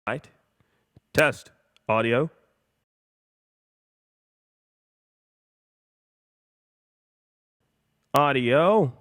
Right. Test. Audio. Audio.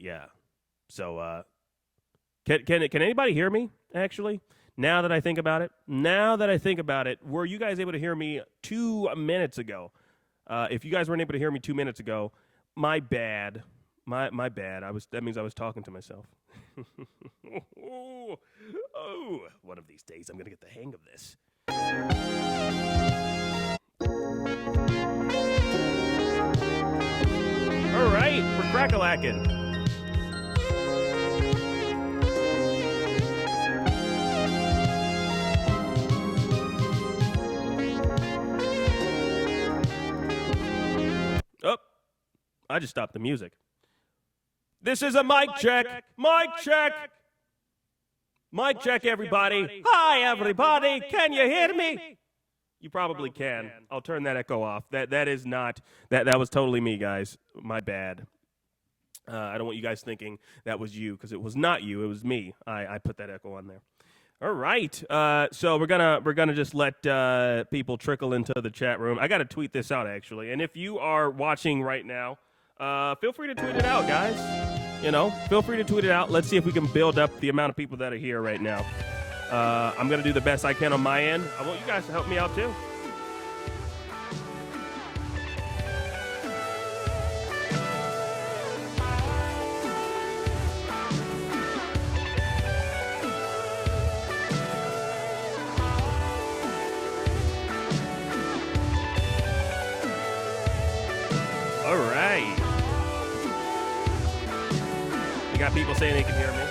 Yeah. So, can anybody hear me? Actually, now that I think about it, were you guys able to hear me 2 minutes ago? If you guys weren't able to hear me 2 minutes ago, my bad. My bad. That means I was talking to myself. Oh, one of these days I'm gonna get the hang of this. All right, we're crack-a-lacking. Oh, I just stopped the music. This is a mic check. Mic check. Mic check, everybody. Hi, everybody. Can you hear me? You probably can. I'll turn that echo off. That is not that was totally me, guys. My bad. I don't want you guys thinking that was you, because it was not you. It was me. I put that echo on there. All right. So we're gonna just let people trickle into the chat room. I got to tweet this out, actually. And if you are watching right now, feel free to tweet it out, guys. Feel free to tweet it out. Let's see if we can build up the amount of people that are here right now. I'm gonna do the best I can on my end. I want you guys to help me out too. All right. We got people saying they can hear me,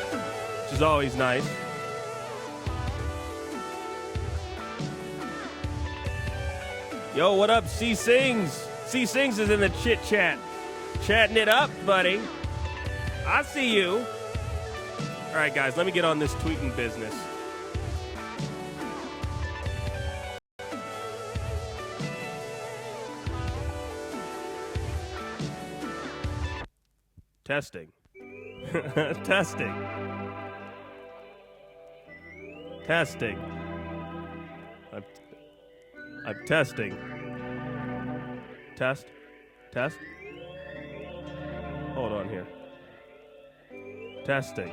which is always nice. Yo, what up, C Sings? C Sings is in the chit chat. Chatting it up, buddy. I see you. All right, guys, let me get on this tweeting business. Testing. Testing. Testing. I'm testing. Test. Test. Hold on here. Testing.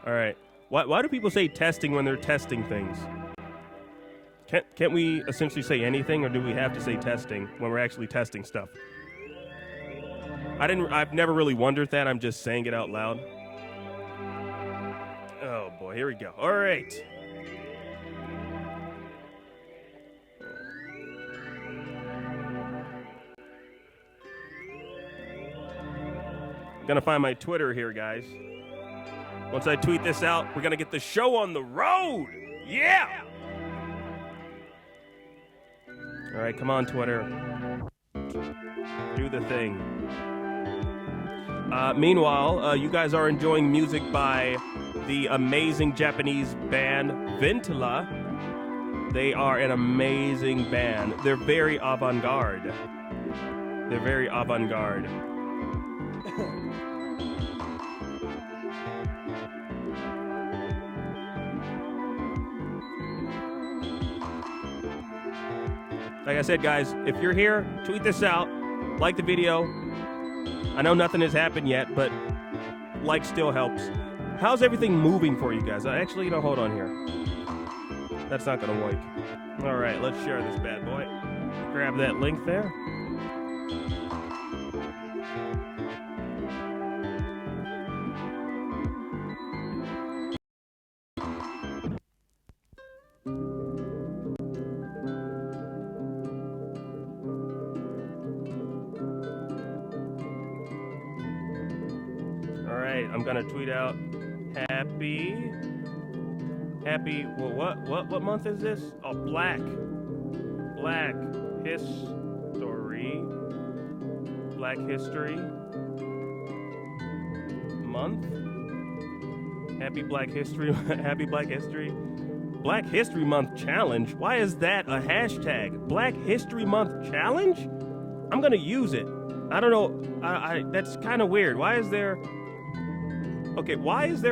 All right. Why do people say testing when they're testing things? Can't we essentially say anything, or do we have to say testing when we're actually testing stuff? I've never really wondered that. I'm just saying it out loud. Oh boy, here we go. All right. Gonna find my Twitter here, guys. Once I tweet this out, we're gonna get the show on the road. Yeah! All right, come on, Twitter. Do the thing. Meanwhile, you guys are enjoying music by the amazing Japanese band Vintila. They are an amazing band. They're very avant-garde. They're very avant-garde. Like I said, guys, if you're here, tweet this out, like the video. I know nothing has happened yet, but like still helps. How's everything moving for you guys? Actually, hold on here. That's not gonna work. All right, let's share this bad boy. Grab that link there. I'm gonna tweet out happy, well, what month is this? Oh, Black History Month. Happy Black History, happy Black History Month challenge. Why is that a hashtag? Black History Month challenge? I'm gonna use it. I don't know. That's kind of weird. Why is there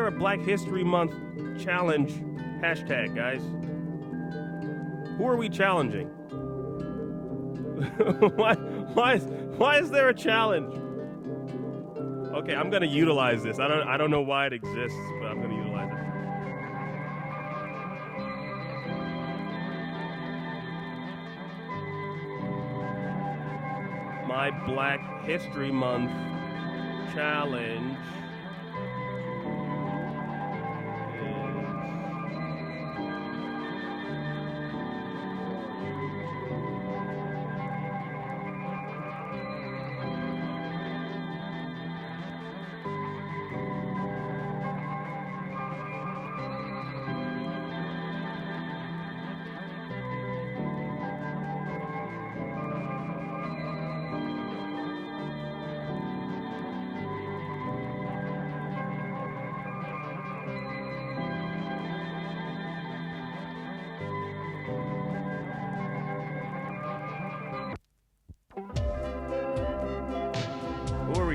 a Black History Month challenge hashtag, guys? Who are we challenging? why is there a challenge? Okay, I'm gonna utilize this. I don't know why it exists, but I'm gonna utilize it. My Black History Month challenge.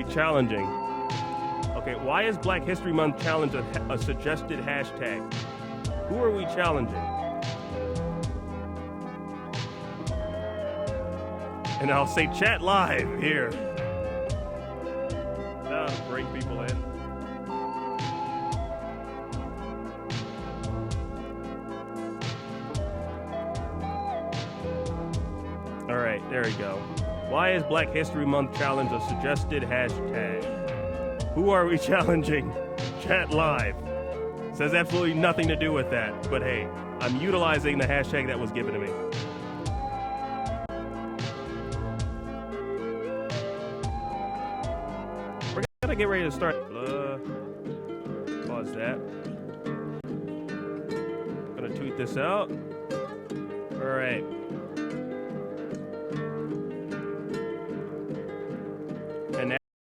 Challenging. Okay, why is Black History Month challenge a suggested hashtag? Who are we challenging? And I'll say chat live here. That'll bring people in. All right, there we go. Why is Black History Month challenge a suggested hashtag? Who are we challenging? Chat live. Says absolutely nothing to do with that, but hey, I'm utilizing the hashtag that was given to me. We're gonna get ready to start. Pause that. Gonna tweet this out. All right.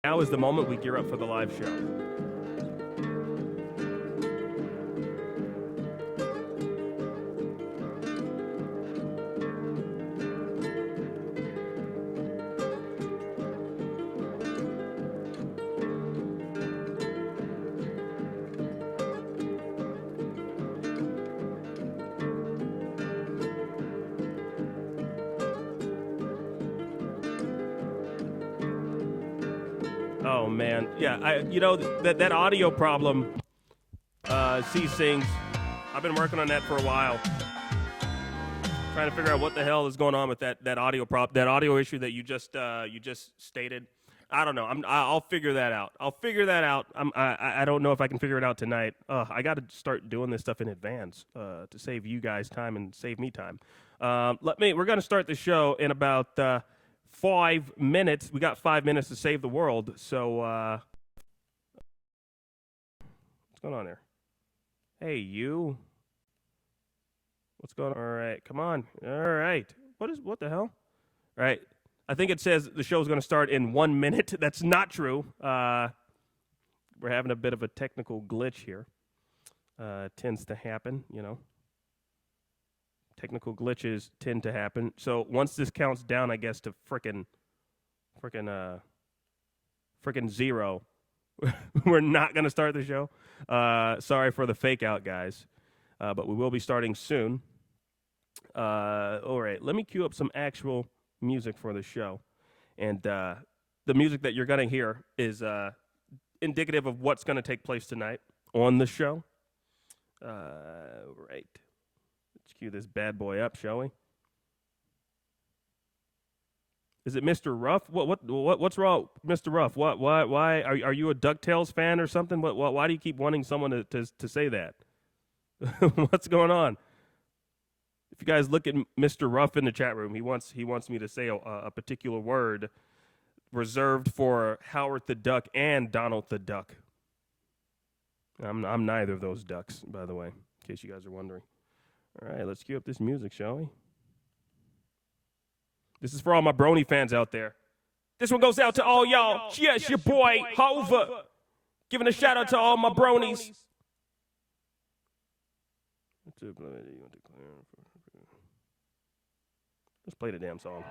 Now is the moment we gear up for the live show. Oh man, yeah. That audio problem. C sings. I've been working on that for a while, trying to figure out what the hell is going on with that audio that audio issue that you just stated. I don't know. I'll figure that out. I don't know if I can figure it out tonight. I got to start doing this stuff in advance to save you guys time and save me time. We're gonna start the show in about 5 minutes. We got 5 minutes to save the world. So going on there? Hey, you. What's going on? All right, come on. All right. What the hell? All right. I think it says the show's going to start in 1 minute. That's not true. We're having a bit of a technical glitch here. Tends to happen, you know. Technical glitches tend to happen. So once this counts down, I guess, to frickin' 0, we're not going to start the show. Sorry for the fake out, guys. But we will be starting soon. All right, let me cue up some actual music for the show. And the music that you're going to hear is indicative of what's going to take place tonight on the show. Right. Let's cue this bad boy up, shall we? Is it Mr. Ruff? What's wrong, Mr. Ruff? Why are you a DuckTales fan or something? Why do you keep wanting someone to say that? What's going on? If you guys look at Mr. Ruff in the chat room, he wants me to say a particular word reserved for Howard the Duck and Donald the Duck. I'm neither of those ducks, by the way, in case you guys are wondering. All right, let's cue up this music, shall we? This is for all my brony fans out there. This one goes out to all y'all. Yes, your boy, Hover. Giving a shout out to all my bronies. Let's play the damn song.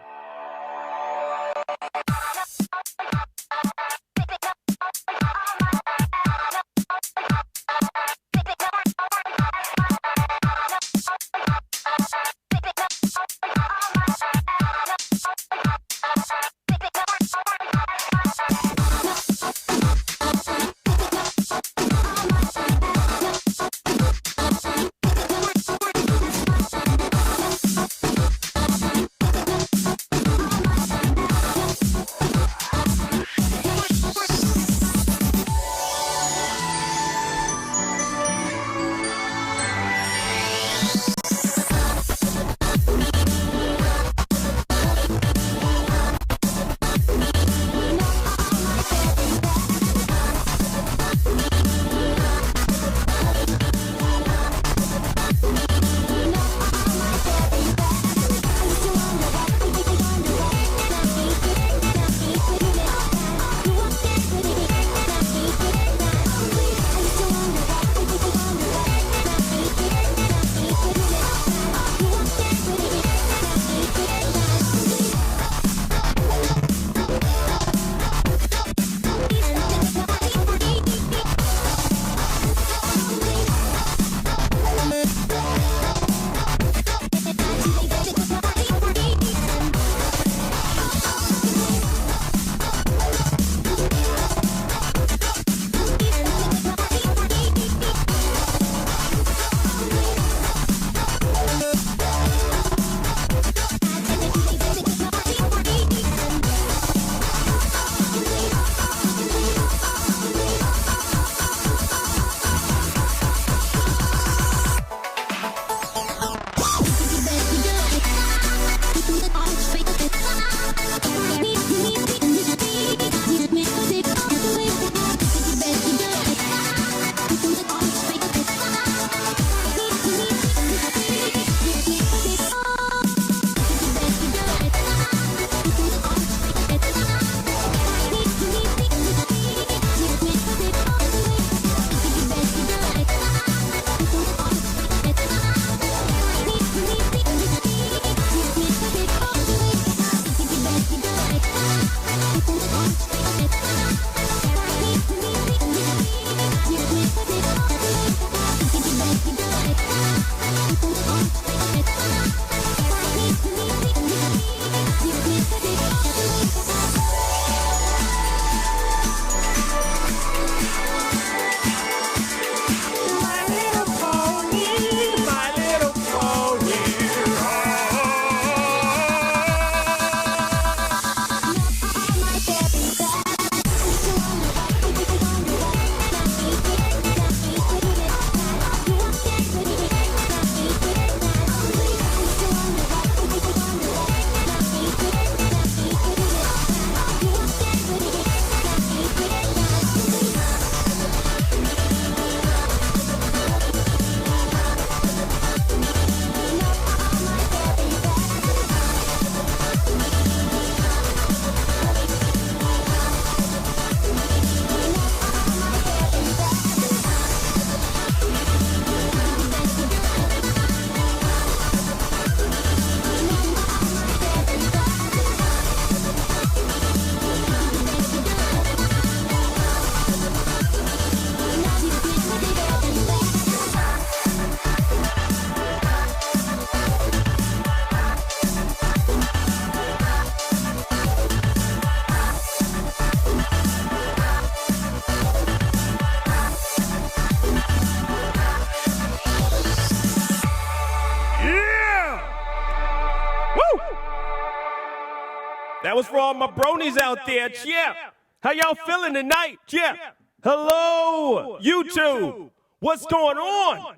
That was for all my bronies out there. Yeah. How y'all feeling tonight? Yeah. Hello, YouTube. What's going on?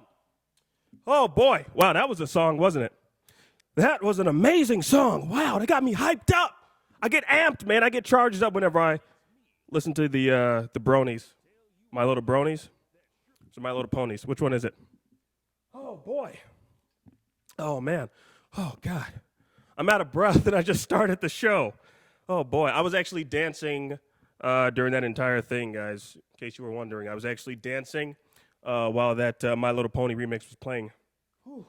Oh, boy. Wow, that was a song, wasn't it? That was an amazing song. Wow, that got me hyped up. I get amped, man. I get charged up whenever I listen to the bronies. My Little Bronies? So My Little Ponies. Which one is it? Oh, boy. Oh, man. Oh, God. I'm out of breath and I just started the show. Oh, boy. I was actually dancing during that entire thing, guys. In case you were wondering. I was actually dancing while that My Little Pony remix was playing. Whew.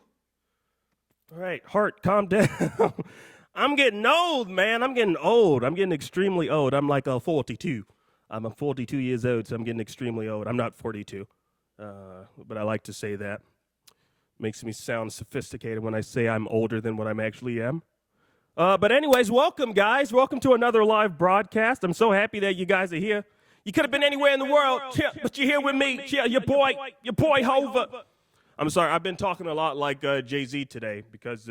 All right, heart, calm down. I'm getting old, man. I'm getting old. I'm getting extremely old. I'm like 42. I'm 42 years old, so I'm getting extremely old. I'm not 42, but I like to say that. Makes me sound sophisticated when I say I'm older than what I actually am. But anyways, welcome, guys. Welcome to another live broadcast. I'm so happy that you guys are here. You could have been anywhere in the world, but you're here with me. Your boy Hova. I'm sorry, I've been talking a lot like Jay-Z today because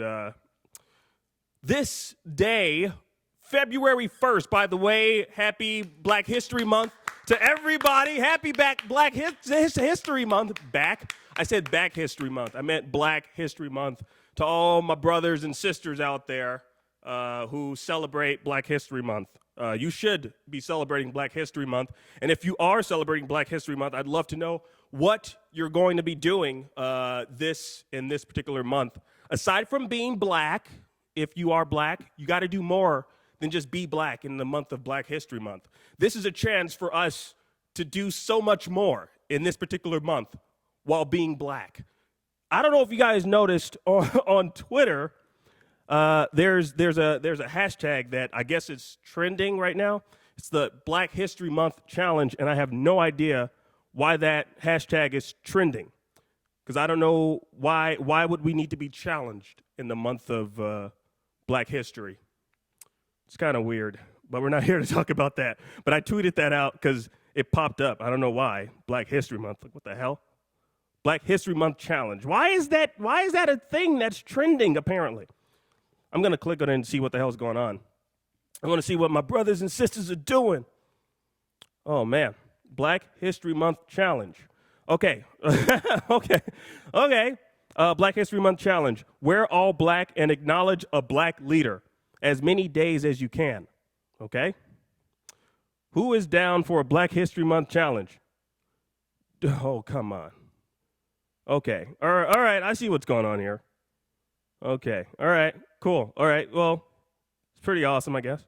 this day, February 1st, by the way, happy Black History Month to everybody. Happy Black History Month. Back. I said Back History Month. I meant Black History Month to all my brothers and sisters out there who celebrate Black History Month. You should be celebrating Black History Month. And if you are celebrating Black History Month, I'd love to know what you're going to be doing this particular month. Aside from being black, if you are black, you got to do more than just be black in the month of Black History Month. This is a chance for us to do so much more in this particular month while being black. I don't know if you guys noticed on Twitter, there's a hashtag that I guess is trending right now. It's the Black History Month Challenge, and I have no idea why that hashtag is trending, because I don't know why would we need to be challenged in the month of Black History. It's kind of weird, but we're not here to talk about that. But I tweeted that out because it popped up. I don't know why. Black History Month. Like, what the hell? Black History Month Challenge. Why is that a thing that's trending, apparently? I'm going to click on it and see what the hell's going on. I want to see what my brothers and sisters are doing. Oh, man. Black History Month Challenge. Okay. Okay. Black History Month Challenge. Wear all black and acknowledge a black leader as many days as you can. Okay? Who is down for a Black History Month Challenge? Oh, come on. Okay. All right. I see what's going on here. Okay. All right. Cool. All right. Well, it's pretty awesome, I guess.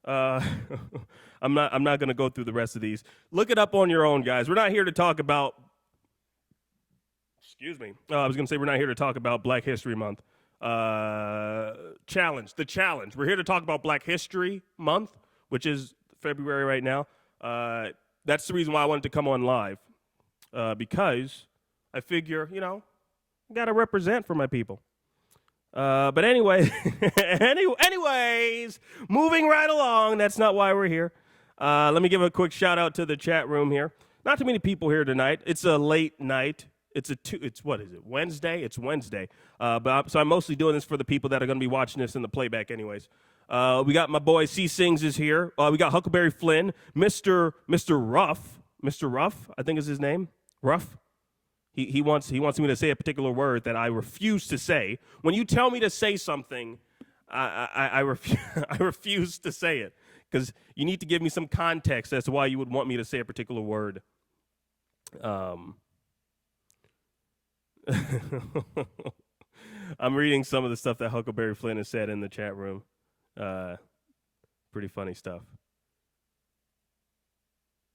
I'm not going to go through the rest of these. Look it up on your own, guys. We're not here to talk about. Excuse me. I was going to say we're not here to talk about Black History Month. Challenge. The challenge. We're here to talk about Black History Month, which is February right now. That's the reason why I wanted to come on live, because I figure, I got to represent for my people. But anyway, anyways, moving right along. That's not why we're here. Let me give a quick shout out to the chat room here. Not too many people here tonight. It's a late night. It's what is it? Wednesday? It's Wednesday. So I'm mostly doing this for the people that are going to be watching this in the playback anyways. We got my boy C Sings is here. We got Huckleberry Flynn, Mr. Ruff, I think is his name. Ruff. He wants me to say a particular word that I refuse to say. When you tell me to say something, I refuse to say it, because you need to give me some context as to why you would want me to say a particular word. I'm reading some of the stuff that Huckleberry Flynn has said in the chat room. Pretty funny stuff.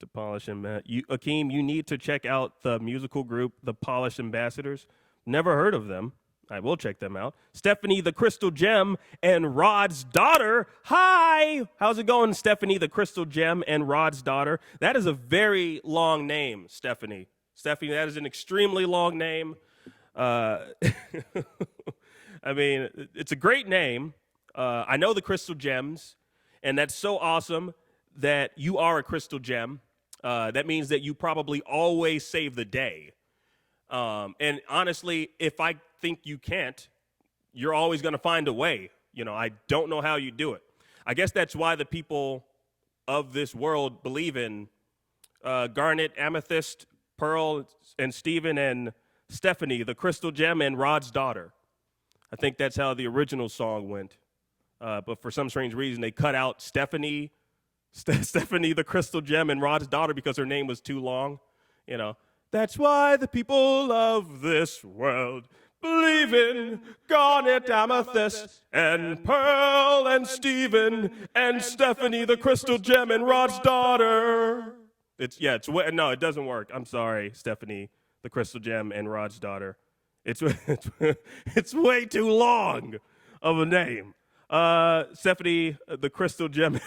To Polish Akeem, you need to check out the musical group, the Polish Ambassadors. Never heard of them. I will check them out. Stephanie the Crystal Gem and Rod's daughter. Hi! How's it going, Stephanie the Crystal Gem and Rod's daughter? That is a very long name, Stephanie. Stephanie, that is an extremely long name. I mean, it's a great name. I know the Crystal Gems, and that's so awesome that you are a crystal gem. That means that you probably always save the day. And honestly, if I think you can't, you're always going to find a way. I don't know how you do it. I guess that's why the people of this world believe in Garnet, Amethyst, Pearl, and Stephen, and Stephanie, the crystal gem, and Rod's daughter. I think that's how the original song went. But for some strange reason, they cut out Stephanie, the crystal gem, and Rod's daughter because her name was too long. You know, that's why the people of this world believe in Garnet, Amethyst, and Pearl, and Stephen, and Stephanie, the crystal gem, and Rod's daughter. No, it doesn't work. I'm sorry, Stephanie, the crystal gem, and Rod's daughter. It's way too long of a name. Stephanie, the crystal gem,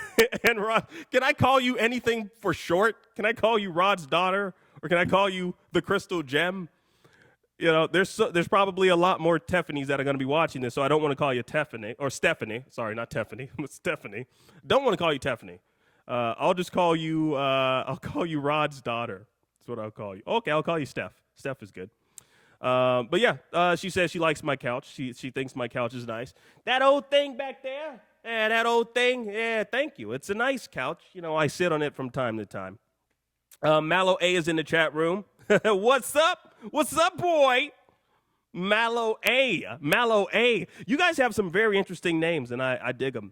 and Rod. Can I call you anything for short? Can I call you Rod's daughter, or can I call you the crystal gem? You know, there's probably a lot more Teffanies that are going to be watching this, so I don't want to call you Stephanie. Sorry, not Tiffany. Stephanie. Don't want to call you Tiffany. I'll just call you. I'll call you Rod's daughter. That's what I'll call you. Okay, I'll call you Steph. Steph is good. But yeah, she says she likes my couch. She thinks my couch is nice. That old thing back there? Yeah, that old thing. Yeah, thank you. It's a nice couch. You know, I sit on it from time to time. Mallow A is in the chat room. What's up? What's up, boy? Mallow A. You guys have some very interesting names, and I dig them.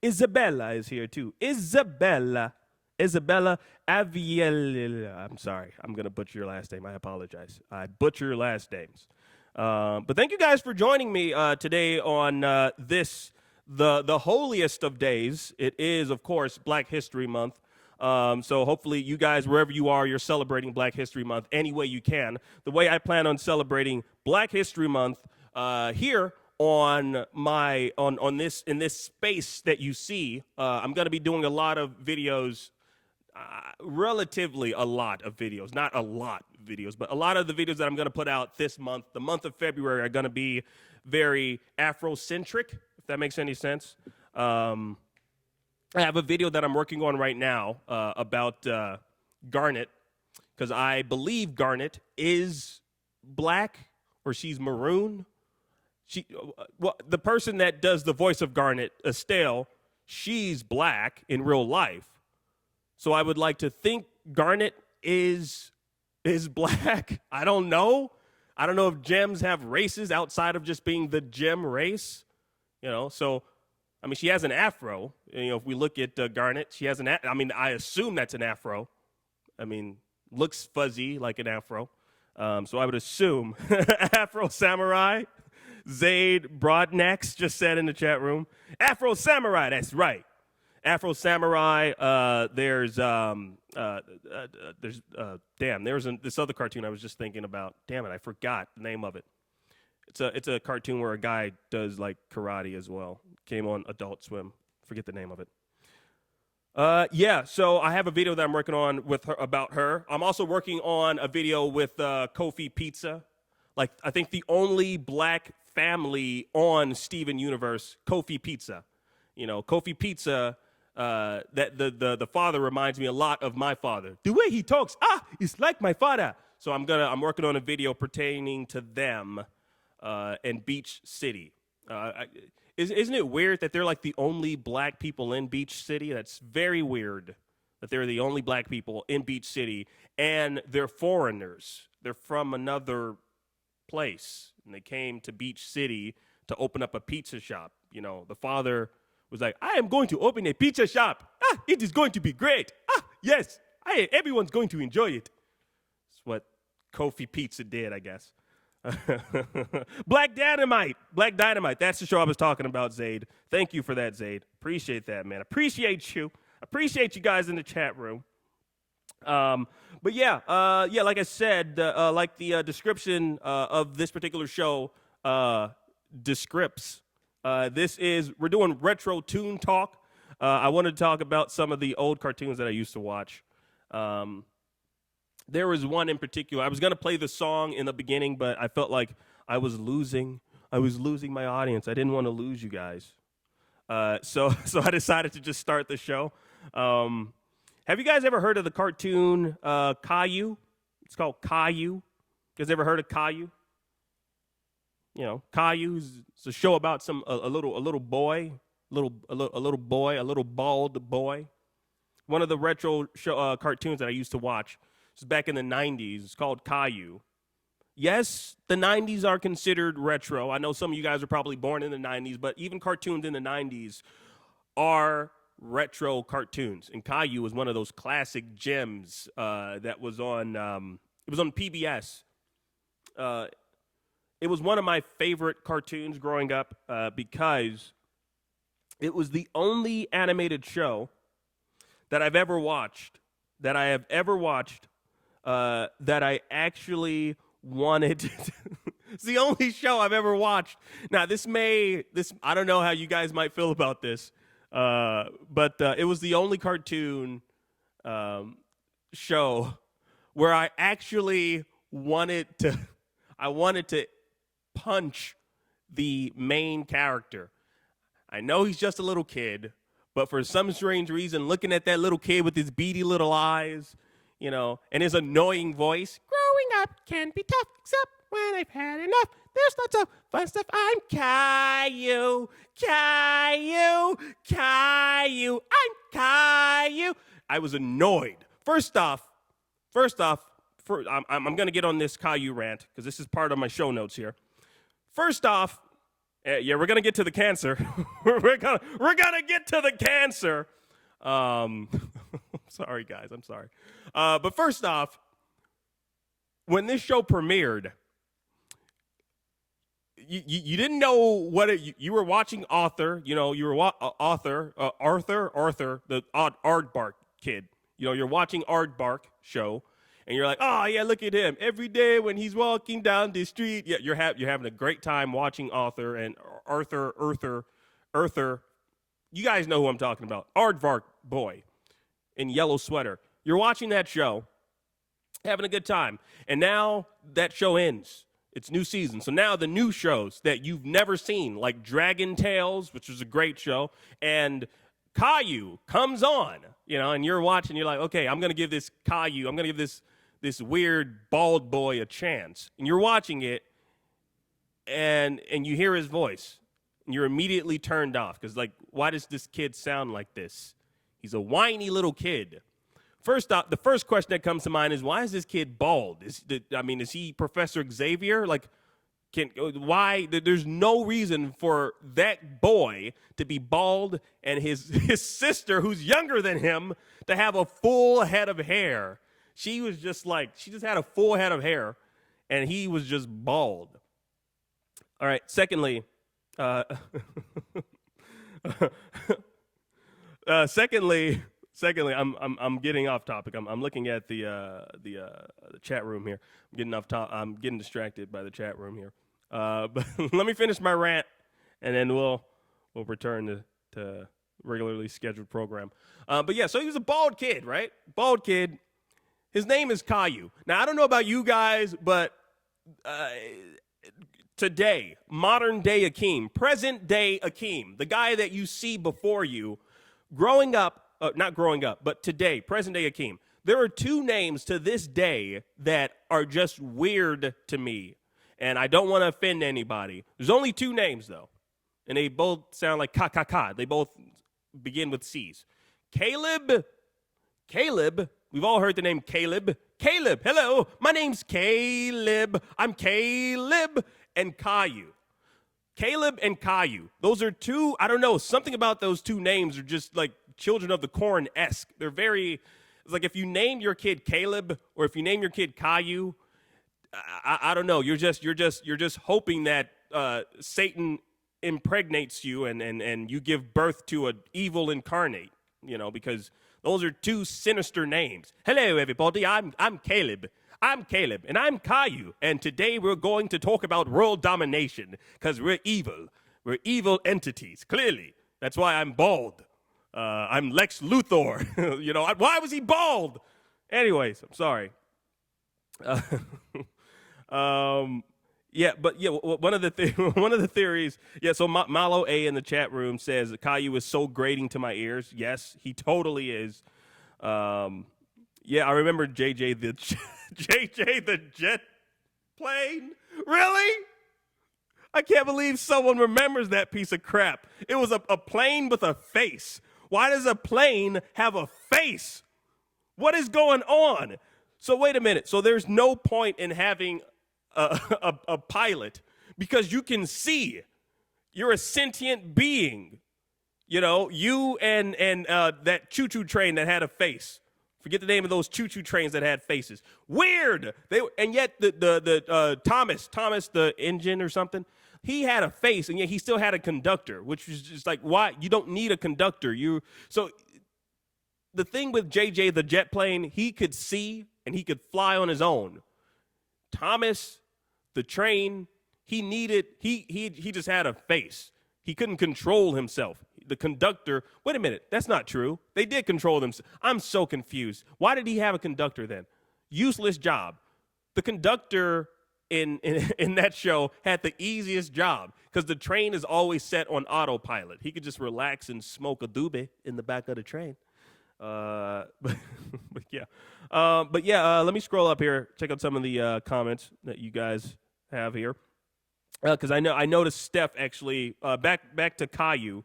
Isabella is here, too. Isabella Aviel. I'm sorry. I'm going to butcher your last name. I apologize. I butcher your last names. But thank you guys for joining me today on the holiest of days. It is, of course, Black History Month. So hopefully you guys, wherever you are, you're celebrating Black History Month any way you can. The way I plan on celebrating Black History Month here in this space that you see, I'm going to be doing a lot of videos. Relatively a lot of videos, not a lot of videos, but a lot of the videos that I'm going to put out this month, the month of February, are going to be very Afrocentric, if that makes any sense. I have a video that I'm working on right now about Garnet, because I believe Garnet is black, or she's maroon. The person that does the voice of Garnet, Estelle, she's black in real life. So I would like to think Garnet is black. I don't know. I don't know if gems have races outside of just being the gem race. You know, so, I mean, she has an afro. You know, if we look at Garnet, she has I assume that's an afro. I mean, looks fuzzy like an afro. So I would assume Afro Samurai. Zaid Broadnecks just said in the chat room. Afro Samurai, that's right. Afro Samurai, there's this other cartoon I was just thinking about. Damn it, I forgot the name of it. It's a cartoon where a guy does like karate as well. Came on Adult Swim. Forget the name of it. So I have a video that I'm working on with her about her. I'm also working on a video with Kofi Pizza. Like, I think the only black family on Steven Universe, Kofi Pizza. You know, Kofi Pizza. That the father reminds me a lot of my father. The way he talks, it's like my father. So I'm working on a video pertaining to them in Beach City. Isn't it weird that they're like the only black people in Beach City? That's very weird that they're the only black people in Beach City, and they're foreigners. They're from another place, and they came to Beach City to open up a pizza shop. You know, the father was like, I am going to open a pizza shop. It is going to be great. Yes, everyone's going to enjoy it. That's what Kofi Pizza did, I guess. Black Dynamite. That's the show I was talking about, Zaid. Thank you for that, Zaid. Appreciate that, man. Appreciate you. Appreciate you guys in the chat room. But like I said, like the description of this particular show descripts. We're doing retro Toon talk. I wanted to talk about some of the old cartoons that I used to watch. There was one in particular. I was going to play the song in the beginning, but I felt like I was losing my audience. I didn't want to lose you guys. So I decided to just start the show. Have you guys ever heard of the cartoon Caillou? It's called Caillou. You guys ever heard of Caillou? You know, Caillou is a show about a little boy a little bald boy. One of the retro cartoons that I used to watch was back in the 90s. It's called Caillou. Yes, the 90s are considered retro. I know some of you guys are probably born in the 90s, but even cartoons in the 90s are retro cartoons. And Caillou was one of those classic gems that was on, it was on PBS. It was one of my favorite cartoons growing up because it was the only animated show that I've ever watched, that I actually wanted. It's the only show I've ever watched. Now, I don't know how you guys might feel about this, but it was the only cartoon show where I actually wanted to punch the main character. I know he's just a little kid, but for some strange reason, looking at that little kid with his beady little eyes, and his annoying voice, growing up can be tough, except when I've had enough. There's lots of fun stuff. I'm Caillou, Caillou, Caillou. I'm Caillou. I was annoyed. First off, I'm going to get on this Caillou rant because this is part of my show notes here. First off, yeah, we're gonna get to the cancer. we're gonna get to the cancer. Sorry, guys. I'm sorry. But first off, when this show premiered, you didn't know what you were watching. Arthur, you were Arthur, the Aardvark kid. You're watching Aardvark show. And you're like, oh, yeah, look at him. Every day when he's walking down the street, yeah, you're having a great time watching Arthur. You guys know who I'm talking about. Aardvark boy in yellow sweater. You're watching that show, having a good time. And now that show ends. It's new season. So now the new shows that you've never seen, like Dragon Tales, which was a great show, and Caillou comes on, and you're watching, you're like, okay, I'm going to give this Caillou, I'm going to give this weird bald boy a chance. And you're watching it, and you hear his voice, and you're immediately turned off, because, why does this kid sound like this? He's a whiny little kid. First off, the first question that comes to mind is, why is this kid bald? Is he Professor Xavier? Why? There's no reason for that boy to be bald and his sister, who's younger than him, to have a full head of hair. She just had a full head of hair, and he was just bald. All right. Secondly, I'm getting off topic. I'm looking at the chat room here. I'm getting distracted by the chat room here. But let me finish my rant, and then we'll return to regularly scheduled program. But yeah, so he was a bald kid, right? Bald kid. His name is Caillou. Now, I don't know about you guys, but today, modern day Akeem, present day Akeem, the guy that you see before you, not growing up, but today, present day Akeem, there are two names to this day that are just weird to me. And I don't want to offend anybody. There's only two names, though. And they both sound like ka. They both begin with C's. Caleb. We've all heard the name Caleb. Caleb, hello. My name's Caleb. I'm Caleb. And Caillou. Caleb and Caillou. Those are two, I don't know, something about those two names are just like Children of the Corn-esque. They're very, it's like if you name your kid Caleb or if you name your kid Caillou, I don't know. You're just hoping that Satan impregnates you and you give birth to an evil incarnate, because those are two sinister names. Hello, everybody. I'm Caleb. I'm Caleb, and I'm Caillou. And today we're going to talk about world domination because we're evil. We're evil entities, clearly. That's why I'm bald. I'm Lex Luthor. Why was he bald? Anyways, I'm sorry. One of the theories. Yeah, so Malo A in the chat room says Caillou is so grating to my ears. Yes, he totally is. I remember JJ the jet plane. Really? I can't believe someone remembers that piece of crap. It was a plane with a face. Why does a plane have a face? What is going on? So wait a minute. So there's no point in having a pilot because you can see. You're a sentient being. You know, you and that choo-choo train that had a face. Forget the name of those choo-choo trains that had faces. Weird. And yet the Thomas the engine or something, he had a face, and yet he still had a conductor, which was just like, why? You don't need a conductor. So the thing with JJ the jet plane, he could see and he could fly on his own. Thomas the train, he just had a face. He couldn't control himself. The conductor, wait a minute, that's not true. They did control themselves. I'm so confused. Why did he have a conductor then? Useless job. The conductor in that show had the easiest job because the train is always set on autopilot. He could just relax and smoke a doobie in the back of the train. But yeah. Let me scroll up here, check out some of the comments that you guys have here. Because I noticed Steph actually, back to Caillou,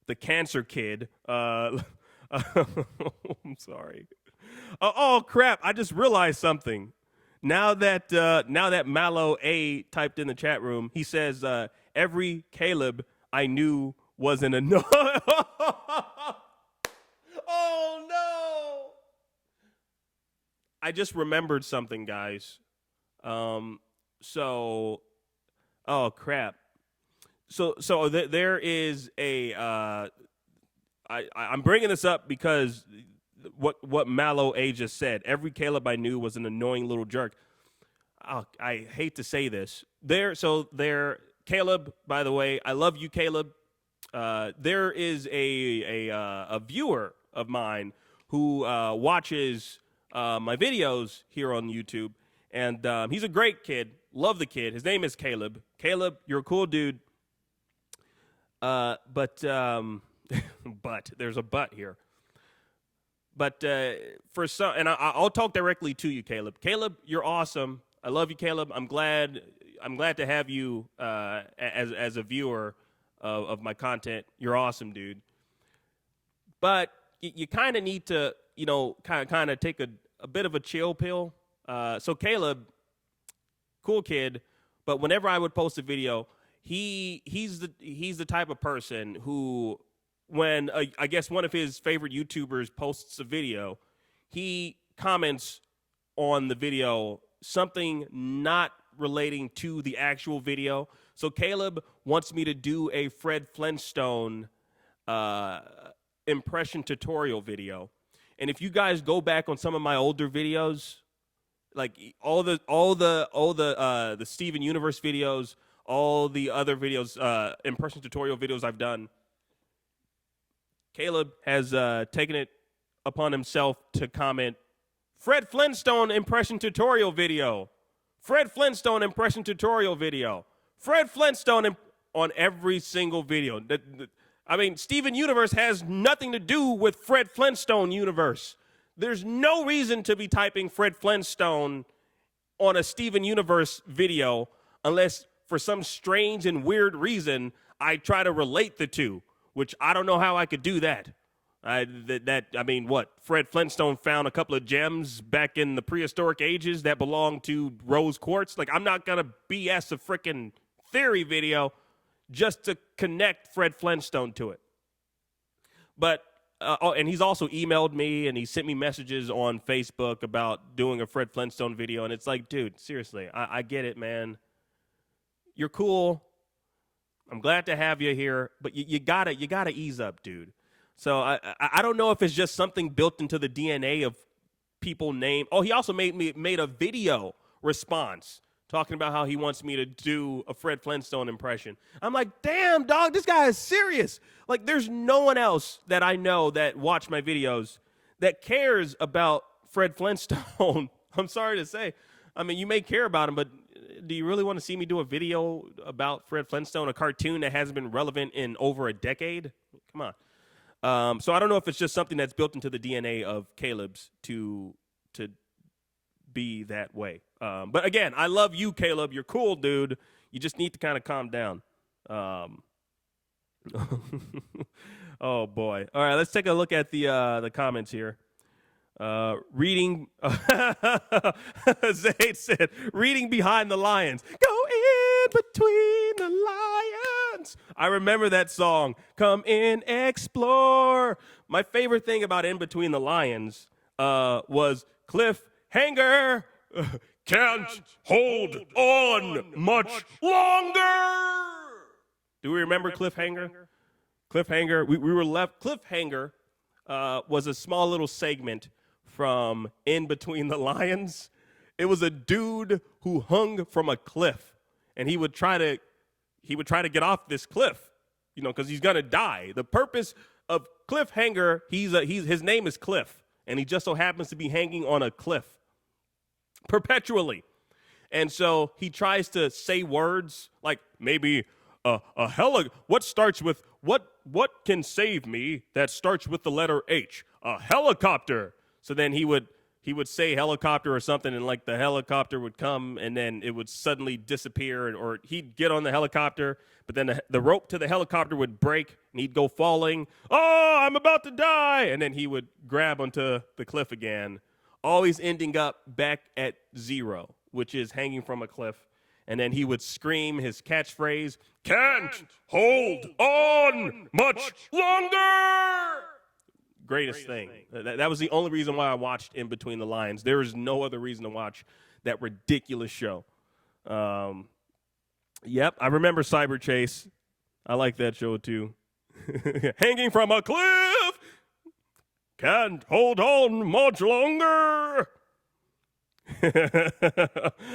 the cancer kid. I'm sorry. Oh crap! I just realized something. Now that Mallow A typed in the chat room, he says every Caleb I knew was an annoying. Oh no! I just remembered something, guys. Oh crap. So there is a. I'm bringing this up because what Mallow A just said. Every Caleb I knew was an annoying little jerk. Oh, I hate to say this. Caleb. By the way, I love you, Caleb. There is a viewer of mine who watches my videos here on YouTube, and he's a great kid. Love the kid. His name is Caleb. Caleb, you're a cool dude. But there's a but here. But for some, and I'll talk directly to you, Caleb. Caleb, you're awesome. I love you, Caleb. I'm glad to have you as a viewer of my content. You're awesome, dude. But you kind of need to, kind of take a bit of a chill pill. So Caleb, cool kid, but whenever I would post a video, he's the type of person who, when I guess one of his favorite YouTubers posts a video, he comments on the video something not relating to the actual video. So Caleb wants me to do a Fred Flintstone impression tutorial video. And if you guys go back on some of my older videos, like all the Steven Universe videos, all the other videos, impression tutorial videos I've done, Caleb has taken it upon himself to comment, Fred Flintstone impression tutorial video. Fred Flintstone impression tutorial video. Fred Flintstone on every single video. I mean, Steven Universe has nothing to do with Fred Flintstone universe. There's no reason to be typing Fred Flintstone on a Steven Universe video unless for some strange and weird reason I try to relate the two, which I don't know how I could do that. Fred Flintstone found a couple of gems back in the prehistoric ages that belonged to rose quartz. Like, I'm not going to BS a freaking theory video just to connect Fred Flintstone to it. But, and he's also emailed me and he sent me messages on Facebook about doing a Fred Flintstone video. And it's like, dude, seriously, I get it, man. You're cool. I'm glad to have you here, but you gotta ease up, dude. So I don't know if it's just something built into the DNA of people named. Oh, he also made a video response talking about how he wants me to do a Fred Flintstone impression. I'm like, damn, dog, this guy is serious. Like, there's no one else that I know that watch my videos that cares about Fred Flintstone. I'm sorry to say. I mean, you may care about him, but do you really want to see me do a video about Fred Flintstone, a cartoon that hasn't been relevant in over a decade? Come on. So I don't know if it's just something that's built into the DNA of Caleb's to be that way. But again, I love you, Caleb. You're cool, dude. You just need to kind of calm down. Oh boy! All right, let's take a look at the comments here. Reading, Zayd said, reading behind the lions. Go in between the lions. I remember that song. Come in, explore. My favorite thing about In Between the Lions was cliffhanger. Can't hold on much longer. Do we remember cliffhanger? Cliffhanger. We were left. Cliffhanger was a small little segment from In Between the Lions. It was a dude who hung from a cliff, and he would try to get off this cliff, because he's gonna die. The purpose of cliffhanger, his name is Cliff, and he just so happens to be hanging on a cliff perpetually, and so he tries to say words like maybe what starts with what can save me that starts with the letter H? A helicopter. So then he would say helicopter or something, and like the helicopter would come, and then it would suddenly disappear, or he'd get on the helicopter, but then the rope to the helicopter would break, and he'd go falling. Oh, I'm about to die! And then he would grab onto the cliff again, always ending up back at zero, which is hanging from a cliff. And then he would scream his catchphrase, "Can't hold on much longer!" Greatest thing. That was the only reason why I watched In Between the Lions. There is no other reason to watch that ridiculous show. Yep, I remember Cyber Chase. I like that show too. Hanging from a cliff. Can't hold on much longer.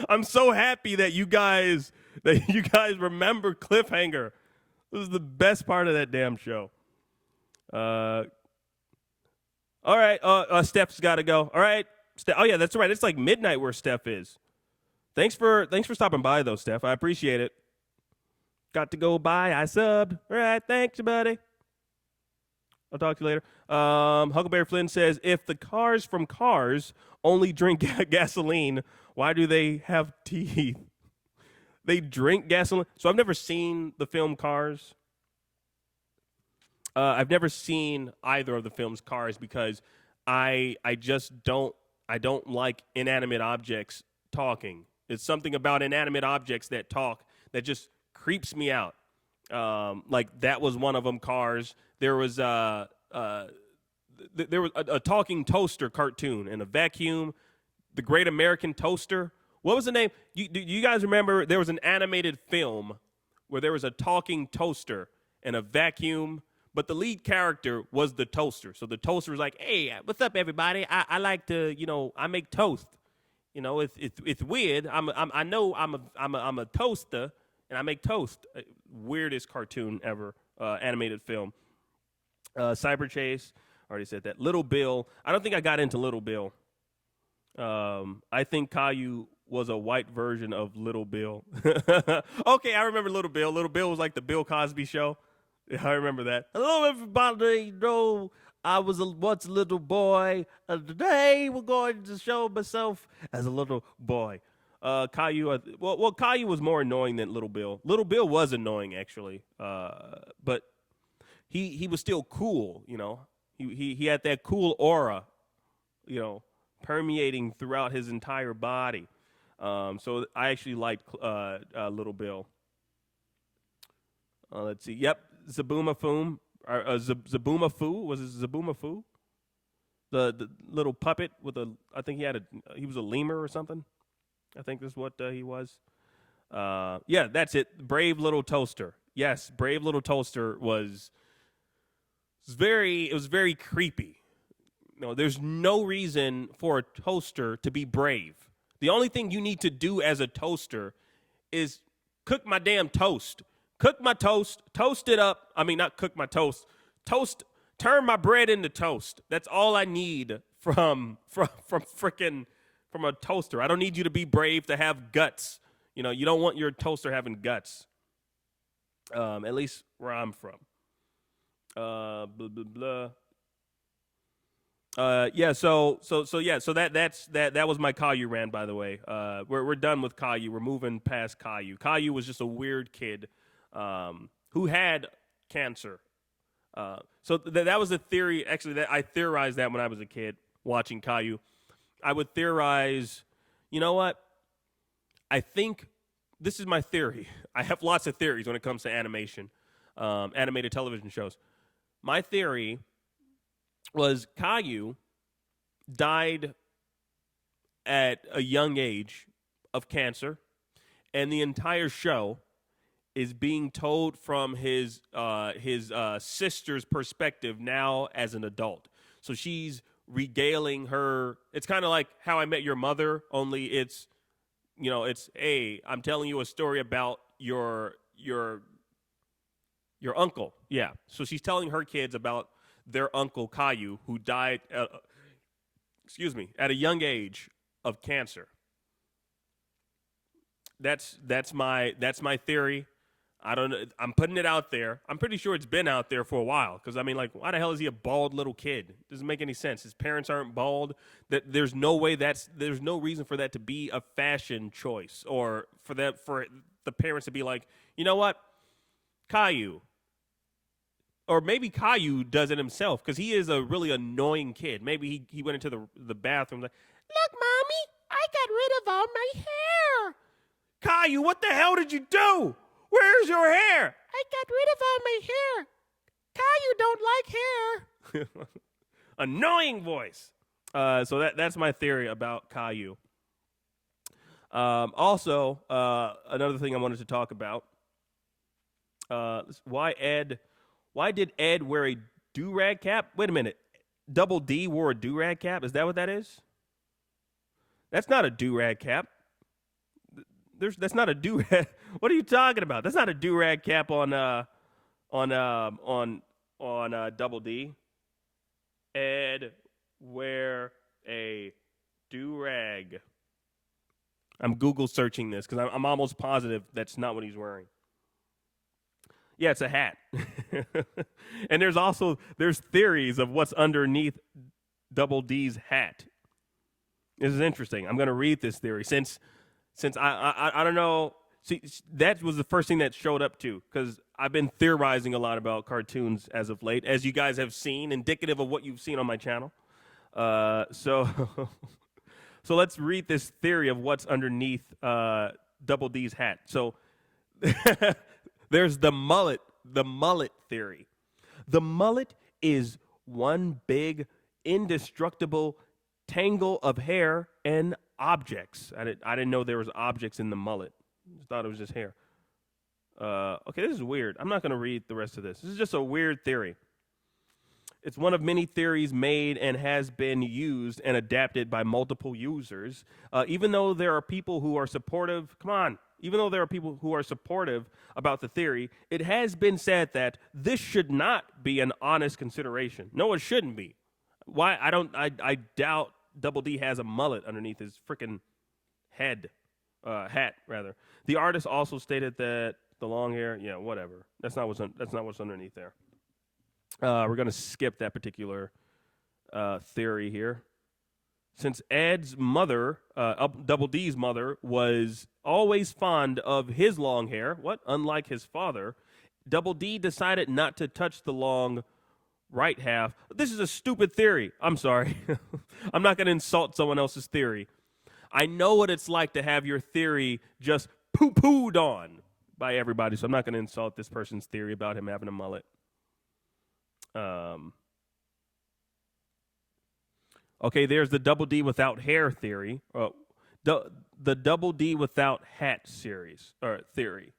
I'm so happy that you guys remember Cliffhanger. This is the best part of that damn show. All right, Steph's got to go. All right, oh yeah, that's right. It's like midnight where Steph is. Thanks for stopping by though, Steph. I appreciate it. Got to go by. I subbed. All right, thanks, buddy. I'll talk to you later. Huckleberry Flynn says, if the cars from Cars only drink gasoline, why do they have teeth? They drink gasoline. So I've never seen the film Cars. I've never seen either of the films Cars because I don't like inanimate objects talking. It's something about inanimate objects that talk that just creeps me out. Like that was one of them, Cars. There was a talking toaster cartoon and a vacuum, The Great American Toaster. What was the name? Do you guys remember there was an animated film where there was a talking toaster and a vacuum, but the lead character was the toaster. So the toaster was like, "Hey, what's up, everybody? I like to, I make toast. It's weird. I'm a toaster and I make toast." Weirdest cartoon ever, animated film. Cyber Chase, already said that. Little Bill. I don't think I got into Little Bill. I think Caillou was a white version of Little Bill. Okay, I remember Little Bill. Little Bill was like the Bill Cosby show. Yeah, I remember that. Hello, everybody. I was once a little boy. Today we're going to show myself as a little boy. Caillou, Caillou was more annoying than Little Bill. Little Bill was annoying, actually. But he was still cool, He had that cool aura, permeating throughout his entire body. So I actually liked Little Bill. Let's see. Yep, Zabooma Foom. Zabooma Foo. Was it Zabooma Foo? The little puppet with I think he was a lemur or something. I think that's what he was. Yeah, that's it. Brave Little Toaster. Yes, Brave Little Toaster was very creepy. There's no reason for a toaster to be brave. The only thing you need to do as a toaster is cook my damn toast. Cook my toast, toast it up. I mean, not cook my toast. Turn my bread into toast. That's all I need from a toaster. I don't need you to be brave to have guts. You don't want your toaster having guts. At least where I'm from. Blah, blah, blah. Yeah. So that was my Caillou rant, by the way. We're done with Caillou. We're moving past Caillou. Caillou was just a weird kid, who had cancer. That was a theory. Actually, that I theorized that when I was a kid watching Caillou. I would theorize. You know what? I think this is my theory. I have lots of theories when it comes to animation, animated television shows. My theory was Caillou died at a young age of cancer, and the entire show is being told from his sister's perspective now as an adult. So she's regaling her. It's kind of like How I Met Your Mother, only it's hey, I'm telling you a story about your uncle. Yeah. So she's telling her kids about their uncle Caillou, who died at a young age of cancer. That's my theory. I don't know. I'm putting it out there. I'm pretty sure it's been out there for a while. Because, I mean, like, why the hell is he a bald little kid? Doesn't make any sense. His parents aren't bald. There's no reason for that to be a fashion choice. Or for the parents to be like, you know what? Caillou. Or maybe Caillou does it himself. Because he is a really annoying kid. Maybe he went into the bathroom like, look, Mommy, I got rid of all my hair. Caillou, what the hell did you do? Where's your hair? I got rid of all my hair. Caillou don't like hair. Annoying voice. So that's my theory about Caillou. Also, another thing I wanted to talk about. Why did Ed wear a do-rag cap? Wait a minute. Double D wore a do-rag cap? Is that what that is? That's not a do-rag cap. That's not a do-rag. What are you talking about? That's not a do-rag cap on Double D. Ed wear a do-rag. I'm Google searching this because I'm almost positive that's not what he's wearing. Yeah, it's a hat. And there's theories of what's underneath Double D's hat. This is interesting. I'm going to read this theory since I don't know. See, that was the first thing that showed up too, because I've been theorizing a lot about cartoons as of late, as you guys have seen, indicative of what you've seen on my channel. So let's read this theory of what's underneath Double D's hat. So there's the mullet theory. The mullet is one big, indestructible tangle of hair and objects. I didn't know there was objects in the mullet. I thought it was just hair. Okay, this is weird. I'm not going to read the rest of this. This is just a weird theory. It's one of many theories made and has been used and adapted by multiple users. Even though there are people who are supportive, even though there are people who are supportive about the theory, it has been said that this should not be an honest consideration. No, it shouldn't be. Why? I doubt Double D has a mullet underneath his freaking hat, rather. The artist also stated that the long hair, yeah, whatever. That's not what's underneath there. We're going to skip that particular theory here. Since Ed's mother, Double D's mother, was always fond of his long hair, unlike his father, Double D decided not to touch the long right half. This is a stupid theory. I'm sorry. I'm not going to insult someone else's theory. I know what it's like to have your theory just poo-pooed on by everybody, so I'm not going to insult this person's theory about him having a mullet. Okay, there's the Double D without hair theory. The Double D without hat series or theory.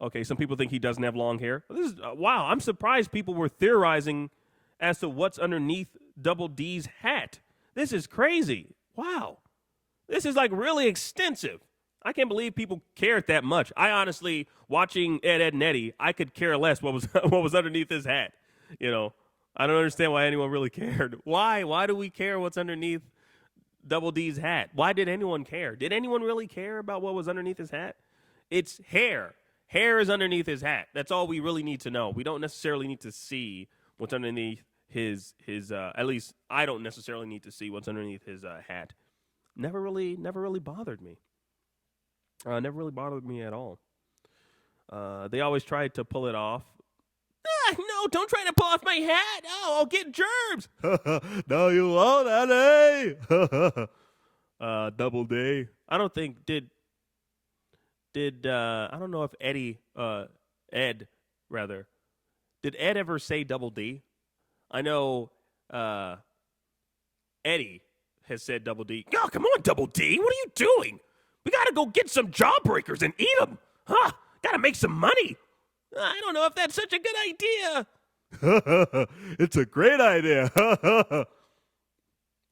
Okay, some people think he doesn't have long hair. This is wow. I'm surprised people were theorizing as to what's underneath Double D's hat. This is crazy. Wow, this is like really extensive. I can't believe people cared that much. I honestly, watching Ed, and Eddie, I could care less what was underneath his hat. You know, I don't understand why anyone really cared. Why? Why do we care what's underneath Double D's hat? Why did anyone care? Did anyone really care about what was underneath his hat? It's hair. Hair is underneath his hat. That's all we really need to know. We don't necessarily need to see what's underneath his at least I don't necessarily need to see what's underneath his hat. Never really bothered me. Never really bothered me at all. They always tried to pull it off. No, don't try to pull off my hat. Oh, I'll get germs. No, you won't, Eddie. Double D. I don't think did I don't know if Ed rather. Did Ed ever say double D? I know Eddie has said double D. Oh, come on, double D. What are you doing? We got to go get some jawbreakers and eat them. Huh? Got to make some money. I don't know if that's such a good idea. It's a great idea.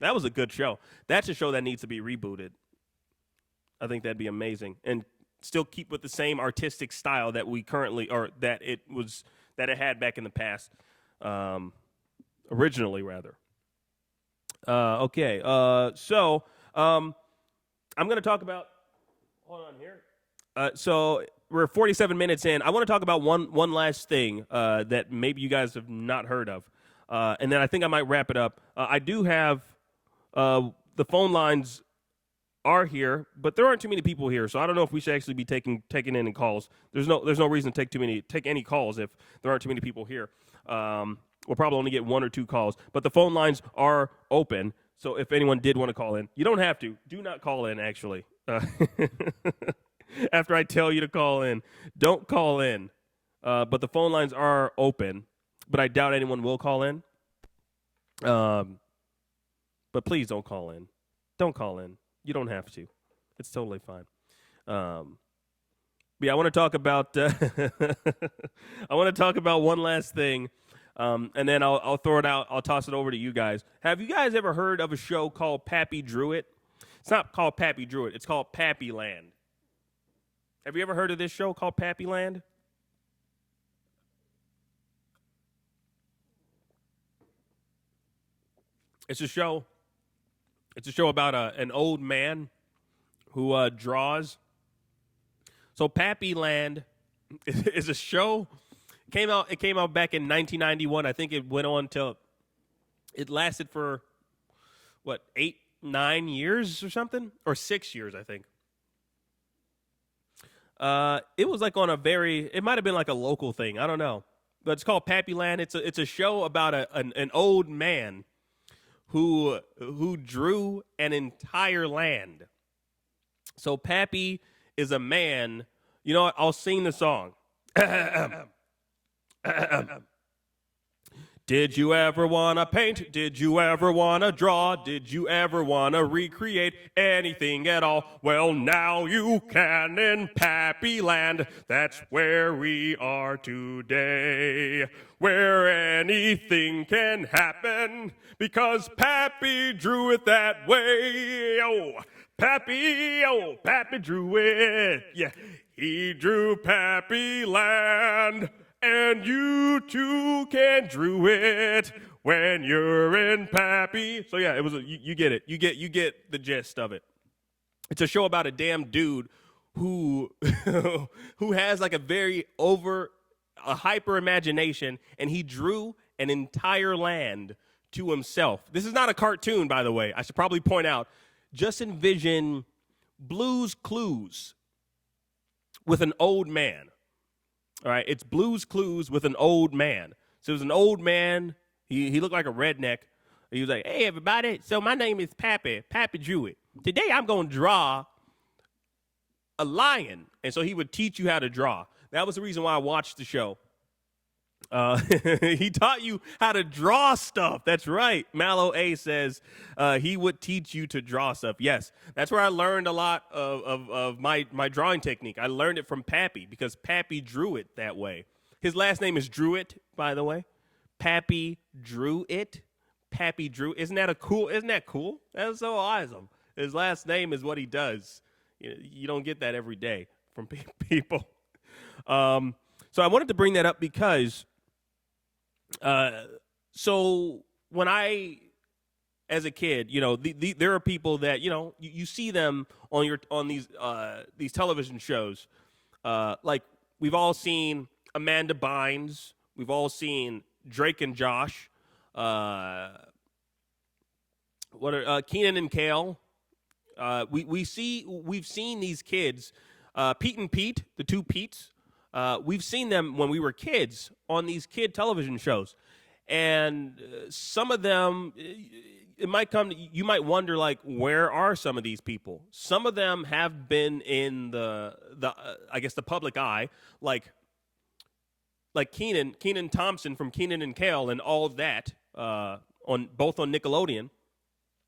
That was a good show. That's a show that needs to be rebooted. I think that'd be amazing. And still keep with the same artistic style that we currently, or that it had back in the past. Originally, rather. Okay. So I'm going to talk about, hold on here. So we're 47 minutes in. I want to talk about one last thing that maybe you guys have not heard of. And then I think I might wrap it up. I do have the phone lines are here, but there aren't too many people here, so I don't know if we should actually be taking in calls. There's no reason to take any calls if there aren't too many people here. We'll probably only get 1 or 2 calls, but the phone lines are open. So if anyone did want to call in, you don't have to. Do not call in, actually. After I tell you to call in, don't call in. But the phone lines are open, but I doubt anyone will call in. But please don't call in. Don't call in. You don't have to. It's totally fine. But yeah, I want to talk about one last thing, and then I'll throw it out. I'll toss it over to you guys. Have you guys ever heard of a show called Pappy Drew It? It's not called Pappy Drew It. It's called Pappyland. Have you ever heard of this show called Pappyland? It's a show about an old man who draws. So Pappyland is a show. It came out back in 1991. I think it went on till it lasted for 8, 9 years or something, or 6 years, I think. It was like on it might have been like a local thing. I don't know, but it's called Pappyland. It's a show about an old man who drew an entire land. So Pappy is a man. You know what? I'll sing the song. Did you ever want to paint? Did you ever want to draw? Did you ever want to recreate anything at all? Well, now you can in Pappyland. That's where we are today. Where anything can happen because Pappy drew it that way. Oh, Pappy drew it. Yeah, he drew Pappyland. And you too can drew it when you're in Pappy. So yeah, it was you get it. You get the gist of it. It's a show about a damn dude who who has like a hyper imagination, and he drew an entire land to himself. This is not a cartoon, by the way. I should probably point out. Just envision Blue's Clues with an old man. All right, it's Blue's Clues with an old man. So it was an old man. He looked like a redneck. He was like, "Hey, everybody. So my name is Pappy. Pappy drew it. Today I'm going to draw a lion." And so he would teach you how to draw. That was the reason why I watched the show. He taught you how to draw stuff. That's right. Mallow A says he would teach you to draw stuff. Yes, that's where I learned a lot of my drawing technique. I learned it from Pappy because Pappy drew it that way. His last name is Druitt, by the way. Pappy drew it. Pappy drew. Isn't that cool? That's so awesome. His last name is what he does. You don't get that every day from people. So I wanted to bring that up because so when I, as a kid, there are people that, you see them on these television shows. Like we've all seen Amanda Bynes. We've all seen Drake and Josh, Keenan and Kale. We've seen these kids, Pete and Pete, the two Petes. We've seen them when we were kids on these kid television shows, and some of them, it might come. You might wonder, like, where are some of these people? Some of them have been in the I guess the public eye, like Keenan Thompson from Keenan and Kale and all that, on both on Nickelodeon,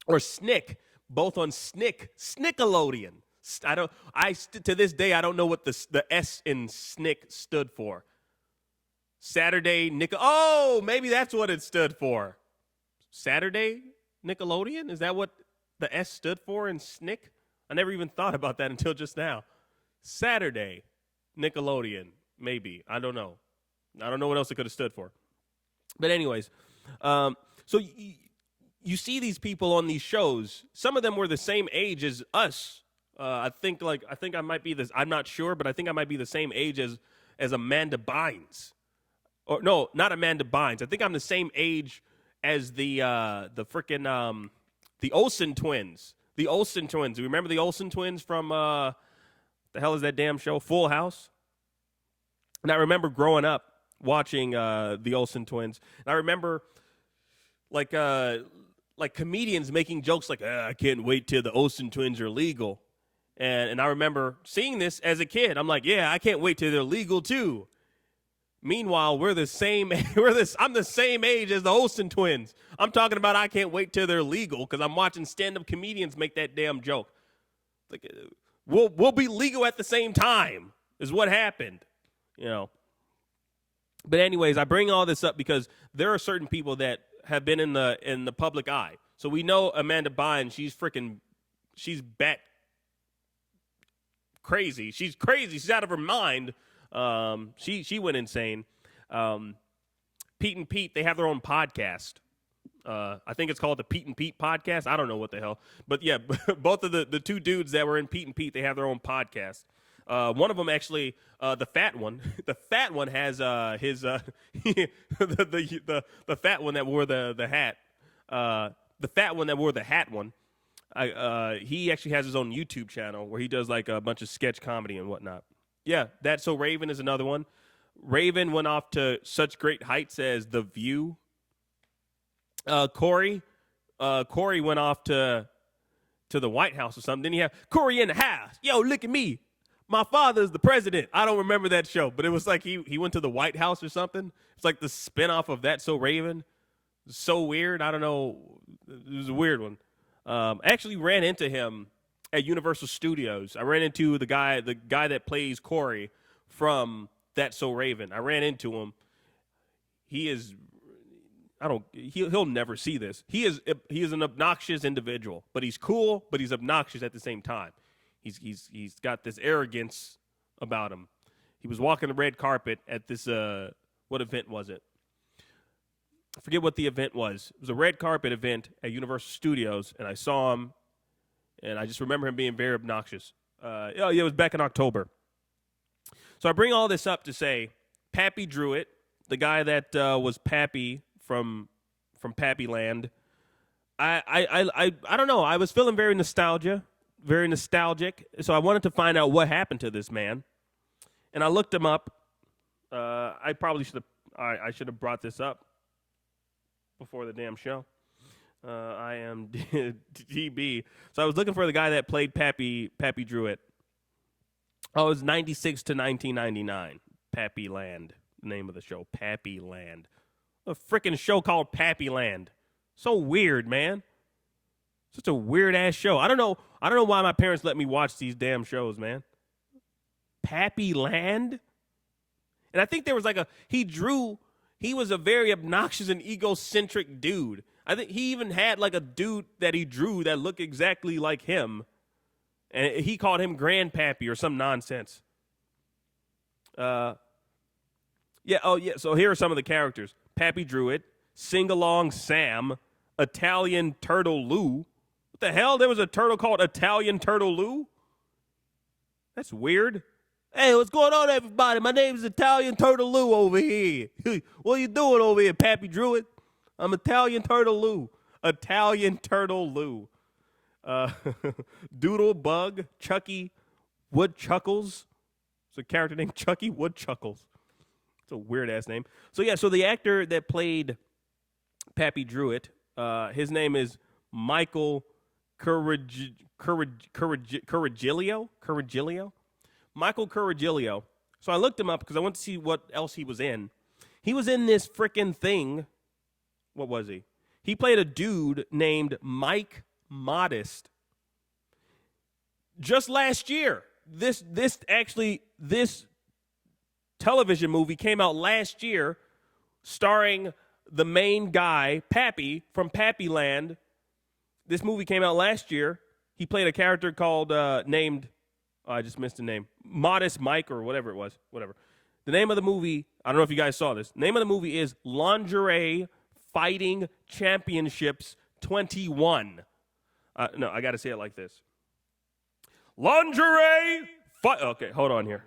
or Snick, both on Snickelodeon. To this day, I don't know what the S in Snick stood for. Saturday Oh, maybe that's what it stood for. Saturday Nickelodeon? Is that what the S stood for in Snick? I never even thought about that until just now. Saturday Nickelodeon, maybe. I don't know. I don't know what else it could have stood for. But anyways, so you see these people on these shows. Some of them were the same age as us. I think I might be this. I'm not sure, but I think I might be the same age as Amanda Bynes. Or no, not Amanda Bynes. I think I'm the same age as the freaking the Olsen twins. The Olsen twins. You remember the Olsen twins from the hell is that damn show? Full House. And I remember growing up watching the Olsen twins. And I remember like comedians making jokes like, I can't wait till the Olsen twins are legal. And I remember seeing this as a kid. I'm like, yeah, I can't wait till they're legal too. Meanwhile, I'm the same age as the Olsen twins. I'm talking about I can't wait till they're legal because I'm watching stand-up comedians make that damn joke. Like, we'll be legal at the same time is what happened, you know. But anyways, I bring all this up because there are certain people that have been in the public eye. So we know Amanda Bynes, she's bat crazy. She's crazy. She's out of her mind. She went insane. Pete and Pete, they have their own podcast. I think it's called the Pete and Pete podcast. I don't know what the hell. But yeah, both of the two dudes that were in Pete and Pete, they have their own podcast. One of them actually, the fat one has his the fat one that wore the hat. The fat one that wore the hat one. He actually has his own YouTube channel where he does like a bunch of sketch comedy and whatnot. Yeah, That's So Raven is another one. Raven went off to such great heights as The View. Corey went off to the White House or something. Then you have Corey in the house. Yo, look at me. My father's the president. I don't remember that show, but it was like he went to the White House or something. It's like the spinoff of That's So Raven. So weird. I don't know. It was a weird one. I actually ran into him at Universal Studios. I ran into the guy that plays Corey from That's So Raven. I ran into him. He'll never see this. He is an obnoxious individual, but he's cool, but he's obnoxious at the same time. He's got this arrogance about him. He was walking the red carpet at this what event was it? I forget what the event was. It was a red carpet event at Universal Studios, and I saw him, and I just remember him being very obnoxious. It was back in October. So I bring all this up to say, Pappy Druitt, the guy that was Pappy from Pappyland, I don't know. I was feeling very nostalgic, so I wanted to find out what happened to this man, and I looked him up. I should have brought this up before the damn show. I am DB. So I was looking for the guy that played Pappy Druitt. Oh, it was 96 to 1999. Pappyland, the name of the show. Pappyland. A freaking show called Pappyland. So weird, man. Such a weird ass show. I don't know why my parents let me watch these damn shows, man. Pappyland? And I think there was he was a very obnoxious and egocentric dude. I think he even had like a dude that he drew that looked exactly like him. And he called him Grandpappy or some nonsense. So here are some of the characters. Pappy Druitt, Sing-Along Sam, Italian Turtle Lou. What the hell? There was a turtle called Italian Turtle Lou? That's weird. Hey, what's going on, everybody? My name is Italian Turtle Lou over here. What are you doing over here, Pappy Druid? I'm Italian Turtle Lou. Italian Turtle Lou. Uh, Doodle Bug, Chucky Woodchuckles. It's a character named Chucky Woodchuckles. It's a weird ass name. So yeah, so the actor that played Pappy Druid, his name is Michael Couragilio. Michael Couragilio. So I looked him up because I wanted to see what else he was in. He was in this freaking thing. What was he? He played a dude named Mike Modest. Just last year. This television movie came out last year starring the main guy, Pappy, from Pappyland. This movie came out last year. He played a character called, named, I just missed the name, Modest Mike or whatever it was, whatever. The name of the movie, I don't know if you guys saw this. The name of the movie is Lingerie Fighting Championships 21. No, I got to say it like this. Lingerie fight. Okay, hold on here.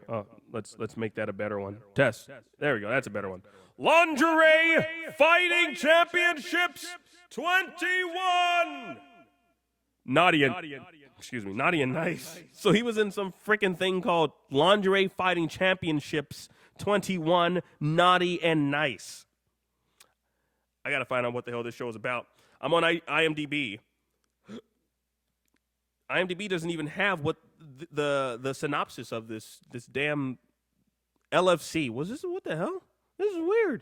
Let's make that a better one. Test. There we go. That's a better one. Lingerie Fighting Championships 21. Naughty and nice. So he was in some freaking thing called Lingerie Fighting Championships 21, Naughty and Nice. I got to find out what the hell this show is about. I'm on IMDb. IMDb doesn't even have what the synopsis of this damn LFC. Was this what the hell? This is weird.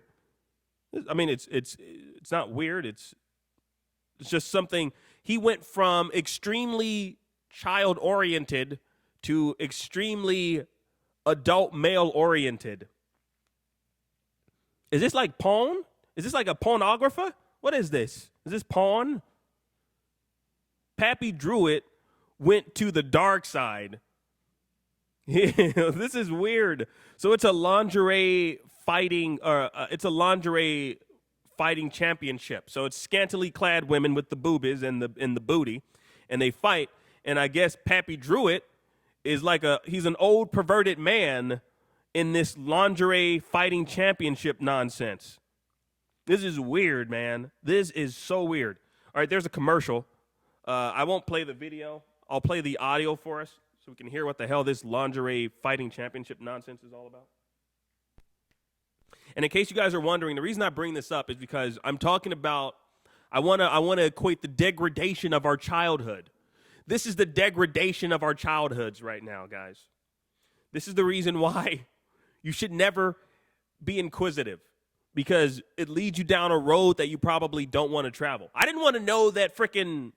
I mean, it's not weird. It's just something. He went from extremely child-oriented to extremely adult male-oriented. Is this like porn? Is this like a pornographer? What is this? Is this porn? Pappy Druid went to the dark side. This is weird. So it's a lingerie fighting championship. So it's scantily clad women with the boobies and the booty, and they fight. And I guess Pappy Druid is he's an old perverted man in this lingerie fighting championship nonsense. This is weird, man. This is so weird. All right, there's a commercial. I won't play the video. I'll play the audio for us so we can hear what the hell this lingerie fighting championship nonsense is all about. And in case you guys are wondering, the reason I bring this up is because I'm talking about I want to equate the degradation of our childhood. This is the degradation of our childhoods right now, guys. This is the reason why you should never be inquisitive, because it leads you down a road that you probably don't want to travel. I didn't want to know that frickin'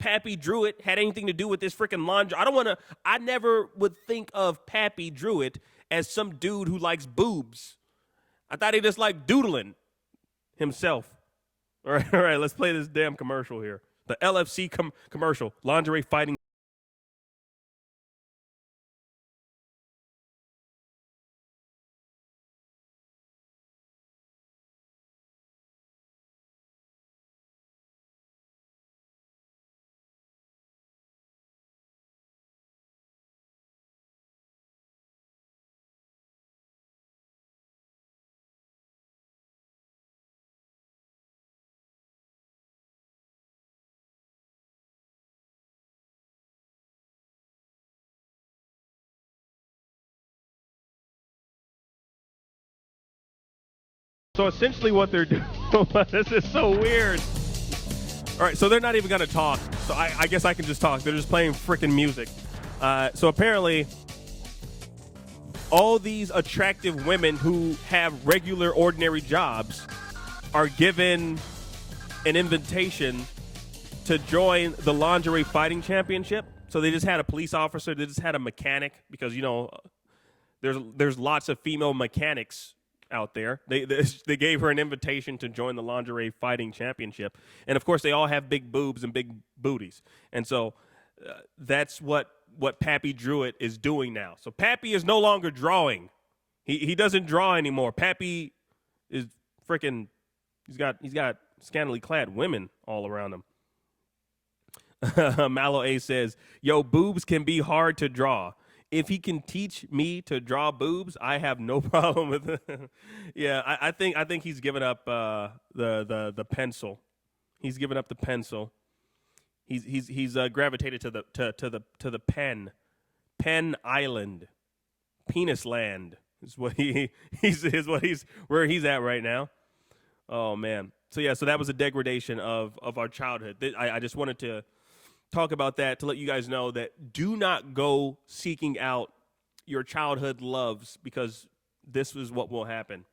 Pappy Druid had anything to do with this freaking lingerie. I never would think of Pappy Druid as some dude who likes boobs. I thought he just liked doodling himself. All right, let's play this damn commercial here. The LFC commercial, lingerie fighting. So essentially what they're doing, this is so weird. All right, so they're not even going to talk. So I guess I can just talk. They're just playing freaking music. So apparently all these attractive women who have regular, ordinary jobs are given an invitation to join the lingerie fighting championship. So they just had a police officer. They just had a mechanic because, there's lots of female mechanics out there. They gave her an invitation to join the lingerie fighting championship. And, of course, they all have big boobs and big booties. And so that's what Pappy Druid is doing now. So Pappy is no longer drawing. He doesn't draw anymore. Pappy is freaking he's got scantily clad women all around him. Mallow A says, "Yo, boobs can be hard to draw. If he can teach me to draw boobs, I have no problem with it. Yeah, I think he's given up the pencil. He's given up the pencil. He's gravitated to the pen island, penis land is what he's where he's at right now. Oh man. So yeah, so that was a degradation of our childhood. I just wanted to talk about that to let you guys know that do not go seeking out your childhood loves because this is what will happen.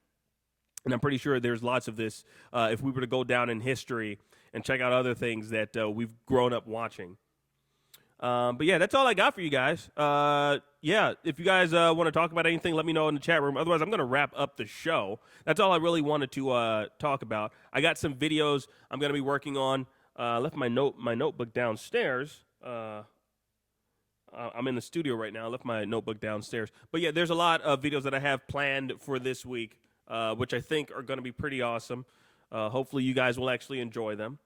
And I'm pretty sure there's lots of this if we were to go down in history and check out other things that we've grown up watching. But yeah, that's all I got for you guys. Yeah, if you guys want to talk about anything, let me know in the chat room. Otherwise, I'm going to wrap up the show. That's all I really wanted to talk about. I got some videos I'm going to be working on. I left my notebook downstairs. I'm in the studio right now. I left my notebook downstairs. But yeah, there's a lot of videos that I have planned for this week, which I think are going to be pretty awesome. Hopefully, you guys will actually enjoy them.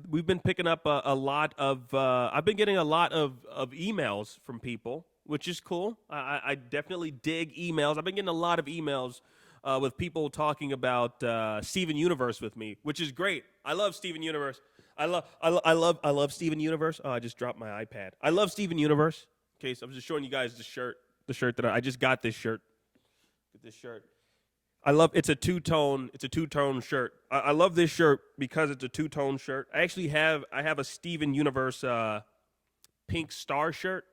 We've been picking up a lot of I've been getting a lot of emails from people, which is cool. I definitely dig emails. I've been getting a lot of emails with people talking about Steven Universe with me, which is great. I love Steven Universe. I love Steven Universe. Oh, I just dropped my iPad. I love Steven Universe. Okay, so I'm just showing you guys the shirt that I just got this shirt. Get this shirt. It's a two-tone shirt. I love this shirt because it's a two-tone shirt. I have a Steven Universe pink star shirt.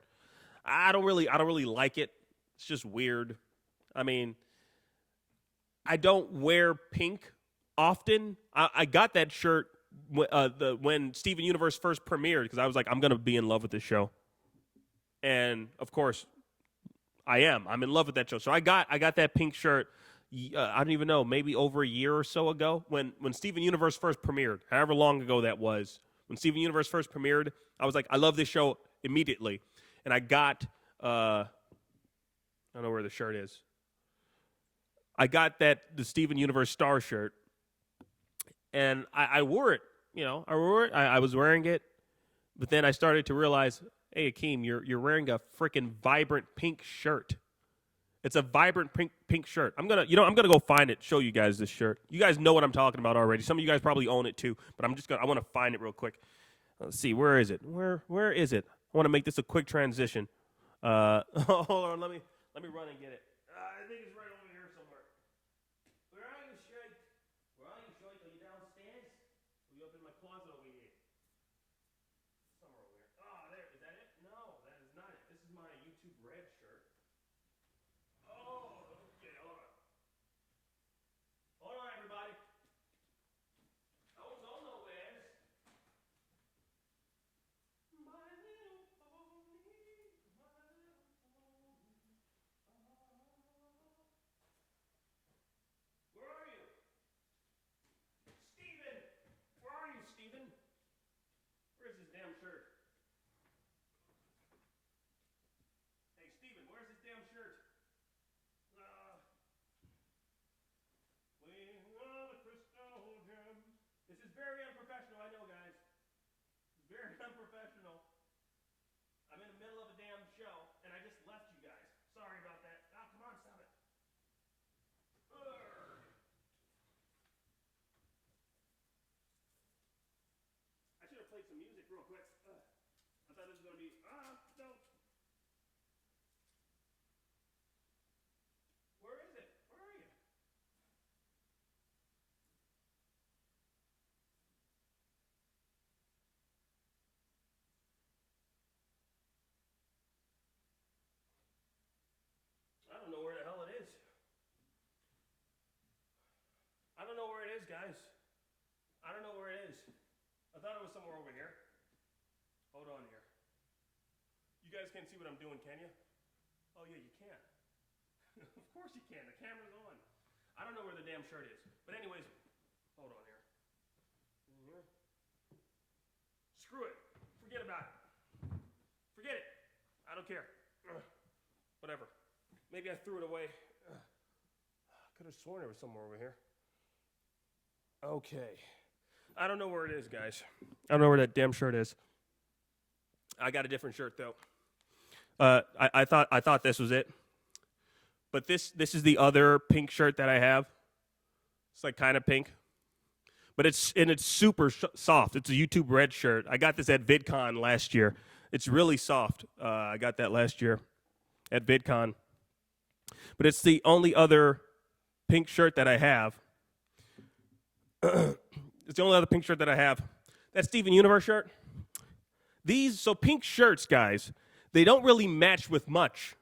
I don't really like it. It's just weird. I mean, I don't wear pink often. I got that shirt when Steven Universe first premiered because I was like, I'm gonna be in love with this show, and of course, I am. I'm in love with that show. So I got that pink shirt. I don't even know, maybe over a year or so ago when Steven Universe first premiered, however long ago that was. When Steven Universe first premiered, I was like, I love this show immediately. And I got, I don't know where the shirt is. I got the Steven Universe star shirt, and I wore it. I wore it. I was wearing it, but then I started to realize, hey, Akeem, you're wearing a freaking vibrant pink shirt. It's a vibrant pink shirt. I'm gonna go find it, show you guys this shirt. You guys know what I'm talking about already. Some of you guys probably own it too, but I want to find it real quick. Let's see, where is it? Where is it? I want to make this a quick transition. Hold on, let me run and get it. I think it's right over here somewhere. Where are you, shirt? Where are you, shirt? Are you downstairs? Are you up in my closet over here? Somewhere over here. Oh, there. Is that it? No, that is not it. This is my YouTube Red shirt. Oh, okay, hold on. Hold on, everybody. Don't go nowhere. My little pony, my little pony. Where are you? Steven! Where are you, Steven? Where's this damn shirt? Hey, Steven, where's this damn shirt? We are the crystal gems. This is very unprofessional, I know, guys. It's very unprofessional. I'm in the middle of a damn show, and I just left you guys. Sorry about that. Oh, come on, stop it. Urgh. I should have played some music real quick. I thought this was going to be... no. Where is it? Where are you? I don't know where the hell it is. I don't know where it is, guys. I don't know where it is. I thought it was somewhere over here. Hold on here. You guys can't see what I'm doing, can you? Oh, yeah, you can. Of course you can. The camera's on. I don't know where the damn shirt is. But anyways, hold on here. Screw it. Forget about it. Forget it. I don't care. Whatever. Maybe I threw it away. I could have sworn it was somewhere over here. Okay. I don't know where it is, guys. I don't know where that damn shirt is. I got a different shirt though. I thought this was it, but this is the other pink shirt that I have. It's like kind of pink, but it's super soft. It's a YouTube Red shirt. I got this at VidCon last year. It's really soft. I got that last year at VidCon, but it's the only other pink shirt that I have. It's the only other pink shirt that I have. That Steven Universe shirt. So pink shirts, guys, they don't really match with much.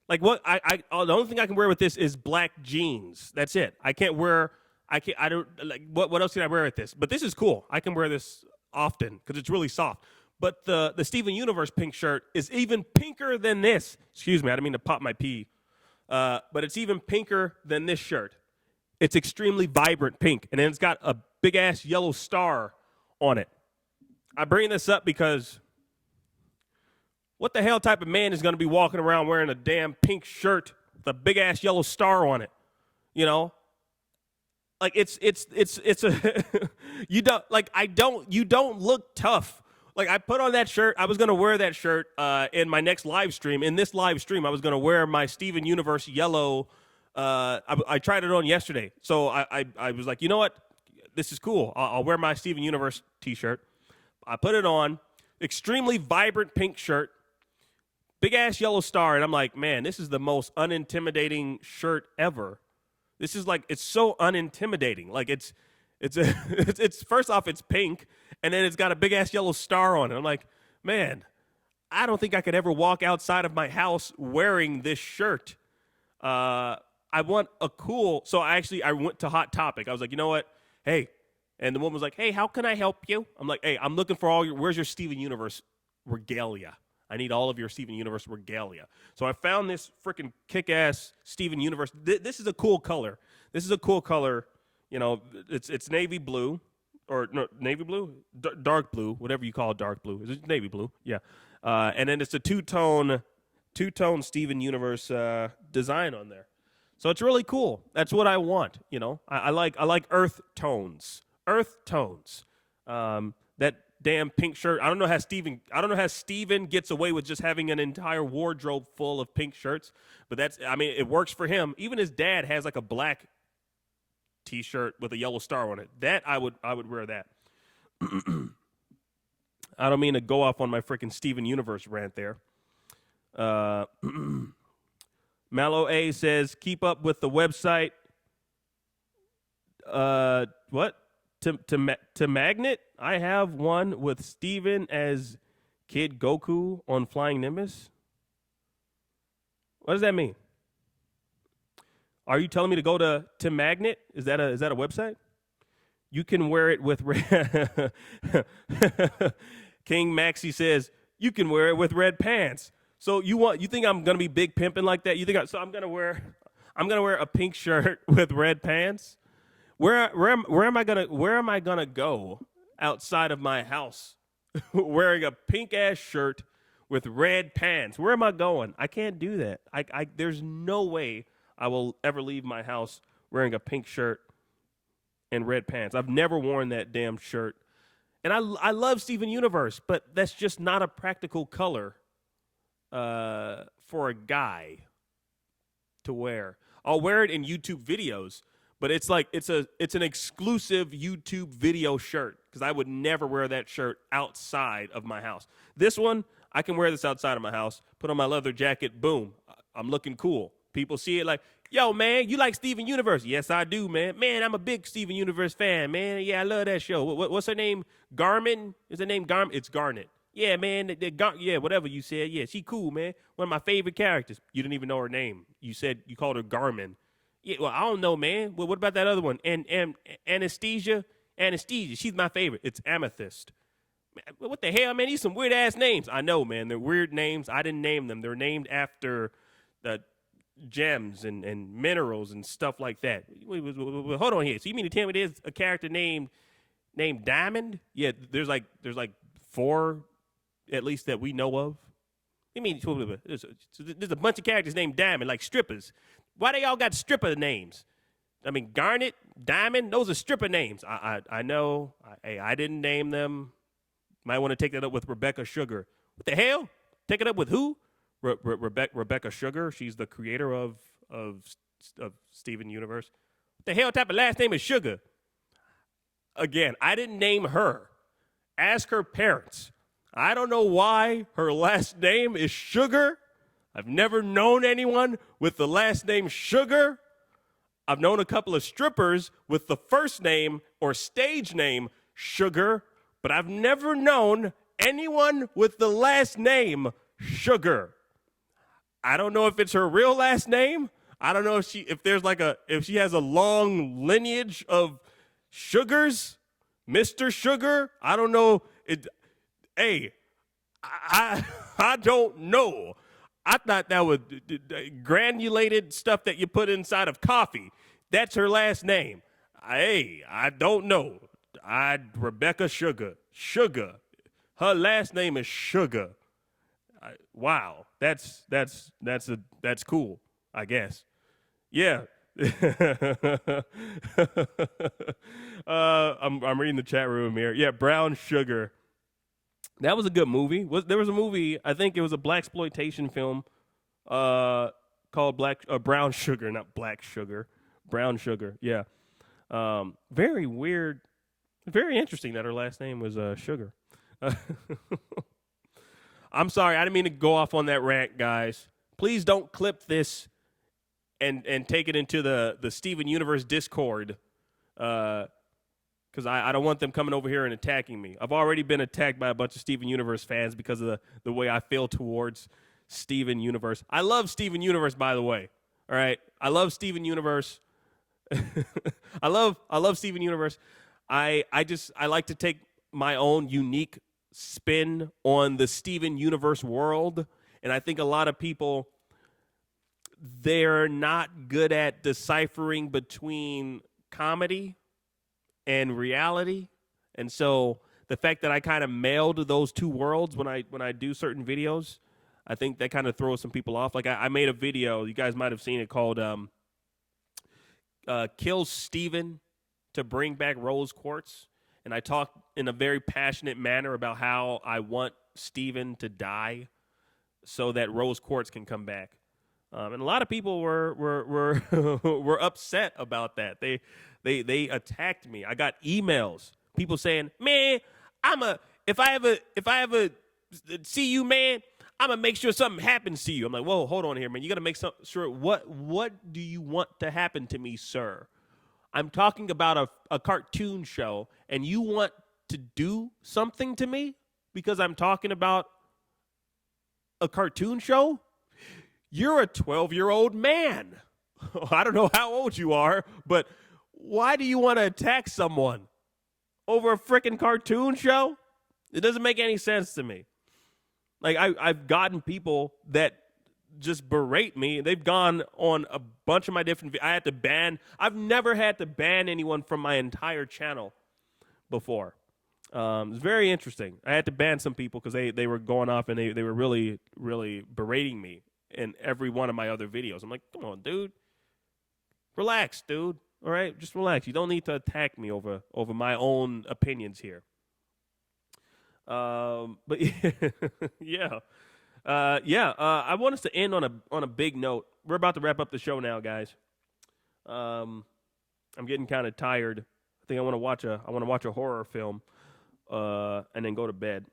Like the only thing I can wear with this is black jeans. That's it. I don't like what else can I wear with this? But this is cool. I can wear this often because it's really soft. But the Steven Universe pink shirt is even pinker than this. Excuse me, I didn't mean to pop my pee. But it's even pinker than this shirt. It's extremely vibrant pink, and then it's got a big ass yellow star on it. I bring this up because what the hell type of man is going to be walking around wearing a damn pink shirt with a big ass yellow star on it? You know, like it's a you don't look tough. Like I put on that shirt. I was going to wear that shirt in my next live stream. In this live stream, I was going to wear my Steven Universe yellow. I tried it on yesterday, so I was like, you know what, this is cool. I'll wear my Steven Universe T-shirt. I put it on, extremely vibrant pink shirt, big ass yellow star, and I'm like, man, this is the most unintimidating shirt ever. This is like, it's so unintimidating. Like it's first off, it's pink, and then it's got a big ass yellow star on it. I'm like, man, I don't think I could ever walk outside of my house wearing this shirt. I want a cool, so I went to Hot Topic. I was like, you know what? Hey, and the woman was like, hey, how can I help you? I'm like, hey, I'm looking for where's your Steven Universe regalia? I need all of your Steven Universe regalia. So I found this freaking kick-ass Steven Universe. This is a cool color. This is a cool color. You know, it's navy blue, or no, navy blue? Dark blue, whatever you call it, dark blue. Is it navy blue? Yeah. And then it's a two-tone Steven Universe design on there. So it's really cool. That's what I want, you know. I like earth tones. Earth tones. That damn pink shirt. I don't know how Steven gets away with just having an entire wardrobe full of pink shirts, but it works for him. Even his dad has like a black T-shirt with a yellow star on it. That I would wear that. I don't mean to go off on my freaking Steven Universe rant there. Mallow A says, keep up with the website. What? To Magnet? I have one with Steven as Kid Goku on Flying Nimbus. What does that mean? Are you telling me to go to Magnet? Is that a website? You can wear it with King Maxie says, you can wear it with red pants. So you think I'm gonna be big pimping like that? You think I'm gonna wear a pink shirt with red pants? Where am I gonna go outside of my house wearing a pink ass shirt with red pants? Where am I going? I can't do that. There's no way I will ever leave my house wearing a pink shirt and red pants. I've never worn that damn shirt. And I love Steven Universe, but that's just not a practical color for a guy to wear. I'll wear it in YouTube videos, but it's an exclusive YouTube video shirt because I would never wear that shirt outside of my house. This one, I can wear this outside of my house, put on my leather jacket, boom, I'm looking cool. People see it like, yo, man, you like Steven Universe? Yes, I do, man. Man, I'm a big Steven Universe fan, man. Yeah, I love that show. What's her name? Garmin? Is her name Garmin? It's Garnet. Yeah, man. Yeah, whatever you said. Yeah, she cool, man. One of my favorite characters. You didn't even know her name. You called her Garmin. Yeah, well, I don't know, man. Well, what about that other one? And Anesthesia? Anesthesia. She's my favorite. It's Amethyst. Man, what the hell, man? These some weird-ass names. I know, man. They're weird names. I didn't name them. They're named after the gems and minerals and stuff like that. Wait, hold on here. So you mean to tell me there's a character named Diamond? Yeah, there's like 4 at least that we know of. I mean, there's a bunch of characters named Diamond, like strippers. Why they all got stripper names? I mean, Garnet, Diamond, those are stripper names. I know. I didn't name them. Might want to take that up with Rebecca Sugar. What the hell? Take it up with who? Rebecca Sugar. She's the creator of Steven Universe. What the hell type of last name is Sugar? Again, I didn't name her. Ask her parents. I don't know why her last name is Sugar. I've never known anyone with the last name Sugar. I've known a couple of strippers with the first name or stage name Sugar, but I've never known anyone with the last name Sugar. I don't know if it's her real last name. I don't know if she has a long lineage of Sugars, Mr. Sugar. I don't know. Hey, I don't know. I thought that was granulated stuff that you put inside of coffee. That's her last name. Hey, I don't know. Rebecca Sugar. Sugar. Her last name is Sugar. Wow. That's cool, I guess. Yeah. I'm reading the chat room here. Yeah, Brown Sugar. That was a good movie. There was a movie, I think it was a blaxploitation film called Brown Sugar, not Black Sugar. Brown Sugar, yeah. Very weird, very interesting that her last name was Sugar. I'm sorry, I didn't mean to go off on that rant, guys. Please don't clip this and take it into the Steven Universe Discord. Because I don't want them coming over here and attacking me. I've already been attacked by a bunch of Steven Universe fans because of the way I feel towards Steven Universe. I love Steven Universe, by the way. All right? I love Steven Universe. I love Steven Universe. I like to take my own unique spin on the Steven Universe world. And I think a lot of people, they're not good at deciphering between comedy and reality. And so the fact that I kind of meld those two worlds when I do certain videos, I think that kind of throws some people off. Like I made a video, you guys might have seen it, called Kill Steven to Bring Back Rose Quartz. And I talked in a very passionate manner about how I want Steven to die so that Rose Quartz can come back. And a lot of people were were upset about that. They attacked me. I got emails, people saying, "Man, if I ever see you, man, I'm gonna make sure something happens to you." I'm like, "Whoa, hold on here, man. You gotta make sure. What do you want to happen to me, sir? I'm talking about a cartoon show, and you want to do something to me because I'm talking about a cartoon show? You're a 12-year-old man. I don't know how old you are, but why do you want to attack someone over a freaking cartoon show? It doesn't make any sense to me." Like, I've gotten people that just berate me. They've gone on a bunch of my different I've never had to ban anyone from my entire channel before. It's very interesting. I had to ban some people because they were going off and they were really, really berating me in every one of my other videos. I'm like, come on, dude. Relax, dude. All right? Just relax. You don't need to attack me over my own opinions here. But yeah. I want us to end on a big note. We're about to wrap up the show now, guys. I'm getting kind of tired. I think I want to watch a horror film, and then go to bed.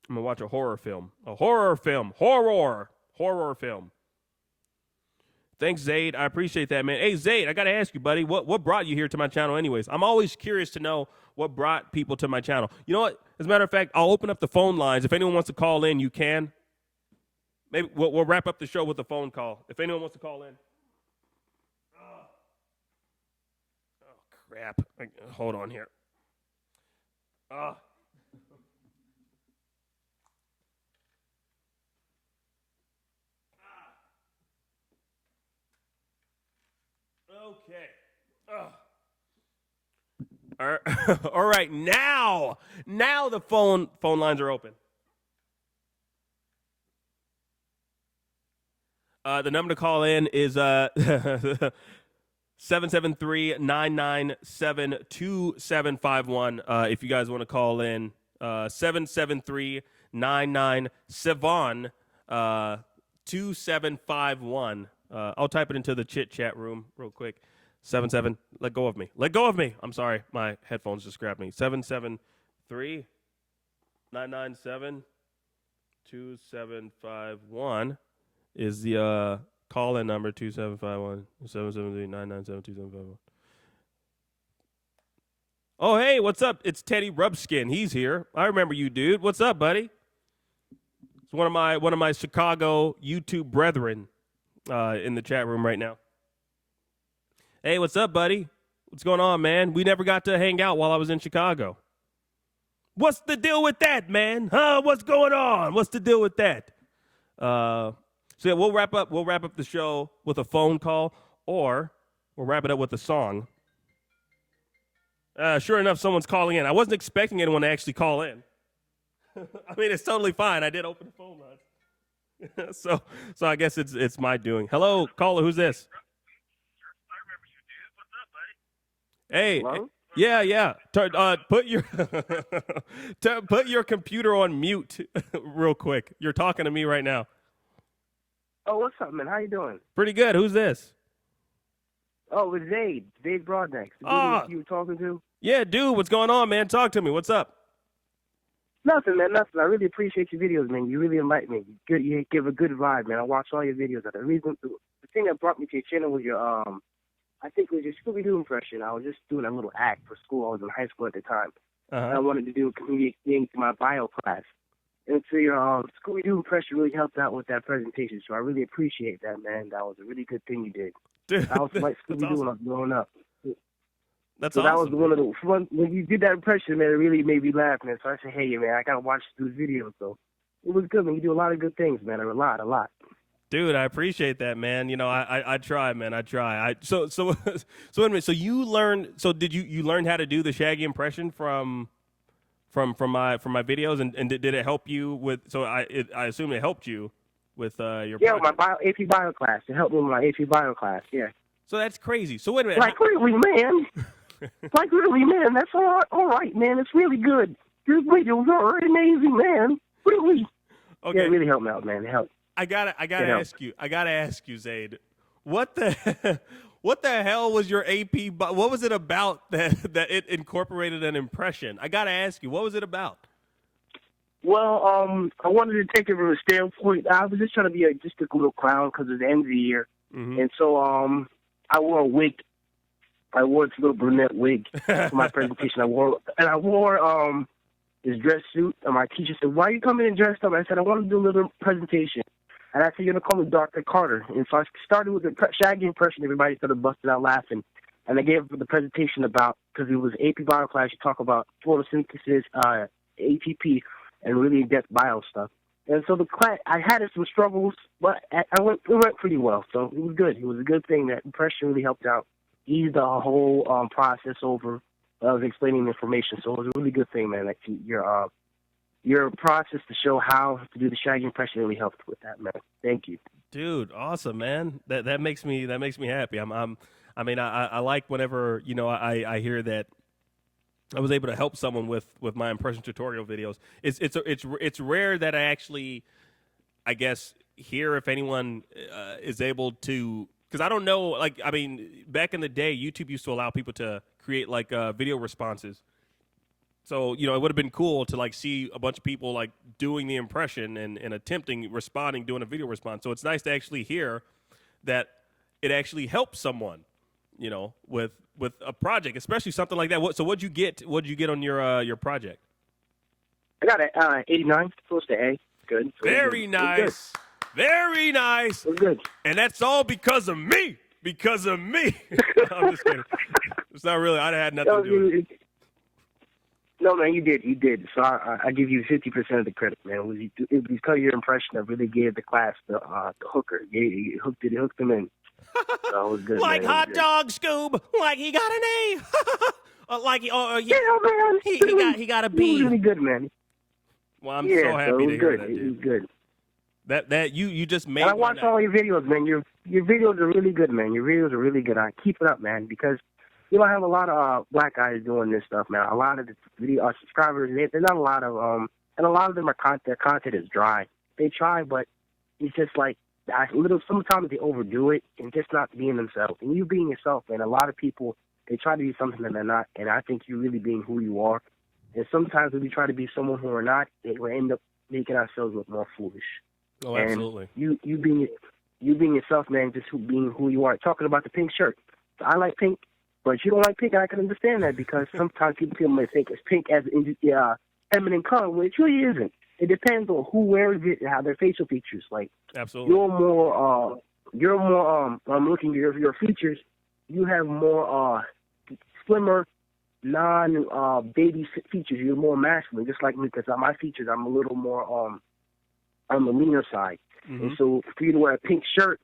I'm gonna watch a horror film. Horror film. Thanks, Zaid. I appreciate that, man. Hey, Zaid, I gotta ask you, buddy, what brought you here to my channel, anyways? I'm always curious to know what brought people to my channel. You know what? As a matter of fact, I'll open up the phone lines. If anyone wants to call in, you can. Maybe we'll wrap up the show with a phone call. If anyone wants to call in. Oh crap. Hold on here. Okay. All right. Now the phone lines are open. The number to call in is 773-997-2751. If you guys want to call in, 773-997-2751. 7799 2751. I'll type it into the chit chat room real quick. 77. Let go of me. Let go of me. I'm sorry. My headphones just grabbed me. 773 997 2751 is the call-in number. 2751 773 997 2751. Oh, hey, what's up? It's Teddy Rubskin. He's here. I remember you, dude. What's up, buddy? It's one of my Chicago YouTube brethren in the chat room right now. Hey, what's up, buddy? What's going on, man? We never got to hang out while I was in Chicago. What's the deal with that, man? Huh? What's going on? What's the deal with that? So yeah, we'll wrap up the show with a phone call, or we'll wrap it up with a song. Sure enough, someone's calling in. I wasn't expecting anyone to actually call in. I mean, it's totally fine. I did open the phone lines. so I guess it's my doing. Hello, caller. Who's this? Hey, hello? Yeah. Put your computer on mute real quick. You're talking to me right now. Oh, what's up, man? How you doing? Pretty good. Who's this? Oh, it's Zaid Broadneck. The dude you were talking to? Yeah, dude. What's going on, man? Talk to me. What's up? Nothing, man. Nothing. I really appreciate your videos, man. You really enlighten me. You give a good vibe, man. I watch all your videos. The thing that brought me to your channel was your I think it was your Scooby-Doo impression. I was just doing a little act for school. I was in high school at the time. Uh-huh. And I wanted to do a comedic thing to my bio class. And so your Scooby-Doo impression really helped out with that presentation. So I really appreciate that, man. That was a really good thing you did. Dude, I was like Scooby-Doo awesome. when I was growing up. That's so awesome. That was one of the fun, when you did that impression, man, it really made me laugh, man. So I said, hey, man, I got to watch those videos. So it was good, man. You do a lot of good things, man. A lot. Dude, I appreciate that, man. You know, I try, man. I try. So wait a minute. So you learned. So did you learn how to do the Shaggy impression from my videos, and did it help you with? So I assume it helped you with your project. My AP bio class. It helped me with my AP bio class. Yeah. So that's crazy. So wait a minute. Like really, man. Like really, man. That's all right, man. It's really good. Your videos are amazing, man. Really. Okay. Yeah, it really helped me out, man. It helped. I gotta ask you, Zaid. What the hell was your AP? What was it about that it incorporated an impression? I gotta ask you, what was it about? Well, I wanted to take it from a standpoint. I was just trying to be just a little clown because it's the end of the year, and so I wore a wig. I wore this little brunette wig for my presentation. I wore this dress suit, and my teacher said, "Why are you coming in dressed up?" I said, "I want to do a little presentation." And I said, "You're going to call me Dr. Carter." And so I started with the Shaggy impression. Everybody started busting out laughing. And I gave the presentation about, because it was AP bio class, you talk about photosynthesis, ATP, and really in-depth bio stuff. And so the class, I had some struggles, but it went pretty well. So it was good. It was a good thing. That impression really helped out, eased the whole process over of explaining the information. So it was a really good thing, man. Like your process to show how to do the Shaggy impression really helped with that, man. Thank you, dude. Awesome, man. That makes me happy. I like whenever I hear that I was able to help someone with my impression tutorial videos. It's rare that I actually, I guess, hear if anyone is able to, because I don't know. Like, I mean, back in the day, YouTube used to allow people to create like video responses. So, it would have been cool to like see a bunch of people like doing the impression and responding, doing a video response. So it's nice to actually hear that it actually helps someone, with a project, especially something like that. So what'd you get on your project? I got an 89, close to A. Good. Very nice. Very nice. It was good. And that's all because of me. Because of me. I'm just kidding. It's not really. I had nothing to do with it. No, man, you did. So I give you 50% of the credit, man. It was because of your impression that really gave the class the hooker. It hooked them in. So it was good. Like man. hot dog, Scoob. Like he got an A. Man. He got a It B. was really good, man. Well, I'm so happy to hear that, dude. It was good. That you just made. And I watched all your videos, man. Your videos are really good, man. Your videos are really good. Keep it up, man, because you don't have a lot of black guys doing this stuff, man. A lot of our subscribers, there's not a lot of and a lot of them their content is dry. They try, but it's just like sometimes they overdo it and just not being themselves. And you being yourself, and a lot of people, they try to be something that they're not, and I think you really being who you are. And sometimes when we try to be someone who we're not, it will end up making ourselves look more foolish. Oh, absolutely. And you being yourself, man, just being who you are. Talking about the pink shirt. I like pink, but you don't like pink, and I can understand that because sometimes people might think it's pink as feminine color, which really isn't. It depends on who wears it and how their facial features. Like, absolutely. You're more I'm looking at your features. You have more slimmer, non-baby features. You're more masculine, just like me, because my features, I'm a little more on the leaner side. Mm-hmm. And so for you to wear a pink shirt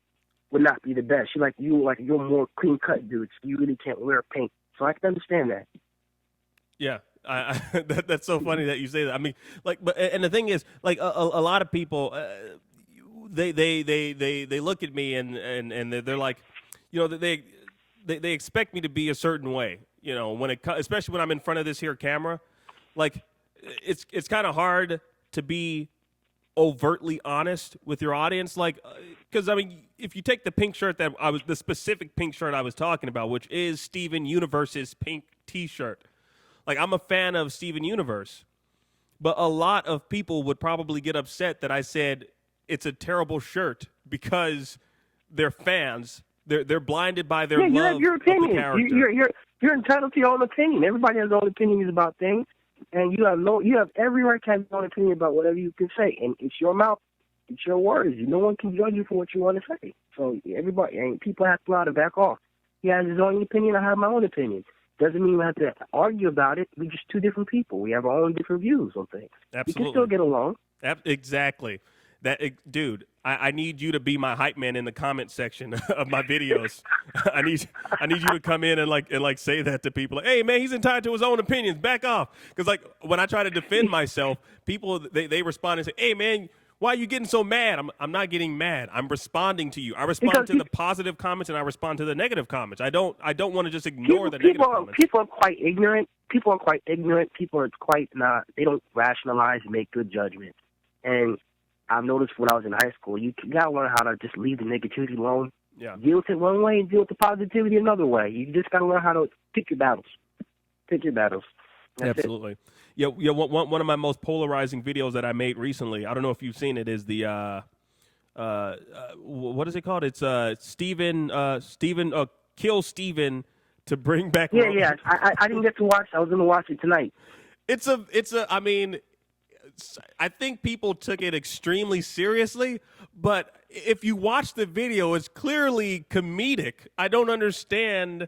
would not be the best. You're more clean-cut dudes. You really can't wear pink. So I can understand that. Yeah. That's so funny that you say that. I mean, and the thing is, like, a lot of people, they look at me and they're like, they expect me to be a certain way, especially when I'm in front of this here camera. Like, it's kind of hard to be overtly honest with your audience, like, because I mean, if you take the pink shirt the specific pink shirt I was talking about, which is Steven Universe's pink T-shirt. Like, I'm a fan of Steven Universe, but a lot of people would probably get upset that I said it's a terrible shirt because they're fans. They're blinded by their love you have your opinion. Of the character. You're entitled to your own opinion. Everybody has their own opinions about things, and you have every right to have your own opinion about whatever you can say. And it's your mouth, it's your words. No one can judge you for what you want to say. So people have to know how to back off. He has his own opinion. I have my own opinion. Doesn't mean we have to argue about it. We're just two different people. We have our own different views on things. Absolutely. We can still get along. Exactly. Dude, I need you to be my hype man in the comment section of my videos. I need you to come in and say that to people. Like, hey, man, he's entitled to his own opinions. Back off. Because, like, when I try to defend myself, people, they respond and say, hey, man, why are you getting so mad? I'm not getting mad. I'm responding to you. I respond to the positive comments and I respond to the negative comments. I don't want to just ignore the negative comments. People are quite ignorant. People are quite not. They don't rationalize and make good judgments. And I've noticed when I was in high school, you gotta learn how to just leave the negativity alone. Yeah. Deal with it one way and deal with the positivity another way. You just gotta learn how to pick your battles. That's absolutely. It. Yeah. One of my most polarizing videos that I made recently, I don't know if you've seen it, is the what is it called? It's Kill Steven to bring back. Yeah. I didn't get to watch. I was gonna watch it tonight. I mean, I think people took it extremely seriously, but if you watch the video, it's clearly comedic. I don't understand.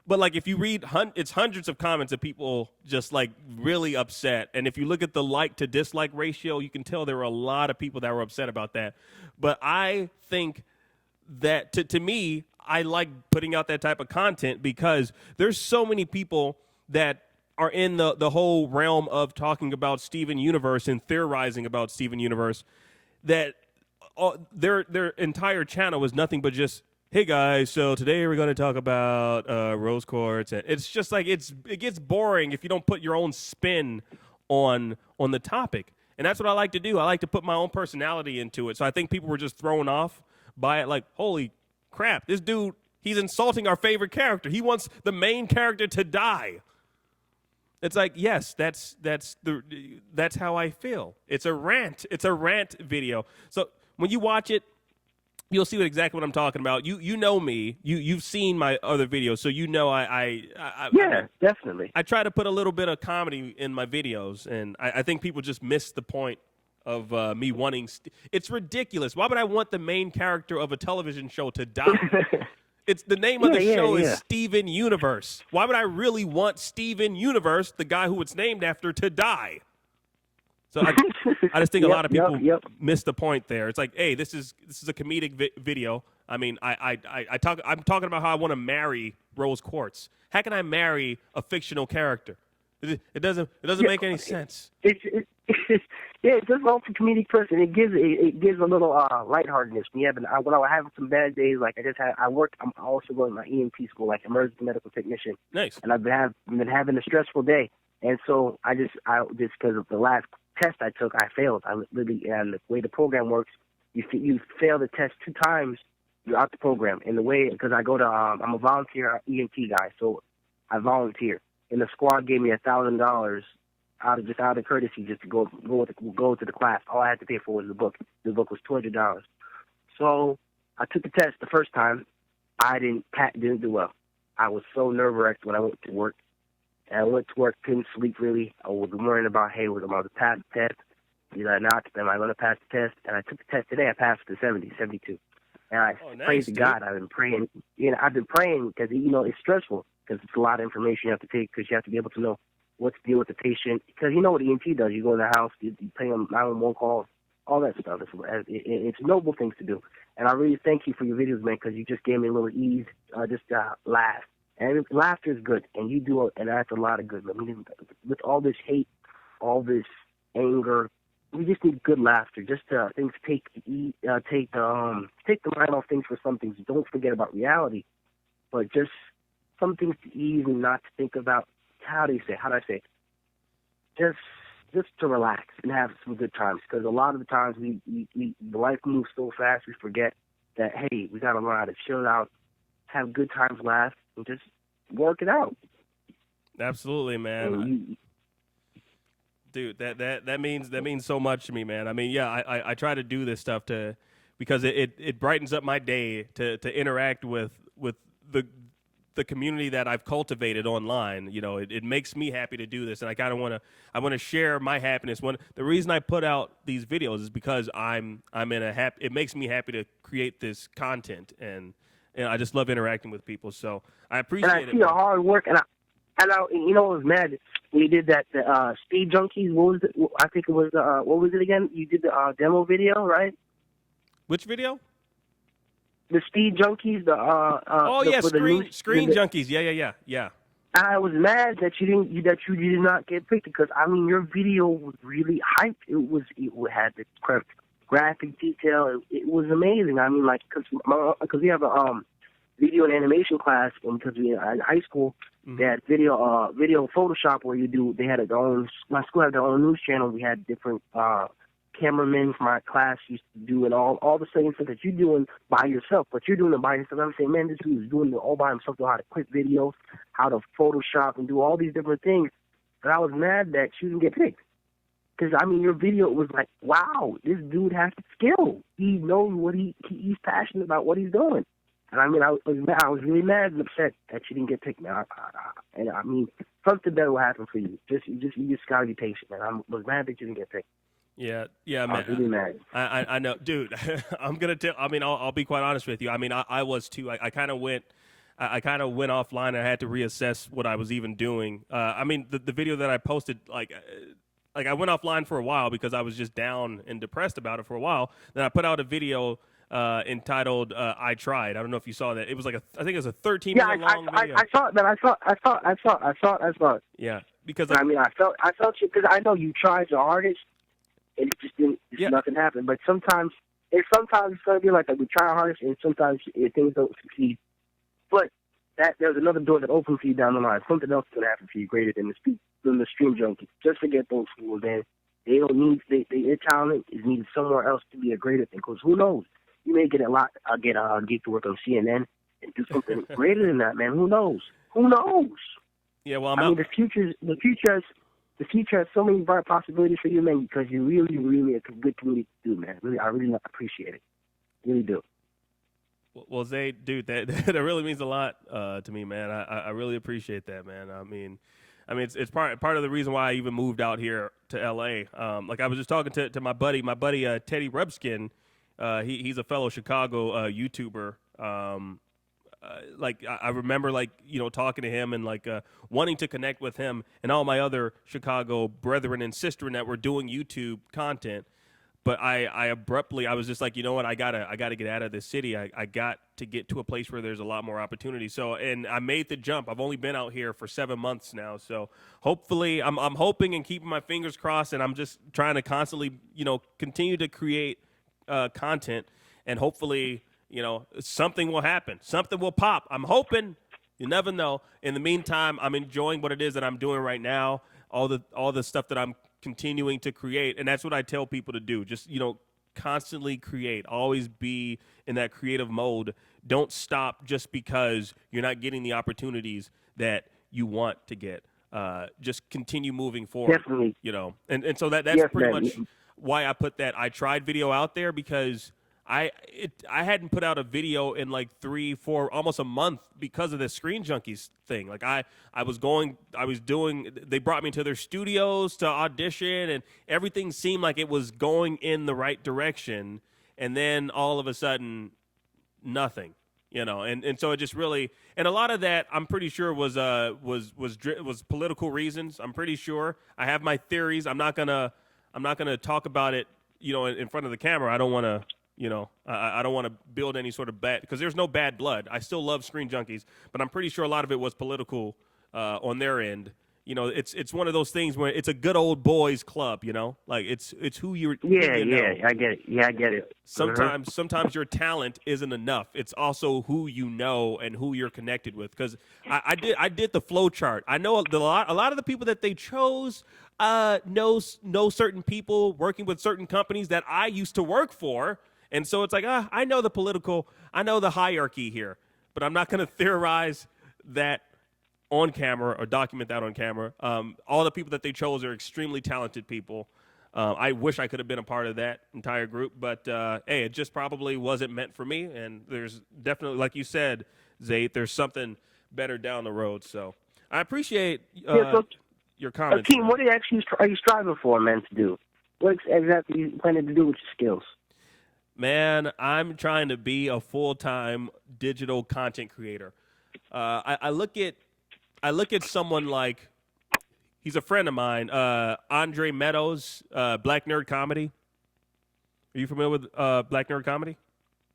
But, like, if you read, it's hundreds of comments of people just, like, really upset. And if you look at the like to dislike ratio, you can tell there were a lot of people that were upset about that. But I think that, to me, I like putting out that type of content because there's so many people that are in the whole realm of talking about Steven Universe and theorizing about Steven Universe that their entire channel was nothing but just, hey guys, so today we're going to talk about rose quartz. And it's just like it gets boring if you don't put your own spin on the topic. And that's what I like to do. I like to put my own personality into it. So I think people were just thrown off by it, like, holy crap, this dude, he's insulting our favorite character. He wants the main character to die. It's like, yes, that's how I feel. It's a rant. It's a rant video. So when you watch it, you'll see exactly what I'm talking about. You know me. You've seen my other videos, so you know definitely. I try to put a little bit of comedy in my videos, and I think people just miss the point of me wanting. It's ridiculous. Why would I want the main character of a television show to die? It's the name of the show is Steven Universe. Why would I really want Steven Universe, the guy who it's named after, to die? So I just think a lot of people miss the point there. It's like, hey, this is a comedic video. I mean, I'm talking about how I want to marry Rose Quartz. How can I marry a fictional character? It doesn't make any sense. It's just all for comedic person. It gives a little lightheartedness. When I have some bad days, like I'm also going to my EMT school, like emergency medical technician. Nice. And I've been having a stressful day, and so I just because of the last test I took, I failed. I literally, and the way the program works, you fail the test 2 times, you're out the program. And the way, because I go to, I'm a volunteer EMT guy, so I volunteer. And the squad gave me $1,000 out of courtesy just to go to the class. All I had to pay for was the book. The book was $200. So I took the test the first time. I didn't do well. I was so nerve-wracked when I went to work. And I went to work, couldn't sleep really. I was worrying about, hey, was I going to pass the test? Did I not? Am I going to pass the test? And I took the test today. I passed with a 72. And I praise God. I've been praying. I've been praying because, it's stressful because it's a lot of information you have to take because you have to be able to know what to deal with the patient. Because you know what EMT does. You go in the house, you pay them 911 calls, all that stuff. It's noble things to do. And I really thank you for your videos, man, because you just gave me a little ease, just to laugh. And laughter is good, and you do it, and that's a lot of good. I mean, with all this hate, all this anger, we just need good laughter. Just things take the mind off things for some things. Don't forget about reality, but just some things to ease and not to think about. How do I say? Just to relax and have some good times. Because a lot of the times the life moves so fast, we forget that hey, we got to learn how to chill out, have good times, laugh, and just work it out. Absolutely, man. Dude, that means so much to me, man. I mean, yeah, I try to do this stuff because it brightens up my day to interact with the community that I've cultivated online. It makes me happy to do this, and I want to share my happiness. The reason I put out these videos is because I'm in it makes me happy to create this content, and I just love interacting with people. So I appreciate it. And I see your hard work, and I was mad when you did that Speed Junkies. What was it? I think it was what was it again? You did the demo video, right? Which video? The Speed Junkies. Screen Junkies. Yeah. I was mad that you did not get picked because I mean your video was really hyped. It had the correct graphic detail. It was amazing. I mean, like because we have a video and animation class, and because we in high school, they had video Photoshop where they had their own. My school had their own news channel. We had different cameramen from our class used to do it all the same stuff that you're doing by yourself, but you're doing it by yourself. I'm saying, man, this dude is doing it all by himself, how to clip videos, how to Photoshop and do all these different things. But I was mad that you didn't get picked. Because, I mean, your video was like, wow, this dude has skill. He knows what he's passionate about what he's doing. And, I mean, I was really mad and upset that you didn't get picked, man. And, I mean, something better will happen for you. You just got to be patient, man. I was mad that you didn't get picked. Yeah, man. I was really mad. I know. Dude, I'm going to tell, I mean, I'll be quite honest with you. I mean, I was too. I kind of went offline and I had to reassess what I was even doing. I mean, the video that I posted, like I went offline for a while because I was just down and depressed about it for a while. Then I put out a video entitled "I Tried." I don't know if you saw that. It was like I think it was a 13-minute long video. I saw it, man. I saw it. Yeah, because I mean, I felt you because I know you tried your hardest, and it just didn't. Nothing happened. But sometimes it's gonna be like that. We try our hardest, and sometimes things don't succeed. But there's another door that opens for you down the line. Something else is gonna happen for you greater than the Stream Junkies. Just forget those fools, man. They don't need their talent is needed somewhere else to be a greater thing. Because who knows? You may get get to work on CNN and do something greater than that, man. Who knows? Yeah, well, I mean, the future has so many bright possibilities for you, man. Because you really, really a good community to do, man. Really, I really appreciate it. Really do. Well, Zay, dude, that really means a lot to me, man. I really appreciate that, man. I mean, it's part of the reason why I even moved out here to L.A. Like I was just talking to my buddy Teddy Rubskin. He's a fellow Chicago YouTuber. Like I remember, like talking to him and like wanting to connect with him and all my other Chicago brethren and sister that were doing YouTube content. But I abruptly, I was just like, you know what, I gotta get out of this city. I got to get to a place where there's a lot more opportunity. So, and I made the jump. I've only been out here for 7 months now. So hopefully, I'm hoping and keeping my fingers crossed, and I'm just trying to constantly, continue to create content, and hopefully, something will happen. Something will pop. I'm hoping. You never know. In the meantime, I'm enjoying what it is that I'm doing right now. All the stuff that I'm continuing to create. And that's what I tell people to do. Just, constantly create. Always be in that creative mode. Don't stop just because you're not getting the opportunities that you want to get. Just continue moving forward. Definitely. And so that's pretty much why I put that I tried video out there, because I hadn't put out a video in like 3-4 almost a month because of the Screen Junkies thing. Like they brought me to their studios to audition, and everything seemed like it was going in the right direction, and then all of a sudden nothing. And so it just really, and a lot of that I'm pretty sure was political reasons. I'm pretty sure. I have my theories. I'm not gonna talk about it, in front of the camera. I don't want to. I don't want to build any sort of bad, because there's no bad blood. I still love Screen Junkies, but I'm pretty sure a lot of it was political on their end. It's one of those things where it's a good old boys club. Like it's who you. I get it. Yeah, I get it. Sometimes your talent isn't enough. It's also who you know and who you're connected with. Because I did the flow chart. I know a lot of the people that they chose know certain people working with certain companies that I used to work for. And so it's like, I know the hierarchy here, but I'm not going to theorize that on camera or document that on camera. All the people that they chose are extremely talented people. I wish I could have been a part of that entire group, but hey, it just probably wasn't meant for me. And there's definitely, like you said, Zayt, there's something better down the road. So I appreciate your comments. Team, what are you striving for, man, to do? What exactly are you planning to do with your skills? Man, I'm trying to be a full-time digital content creator. I look at someone like, he's a friend of mine, Andre Meadows, Black Nerd Comedy. Are you familiar with Black Nerd Comedy?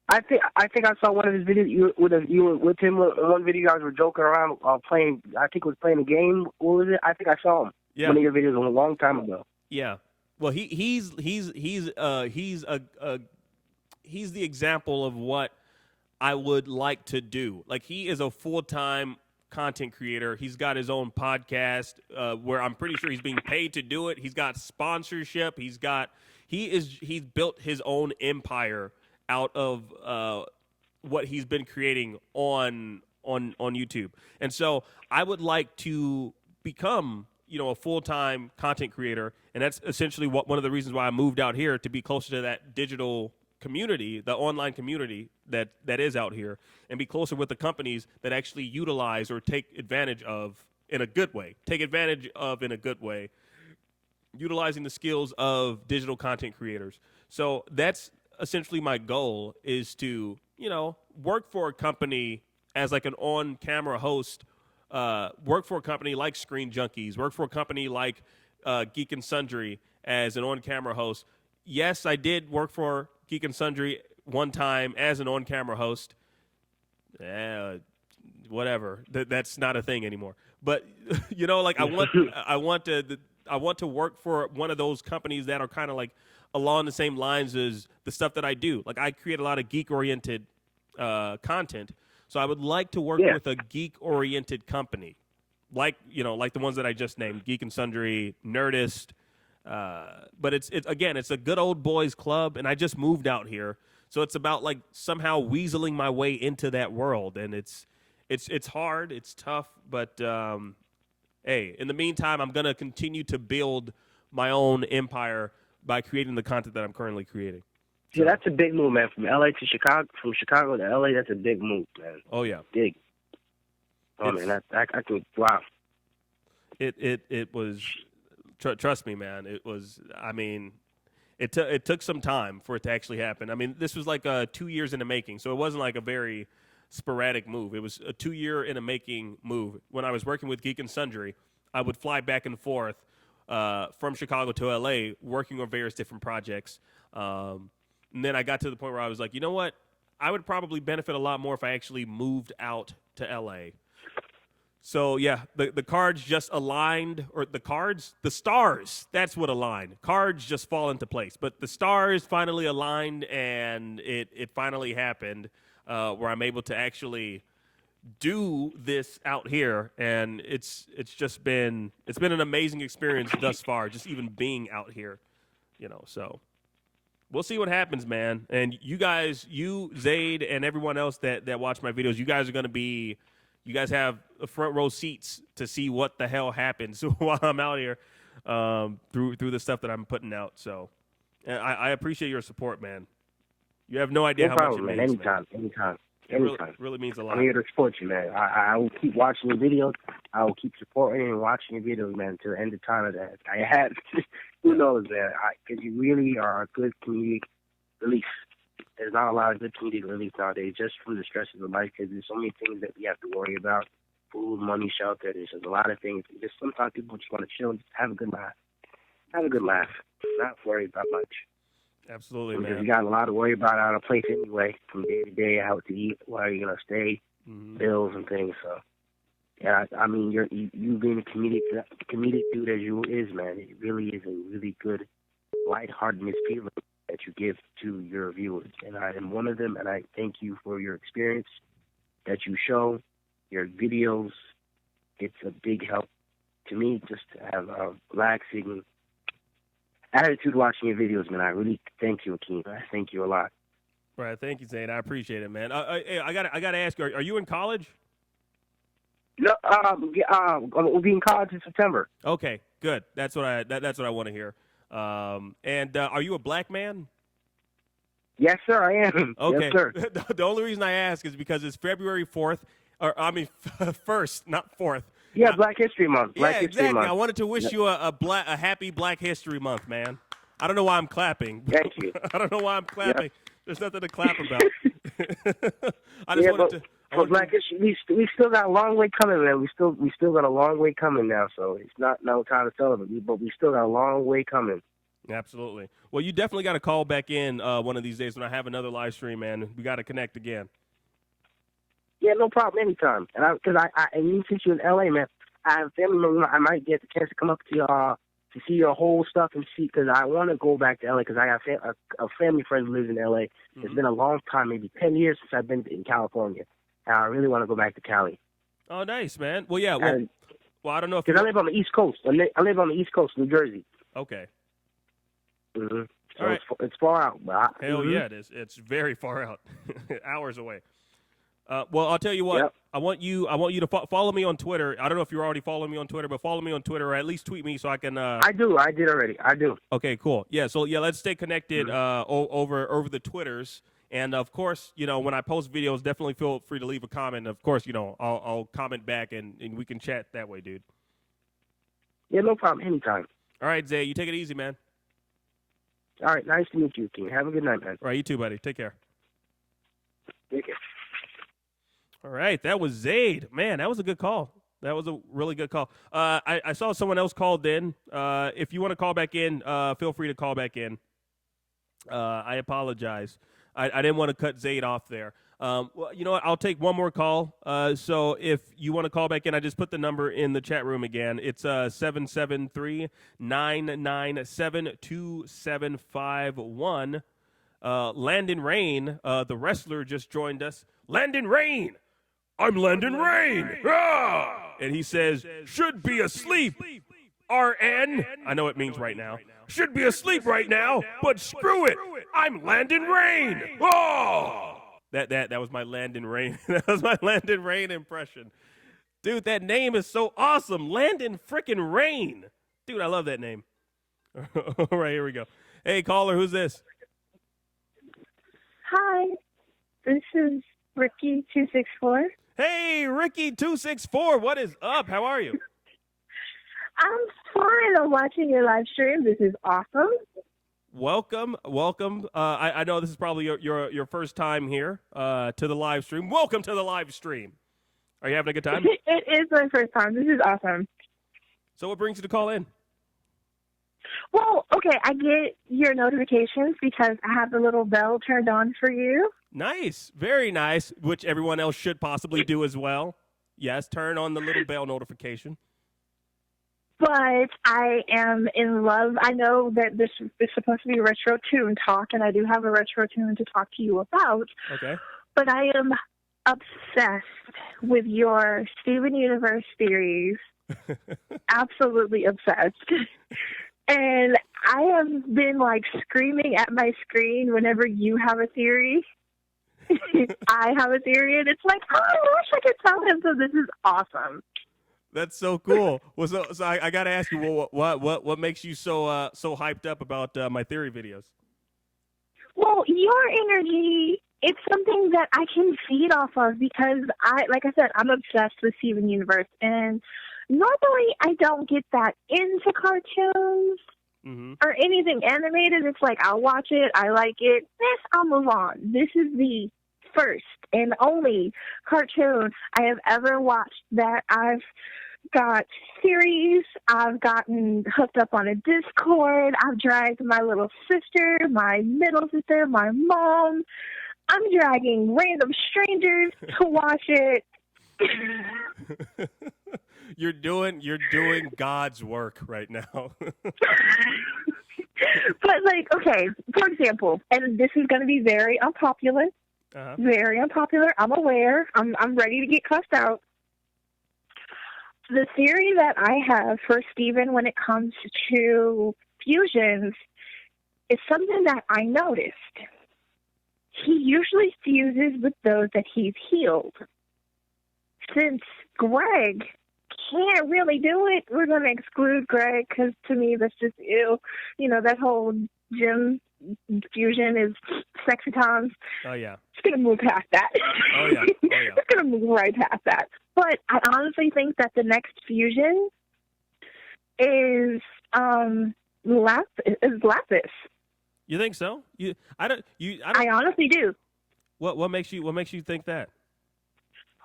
I think I saw one of his videos. You were with him on one video. You guys were joking around playing. I think it was playing a game. What was it? I think I saw him. Yeah. One of your videos a long time ago. Yeah. Well, he's the example of what I would like to do. Like, he is a full-time content creator. He's got his own podcast where I'm pretty sure he's being paid to do it. He's got sponsorship. He's built his own empire out of what he's been creating on YouTube. And so I would like to become, a full-time content creator, and that's essentially one of the reasons why I moved out here, to be closer to that digital community, the online community that is out here, and be closer with the companies that actually utilize or take advantage of in a good way, utilizing the skills of digital content creators. So that's essentially my goal, is to, work for a company as like an on-camera host, work for a company like Screen Junkies, work for a company like Geek and Sundry as an on-camera host. Yes, I did work for Geek and Sundry one time as an on-camera host. Whatever. That's not a thing anymore. But I want to work for one of those companies that are kind of like along the same lines as the stuff that I do. Like, I create a lot of geek-oriented content, so I would like to work with a geek-oriented company, like the ones that I just named, Geek and Sundry, Nerdist. But it's a good old boys club, and I just moved out here, so it's about like somehow weaseling my way into that world, and it's hard, it's tough, but hey, in the meantime, I'm gonna continue to build my own empire by creating the content that I'm currently creating. Yeah, that's a big move, man. From LA to Chicago, from Chicago to LA, that's a big move, man. Oh yeah, big. Oh man, I could. Wow. It was. Trust me, man. It was. I mean, it took some time for it to actually happen. I mean, this was like 2 years in the making, so it wasn't like a very sporadic move. It was a 2 year in the making move. When I was working with Geek and Sundry, I would fly back and forth from Chicago to LA, working on various different projects. And then I got to the point where I was like, you know what? I would probably benefit a lot more if I actually moved out to LA. So, yeah, the cards just aligned, or the stars, that's what aligned. Cards just fall into place. But the stars finally aligned, and it finally happened where I'm able to actually, do this out here, and it's been an amazing experience thus far, just even being out here, so we'll see what happens, man. And you guys, Zaid, and everyone else that watch my videos, you guys have front row seats to see what the hell happens while I'm out here through the stuff that I'm putting out. So I appreciate your support, man. You have no idea how much it means. Anytime. Really means a lot. I'm here to support you, man. I will keep watching your videos. I will keep supporting and watching your videos, man, to the end of time. That I had, who knows, man? Because you really are a good community relief. There's not a lot of good community relief nowadays, just from the stresses of life. Because there's so many things that we have to worry about: food, money, shelter. There's just a lot of things. Just sometimes people just want to chill and just have a good laugh. Not worry about much. Absolutely, because man. you got a lot to worry about out of place anyway, from day to day, how to eat, where you're gonna stay, bills and things. So, yeah, I mean, you being a comedic dude as you is, man, it really is a really good lightheartedness feeling that you give to your viewers, and I am one of them. And I thank you for your experience that you show, your videos. It's a big help to me just to have a relaxing attitude watching your videos, man. I really thank you, Akeem. I thank you a lot. Right, thank you, Zane. I appreciate it, man. I gotta ask you: are you in college? No, we'll be in college in September. Okay, good. That's what I want to hear. And are you a black man? Yes, sir, I am. Okay. Yes, sir. The only reason I ask is because it's February 4th, or I mean 1st, not 4th. Yeah, Black History Month. History exactly. Month. I wanted to wish you a happy Black History Month, man. I don't know why I'm clapping. Thank you. I don't know why I'm clapping. Yeah. There's nothing to clap about. I just wanted to. Black History, we still got a long way coming, man. We still got a long way coming now. So it's not no time to celebrate, but we still got a long way coming. Absolutely. Well, you definitely got to call back in one of these days when I have another live stream, man. We got to connect again. Yeah, no problem. Anytime. And you since you're in LA, man, I have family members. I might get the chance to come up to see your whole stuff and see, because I want to go back to LA because I have a family friend who lives in LA. It's been a long time, maybe 10 years since I've been in California, and I really want to go back to Cali. Oh, nice, man. Well, yeah. Well, I don't know if because I live on the East Coast. I live on the East Coast, New Jersey. Okay. So all right. It's far out. Hell yeah, it is. It's very far out, hours away. Well, I'll tell you what. Yep. I want you to follow me on Twitter. I don't know if you're already following me on Twitter, but follow me on Twitter, or at least tweet me so I can. I do. I did already. I do. Okay, cool. Yeah. So yeah, let's stay connected over the Twitters, and of course, when I post videos, definitely feel free to leave a comment. Of course, I'll comment back, and we can chat that way, dude. Yeah, no problem. Anytime. All right, Zay, you take it easy, man. All right, nice to meet you, King. Have a good night, man. All right, you too, buddy. Take care. Take care. All right, that was Zaid. Man, that was a good call. That was a really good call. I saw someone else called in. If you want to call back in, feel free to call back in. I apologize. I didn't want to cut Zaid off there. Well, you know what? I'll take one more call. So if you want to call back in, I just put the number in the chat room again. It's 773-997-2751. Landon Rain, the wrestler, just joined us. Landon Rain! I'm Landon Rain! Ah! And he says, should be asleep. RN. I know it means right now. Should be asleep right now, but screw it. I'm Landon Rain. Oh! That was my Landon Rain. That was my Landon Rain impression. Dude, that name is so awesome. Landon frickin' Rain. Dude, I love that name. All right, here we go. Hey, caller, who's this? Hi, this is Ricky264. Hey, Ricky264, what is up? How are you? I'm fine. I'm watching your live stream. This is awesome. Welcome. I know this is probably your first time here to the live stream. Welcome to the live stream. Are you having a good time? It is my first time. This is awesome. So what brings you to call in? Well, okay, I get your notifications because I have the little bell turned on for you. Nice. Very nice, which everyone else should possibly do as well. Yes, turn on the little bell notification. But I am in love. I know that this is supposed to be retro Toon talk, and I do have a retro Toon to talk to you about. Okay. But I am obsessed with your Steven Universe theories. Absolutely obsessed. And I have been like screaming at my screen whenever you have a theory. I have a theory, and it's like, oh, I wish I could tell him. So this is awesome. That's so cool. Well, so I got to ask you, what makes you so so hyped up about my theory videos? Well, your energy, it's something that I can feed off of because like I said, I'm obsessed with Steven Universe, and normally I don't get that into cartoons or anything animated. It's like I'll watch it, I like it, I'll move on. This is the first and only cartoon I have ever watched that I've got series. I've gotten hooked up on a Discord. I've dragged my little sister, my middle sister, my mom. I'm dragging random strangers to watch it. You're doing God's work right now. But like, okay, for example, and this is going to be very unpopular. Very unpopular. I'm aware. I'm ready to get cussed out. The theory that I have for Steven when it comes to fusions is something that I noticed. He usually fuses with those that he's healed. Since Greg can't really do it, we're going to exclude Greg because to me that's just ew. You know, that whole gym fusion is sexy times. Oh, yeah. Just going to move past that. Oh, yeah. Just going to move right past that. But I honestly think that the next fusion is Lapis. You think so? I honestly do. What makes you think that?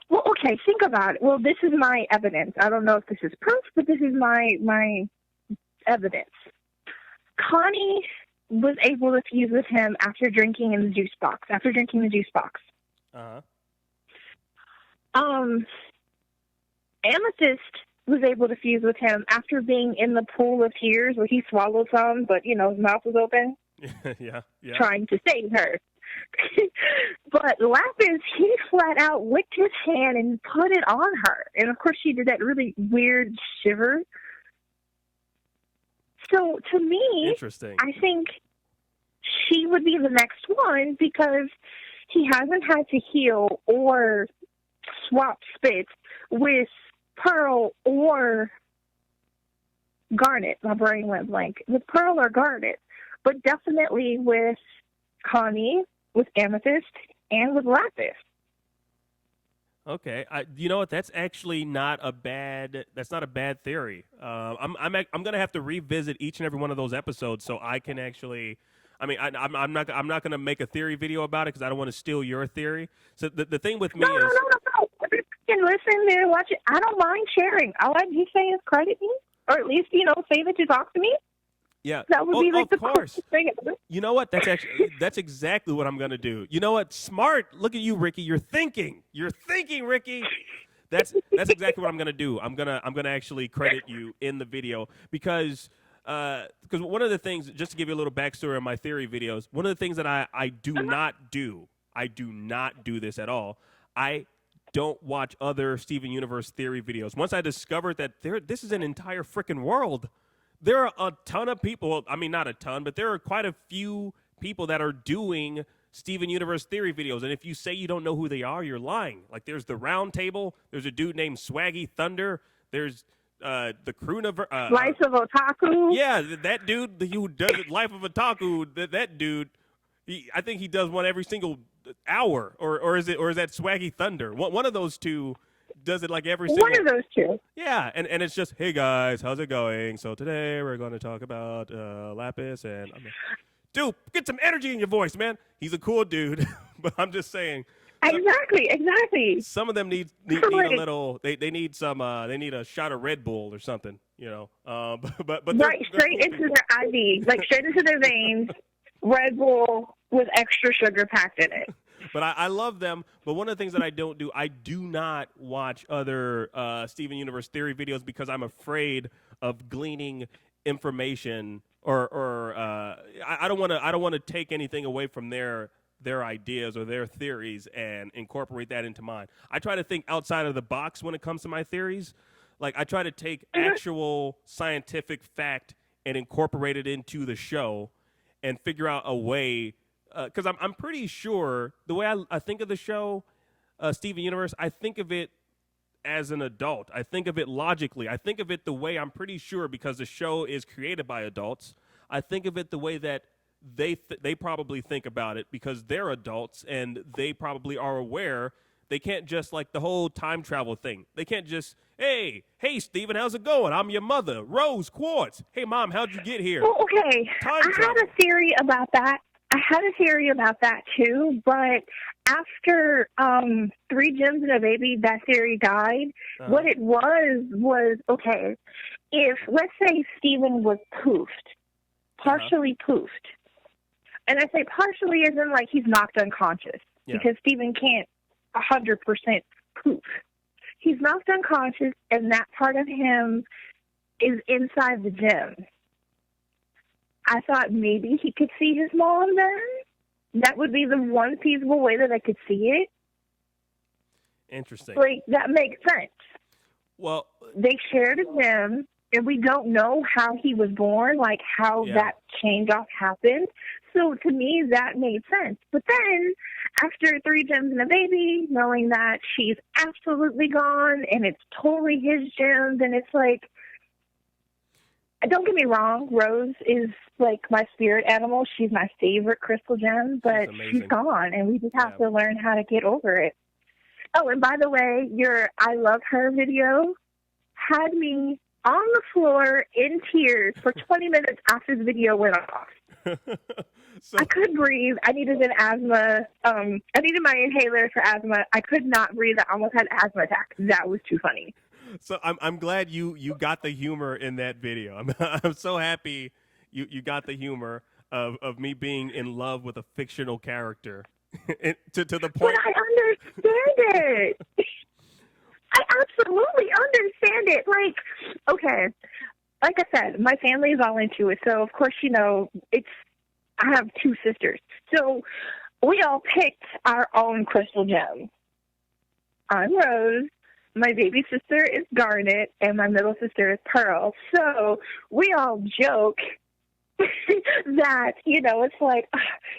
Well, okay, think about it. Well, this is my evidence. I don't know if this is proof, but this is my evidence. Connie was able to fuse with him after drinking the juice box. Amethyst was able to fuse with him after being in the pool of tears where he swallowed some, but, his mouth was open. Yeah. Trying to save her. But Lapis, he flat out licked his hand and put it on her. And, of course, she did that really weird shiver. So, to me, interesting. I think she would be the next one because he hasn't had to heal or swap spits with Pearl or Garnet. My brain went blank. With Pearl or Garnet. But definitely with Connie, with Amethyst, and with Lapis. Okay, you know what? That's actually not a bad. That's not a bad theory. I'm gonna have to revisit each and every one of those episodes so I can actually. I mean, I'm not gonna make a theory video about it because I don't want to steal your theory. So the thing with me is No. You can listen there, watch it. I don't mind sharing. All I do say is credit me, or at least say that you talk to me. Yeah, that would be like the course. Thing. You know what? That's exactly what I'm gonna do. You know what? Smart. Look at you, Ricky. You're thinking, Ricky. That's exactly what I'm gonna do. I'm gonna actually credit you in the video because one of the things, just to give you a little backstory on my theory videos, one of the things that I do not do this at all. I don't watch other Steven Universe theory videos. Once I discovered that this is an entire freaking world. There are a ton of people, I mean, not a ton, but there are quite a few people that are doing Steven Universe theory videos. And if you say you don't know who they are, you're lying. Like, there's the Round Table. There's a dude named Swaggy Thunder. There's the Cruniverse. Life of Otaku. Yeah, that dude who does it, Life of Otaku, that dude, I think he does one every single hour. Or is that Swaggy Thunder? One of those two does it like every single... One of those two. Yeah, and it's just, hey guys, how's it going? So today we're going to talk about Lapis and... dude, get some energy in your voice, man. He's a cool dude, but I'm just saying... Exactly. Some of them need a little... They need some... they need a shot of Red Bull or something, but right, straight into their IV, like straight into their veins, Red Bull with extra sugar packed in it. But I love them. But one of the things that I don't do, I do not watch other Steven Universe theory videos because I'm afraid of gleaning information, or I don't want to take anything away from their their ideas or their theories and incorporate that into mine. I try to think outside of the box when it comes to my theories. Like I try to take actual scientific fact and incorporate it into the show and figure out a way. Because I'm pretty sure the way I think of the show, Steven Universe, I think of it as an adult. I think of it logically. I think of it the way I'm pretty sure because the show is created by adults. I think of it the way that they probably think about it because they're adults and they probably are aware. They can't just like the whole time travel thing. They can't just, hey, Steven, how's it going? I'm your mother, Rose Quartz. Hey, Mom, how'd you get here? Well, okay, I had a theory about that. Too, but after 3 Gems and a Baby, that theory died. What it was, okay, if, let's say, Steven was poofed, partially poofed, and I say partially as in, like, he's knocked unconscious, because Steven can't 100% poof. He's knocked unconscious, and that part of him is inside the gem. I thought maybe he could see his mom then. That would be the one feasible way that I could see it. Interesting. Like, that makes sense. Well, they shared a gem, and we don't know how he was born, like how that change-off happened. So to me, that made sense. But then, after 3 Gems and a Baby, knowing that she's absolutely gone, and it's totally his gems, and it's like, don't get me wrong, Rose is like my spirit animal. She's my favorite crystal gem, but she's gone, and we just have to learn how to get over it. Oh, and by the way, your I Love Her video had me on the floor in tears for 20 minutes after the video went off. I couldn't breathe. I needed an asthma. I needed my inhaler for asthma. I could not breathe. I almost had an asthma attack. That was too funny. So I'm glad you got the humor in that video. I'm so happy you got the humor of me being in love with a fictional character to the point. But I understand it. I absolutely understand it. Like, okay, like I said, my family is all into it. So of course, you know, I have 2 sisters. So we all picked our own crystal gem. I'm Rose. My baby sister is Garnet, and my middle sister is Pearl. So we all joke that, you know, it's like,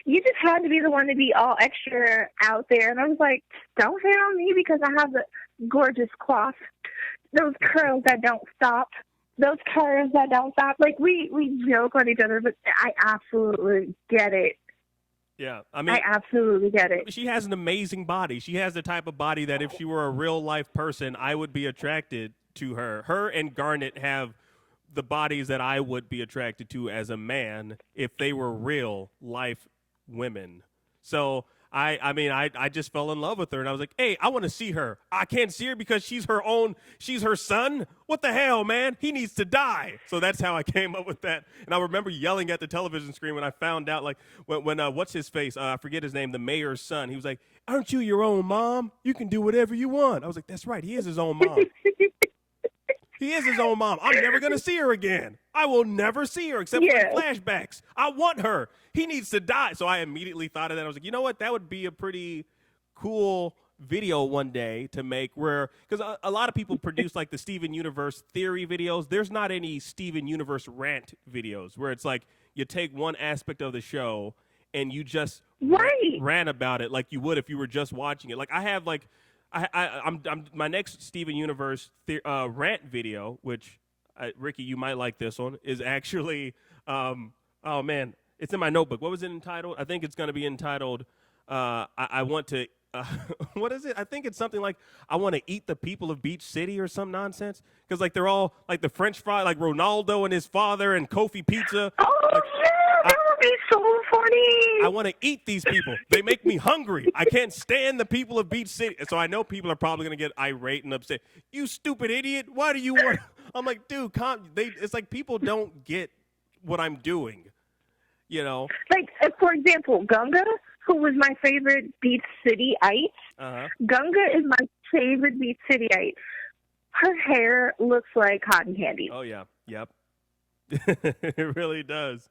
you just had to be the one to be all extra out there. And I was like, don't hate on me because I have the gorgeous cloth, those curls that don't stop. Those curves that don't stop. Like, we joke on each other, but I absolutely get it. Yeah, I mean, I absolutely get it. She has an amazing body. She has the type of body that if she were a real life person, I would be attracted to her. Her and Garnet have the bodies that I would be attracted to as a man if they were real life women. So I just fell in love with her, and I was like, hey, I want to see her. I can't see her because she's her son. What the hell, man? He needs to die. So that's how I came up with that. And I remember yelling at the television screen when I found out, like, when what's his face? I forget his name, the mayor's son. He was like, aren't you your own mom? You can do whatever you want. I was like, that's right. He is his own mom. He is his own mom. I'm never going to see her again. I will never see her except for flashbacks. I want her. He needs to die. So I immediately thought of that. I was like, you know what? That would be a pretty cool video one day to make where, because a lot of people produce like the Steven Universe theory videos. There's not any Steven Universe rant videos where it's like you take one aspect of the show and you just rant about it like you would if you were just watching it. Like I have like, I'm my next Steven Universe rant video, which Ricky, you might like this one, is actually oh man, it's in my notebook. What was it entitled? I think it's going to be entitled I want to what is it? I think it's something like I want to eat the people of Beach City or some nonsense, because like they're all like the French fry, like Ronaldo and his father and Kofi Pizza. Oh like, yeah, that would be so funny. I want to eat these people. They make me hungry. I can't stand the people of Beach City. So I know people are probably going to get irate and upset. You stupid idiot. Why do you want... I'm like, dude, it's like people don't get what I'm doing, you know? Like, for example, Gunga, who was my favorite Beach City-ite. Gunga is my favorite Beach City-ite. Her hair looks like cotton candy. Oh, yeah. Yep. It really does.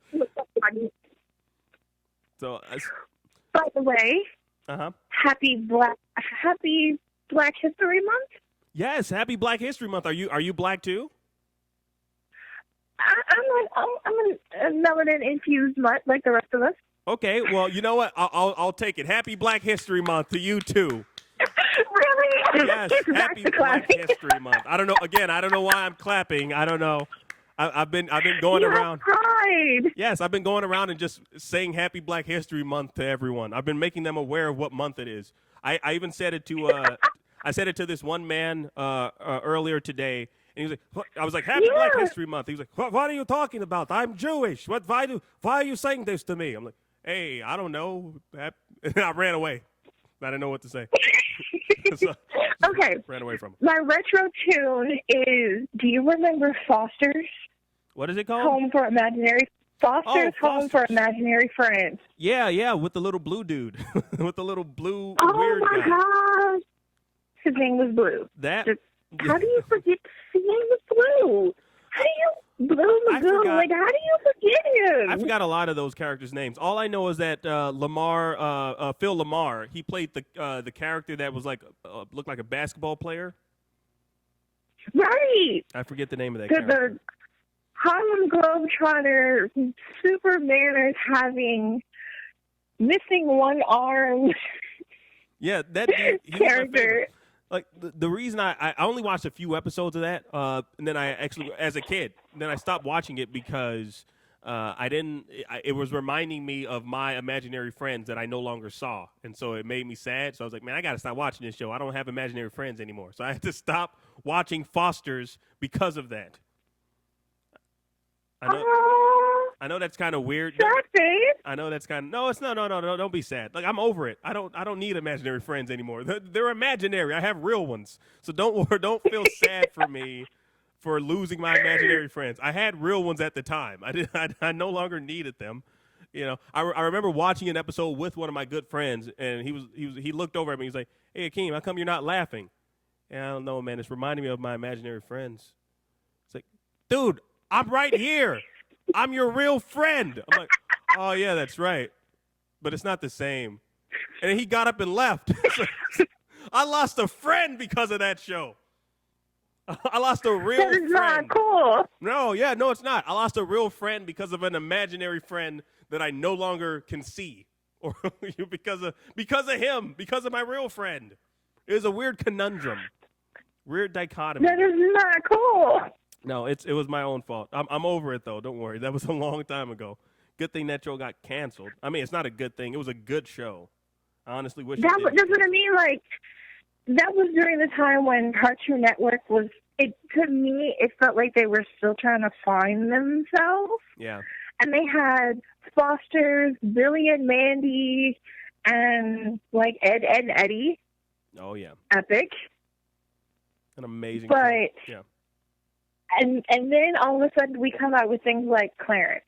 So, by the way, Uh-huh. Happy Black History Month. Yes, happy Black History Month. Are you black too? I'm a melanin infused mutt like the rest of us. Okay, well, you know what? I'll take it. Happy Black History Month to you too. Really? Yes, That's happy the Black classic. History Month. I don't know. Again, I don't know why I'm clapping. I don't know. I've been going You have around. pride. Yes, I've been going around and just saying Happy Black History Month to everyone. I've been making them aware of what month it is. I even said it to I said it to this one man earlier today, and he was like, what? I was like, Happy Black History Month. He was like, what are you talking about? I'm Jewish. Why are you saying this to me? I'm like, hey, I don't know. And I ran away. I didn't know what to say. So, Okay. ran away from it. My retro tune is, do you remember Foster's? What is it called? Home for Imaginary Foster's Home for Foster's. Imaginary Friends. Yeah, with the little blue dude. With the little blue Oh weird my guy. gosh. His name was Blue. That How do you forget his name was Blue? How do you Blue I Magoo? forgot. Like, how do you forget him? I forgot a lot of those characters' names. All I know is that Phil Lamar, he played the character that was like looked like a basketball player. Right. I forget the name of that character. The Harlem Globetrotter Superman is having missing one arm Yeah, that dude, he was my character. favorite. Like the reason I only watched a few episodes of that, and then I actually as a kid, then I stopped watching it because it was reminding me of my imaginary friends that I no longer saw, and so it made me sad. So I was like, man, I gotta stop watching this show. I don't have imaginary friends anymore, so I had to stop watching Foster's because of that. I know that's kind of weird. Sad face. I know that's kind of no. It's no. Don't be sad. Like I'm over it. I don't need imaginary friends anymore. They're imaginary. I have real ones. So don't feel sad for me for losing my imaginary friends. I had real ones at the time. I no longer needed them. You know. I remember watching an episode with one of my good friends, and he looked over at me. He's like, "Hey, Akeem, how come you're not laughing?" And I don't know, man. It's reminding me of my imaginary friends. It's like, dude, I'm right here. I'm your real friend. I'm like, oh, yeah, that's right. But it's not the same. And then he got up and left. I lost a friend because of that show. I lost a real That is friend. not cool. No, it's not. I lost a real friend because of an imaginary friend that I no longer can see. Or because of him, because of my real friend. It was a weird conundrum. Weird dichotomy. That is not cool. No, it was my own fault. I'm over it though. Don't worry. That was a long time ago. Good thing that show got canceled. I mean, it's not a good thing. It was a good show. I honestly wish. That's what I mean. Like, that was during the time when Cartoon Network was. To me, it felt like they were still trying to find themselves. Yeah. And they had Foster's, Billy and Mandy, and like Ed and Eddie. Oh yeah. Epic. An amazing. But. show. Yeah. And then all of a sudden we come out with things like Clarence.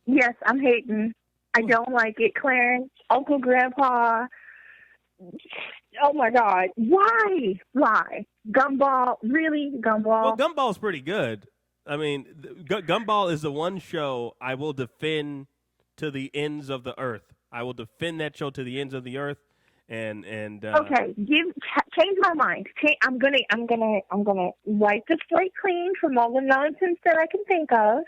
Yes, I'm hating. I don't like it. Clarence, Uncle Grandpa. Oh my God. Why? Gumball. Really? Gumball? Well, Gumball's pretty good. I mean, Gumball is the one show I will defend to the ends of the earth. I will defend that show to the ends of the earth. And okay, change my mind. I'm gonna wipe the slate clean from all the nonsense that I can think of,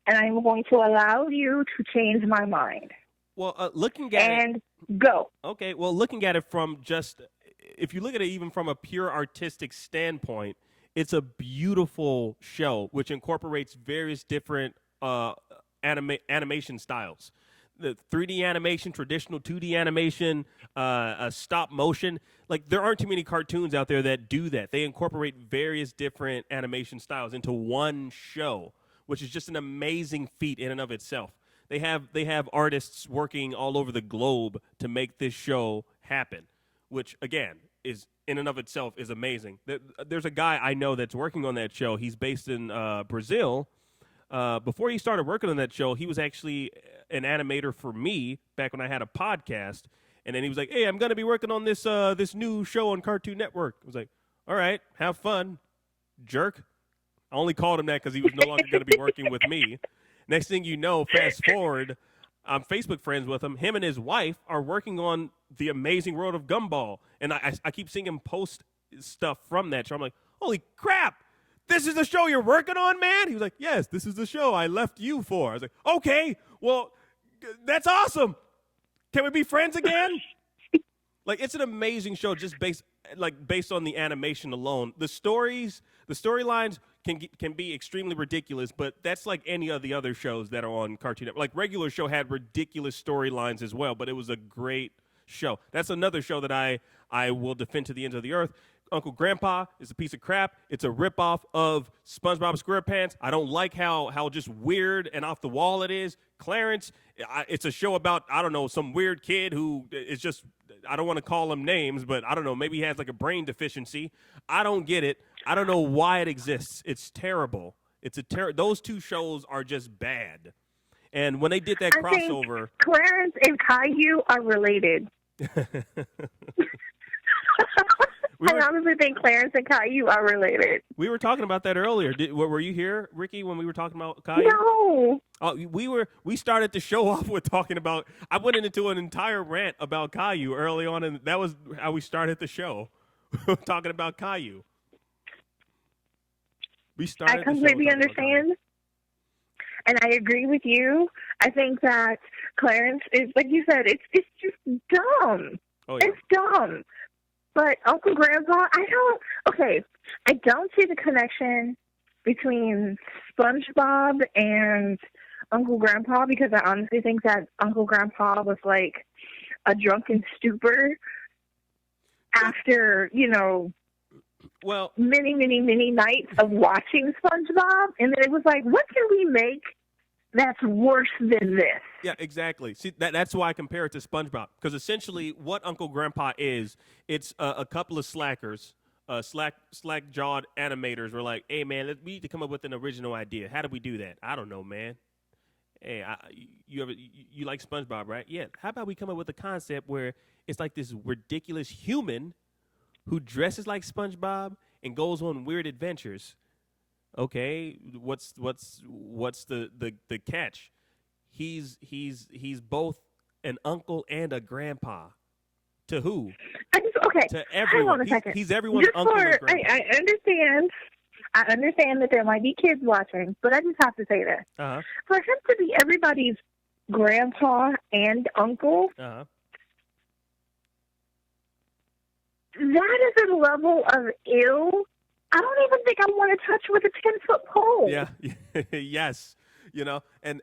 and I'm going to allow you to change my mind. Well, looking at and go. Okay, well, looking at it from just if you look at it even from a pure artistic standpoint, it's a beautiful show which incorporates various different animation styles. The 3D animation, traditional 2D animation, stop motion. Like, there aren't too many cartoons out there that do that. They incorporate various different animation styles into one show, which is just an amazing feat in and of itself. They have artists working all over the globe to make this show happen, which, again, is in and of itself is amazing. There's a guy I know that's working on that show. He's based in Brazil. Before he started working on that show, he was actually an animator for me back when I had a podcast. And then he was like, hey, I'm going to be working on this new show on Cartoon Network. I was like, all right, have fun, jerk. I only called him that because he was no longer going to be working with me. Next thing you know, fast forward, I'm Facebook friends with him. Him and his wife are working on The Amazing World of Gumball, and I keep seeing him post stuff from that show. I'm like, holy crap! This is the show you're working on, man? He was like, yes, this is the show I left you for. I was like, okay, well, that's awesome. Can we be friends again? Like, it's an amazing show just based on the animation alone. The storylines can be extremely ridiculous, but that's like any of the other shows that are on Cartoon Network. Like, regular show had ridiculous storylines as well, but it was a great show. That's another show that I will defend to the ends of the earth. Uncle Grandpa is a piece of crap. It's a ripoff of SpongeBob SquarePants. I don't like how just weird and off the wall it is. Clarence, it's a show about, I don't know, some weird kid who is just, I don't want to call him names, but I don't know, maybe he has like a brain deficiency. I don't get it. I don't know why it exists. It's terrible. Those two shows are just bad. And when they did that crossover, think Clarence and Caillou are related. I honestly think Clarence and Caillou are related. We were talking about that earlier. Were you here, Ricky, when we were talking about Caillou? No. Oh, we started the show off with talking about. I went into an entire rant about Caillou early on, and that was how we started the show, talking about Caillou. I completely understand, and I agree with you. I think that Clarence is, like you said, it's just dumb. Oh, yeah. It's dumb. But Uncle Grandpa, I don't see the connection between SpongeBob and Uncle Grandpa, because I honestly think that Uncle Grandpa was like a drunken stupor after, many, many, many nights of watching SpongeBob. And then it was like, what can we make that's worse than this? Yeah, exactly. See, that's why I compare it to SpongeBob, because essentially what Uncle Grandpa is, it's a couple of slackers, slack-jawed animators were like, hey, man, we need to come up with an original idea. How do we do that? I don't know, man. Hey, you like SpongeBob, right? Yeah. How about we come up with a concept where it's like this ridiculous human who dresses like SpongeBob and goes on weird adventures. Okay, what's the catch? He's both an uncle and a grandpa. To who? To everyone. Hang on a second. He's everyone's uncle and grandpa. I understand that there might be kids watching, but I just have to say this. Uh-huh. For him to be everybody's grandpa and uncle, uh-huh, that is a level of ill I don't even think I want to touch with a 10-foot pole. Yeah. Yes. And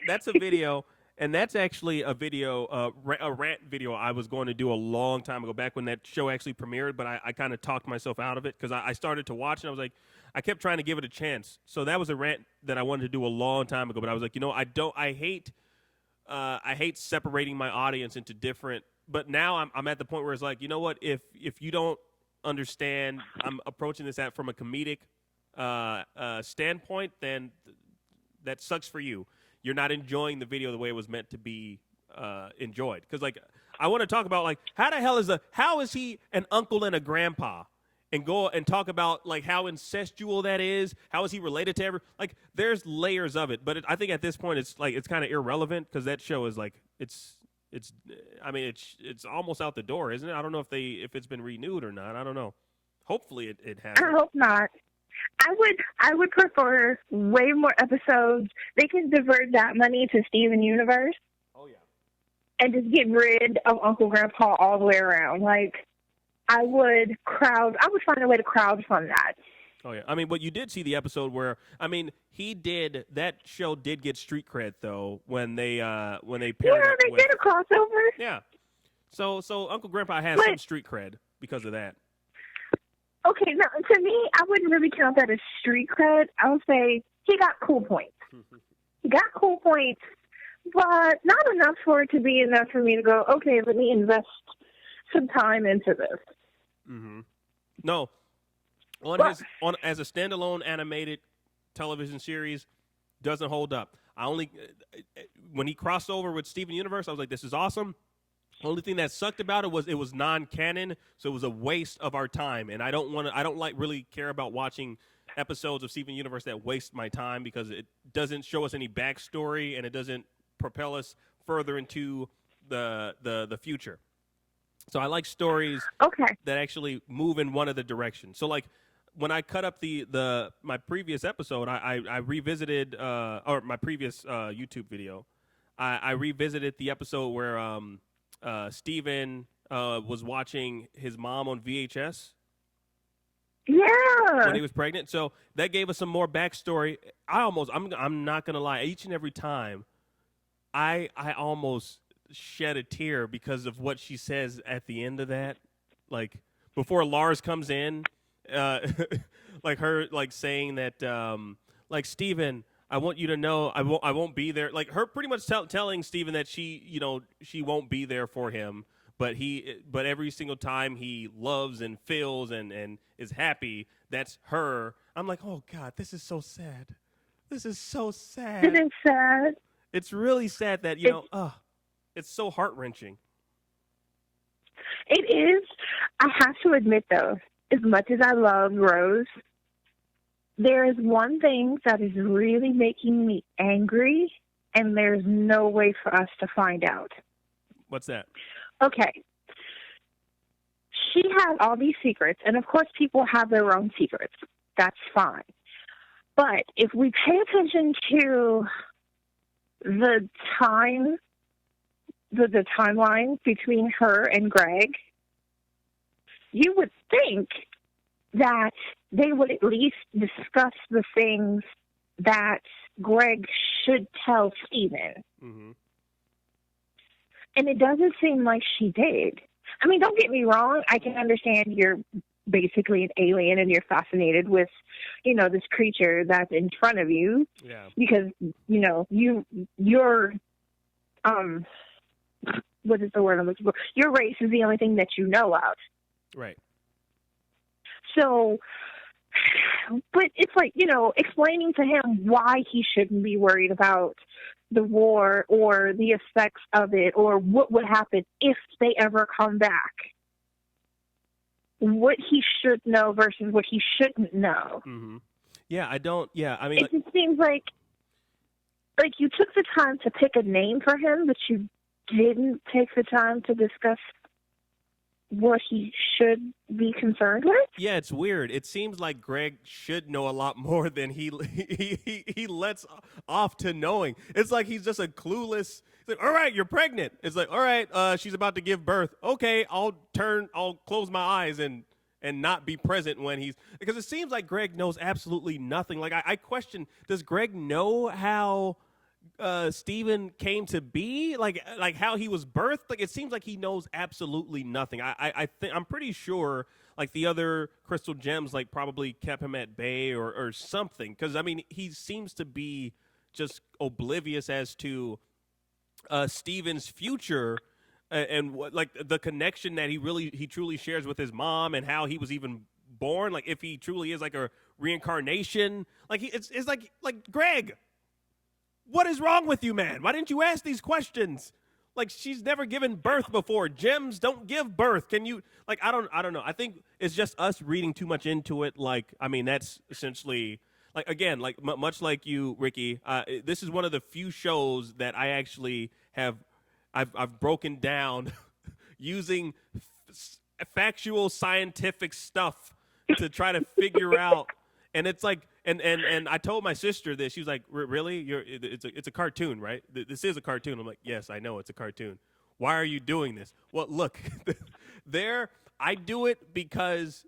that's a video, and that's actually a video, a rant video I was going to do a long time ago, back when that show actually premiered, but I kind of talked myself out of it because I started to watch, and I was like, I kept trying to give it a chance. So that was a rant that I wanted to do a long time ago, but I was like, I hate separating my audience into different, but now I'm at the point where it's like, you know what, if you don't understand, I'm approaching this from a comedic standpoint, then that sucks for you. You're not enjoying the video the way it was meant to be enjoyed. Because I want to talk about how is he an uncle and a grandpa, and go and talk about how incestual that is. How is he related to there's layers of it. But I think at this point it's kind of irrelevant, because that show is it's almost out the door, isn't it? I don't know if it's been renewed or not. I don't know. Hopefully it has. I hope not. I would prefer way more episodes. They can divert that money to Steven Universe. Oh yeah. And just get rid of Uncle Grandpa all the way around. I would find a way to crowdfund that. Oh yeah. But you did see the episode where that show did get street cred though when they paired up they did a crossover. Yeah. So Uncle Grandpa has some street cred because of that. Okay, now to me, I wouldn't really count that as street cred. I would say he got cool points. He got cool points, but not enough for it to be enough for me to go, okay, let me invest some time into this. Mm-hmm. No. As a standalone animated television series, doesn't hold up. When he crossed over with Steven Universe, I was like, this is awesome. Only thing that sucked about it was non-canon, so it was a waste of our time. And I don't really care about watching episodes of Steven Universe that waste my time, because it doesn't show us any backstory, and it doesn't propel us further into the future. So I like stories that actually move in one of the directions. So like when I cut up my previous episode, I revisited or my previous YouTube video. I revisited the episode where Steven was watching his mom on VHS. Yeah. When he was pregnant. So that gave us some more backstory. I'm not gonna lie, each and every time I almost shed a tear because of what she says at the end of that. Like before Lars comes in, like her like saying that like Steven, I want you to know I won't be there. Like her pretty much telling Steven that she won't be there for him. But every single time he loves and feels and is happy, that's her. I'm like, oh God, this is so sad. This is so sad. It is sad. It's really sad that it's so heart-wrenching. It is. I have to admit, though, as much as I love Rose, there is one thing that is really making me angry, and there's no way for us to find out. What's that? Okay. She has all these secrets, and of course people have their own secrets. That's fine. But if we pay attention to the timeline between her and Greg, you would think that they would at least discuss the things that Greg should tell Steven. Mm-hmm. And it doesn't seem like she did. I mean, don't get me wrong. I can understand you're basically an alien and you're fascinated with, this creature that's in front of you. Yeah. Because, you're, what is the word I'm looking for? Your race is the only thing that you know of. Right. So, but it's like, explaining to him why he shouldn't be worried about the war or the effects of it or what would happen if they ever come back. What he should know versus what he shouldn't know. Mm-hmm. I mean... It just seems like you took the time to pick a name for him, but you didn't take the time to discuss what he should be concerned with. Yeah, it's weird. It seems like Greg should know a lot more than he lets off to knowing. It's like he's just a clueless. It's like, all right, you're pregnant. It's like, all right, she's about to give birth. Okay, I'll close my eyes and not be present when because it seems like Greg knows absolutely nothing. Like I question, does Greg know how Steven came to be, like how he was birthed? Like it seems like he knows absolutely nothing. I'm pretty sure like the other crystal gems like probably kept him at bay or something, because I mean he seems to be just oblivious as to Steven's future and what, like the connection that he truly shares with his mom and how he was even born, like if he truly is like a reincarnation. Like it's like Greg, what is wrong with you, man? Why didn't you ask these questions? Like she's never given birth before. Gems don't give birth. Can you like I don't know. I think it's just us reading too much into it. Like I mean that's essentially like again like much like you, Ricky. This is one of the few shows that I actually have I've broken down using factual scientific stuff to try to figure out. And it's like, and I told my sister this. She was like, "Really? It's a cartoon, right? This is a cartoon." I'm like, "Yes, I know it's a cartoon. Why are you doing this?" Well, look, I do it because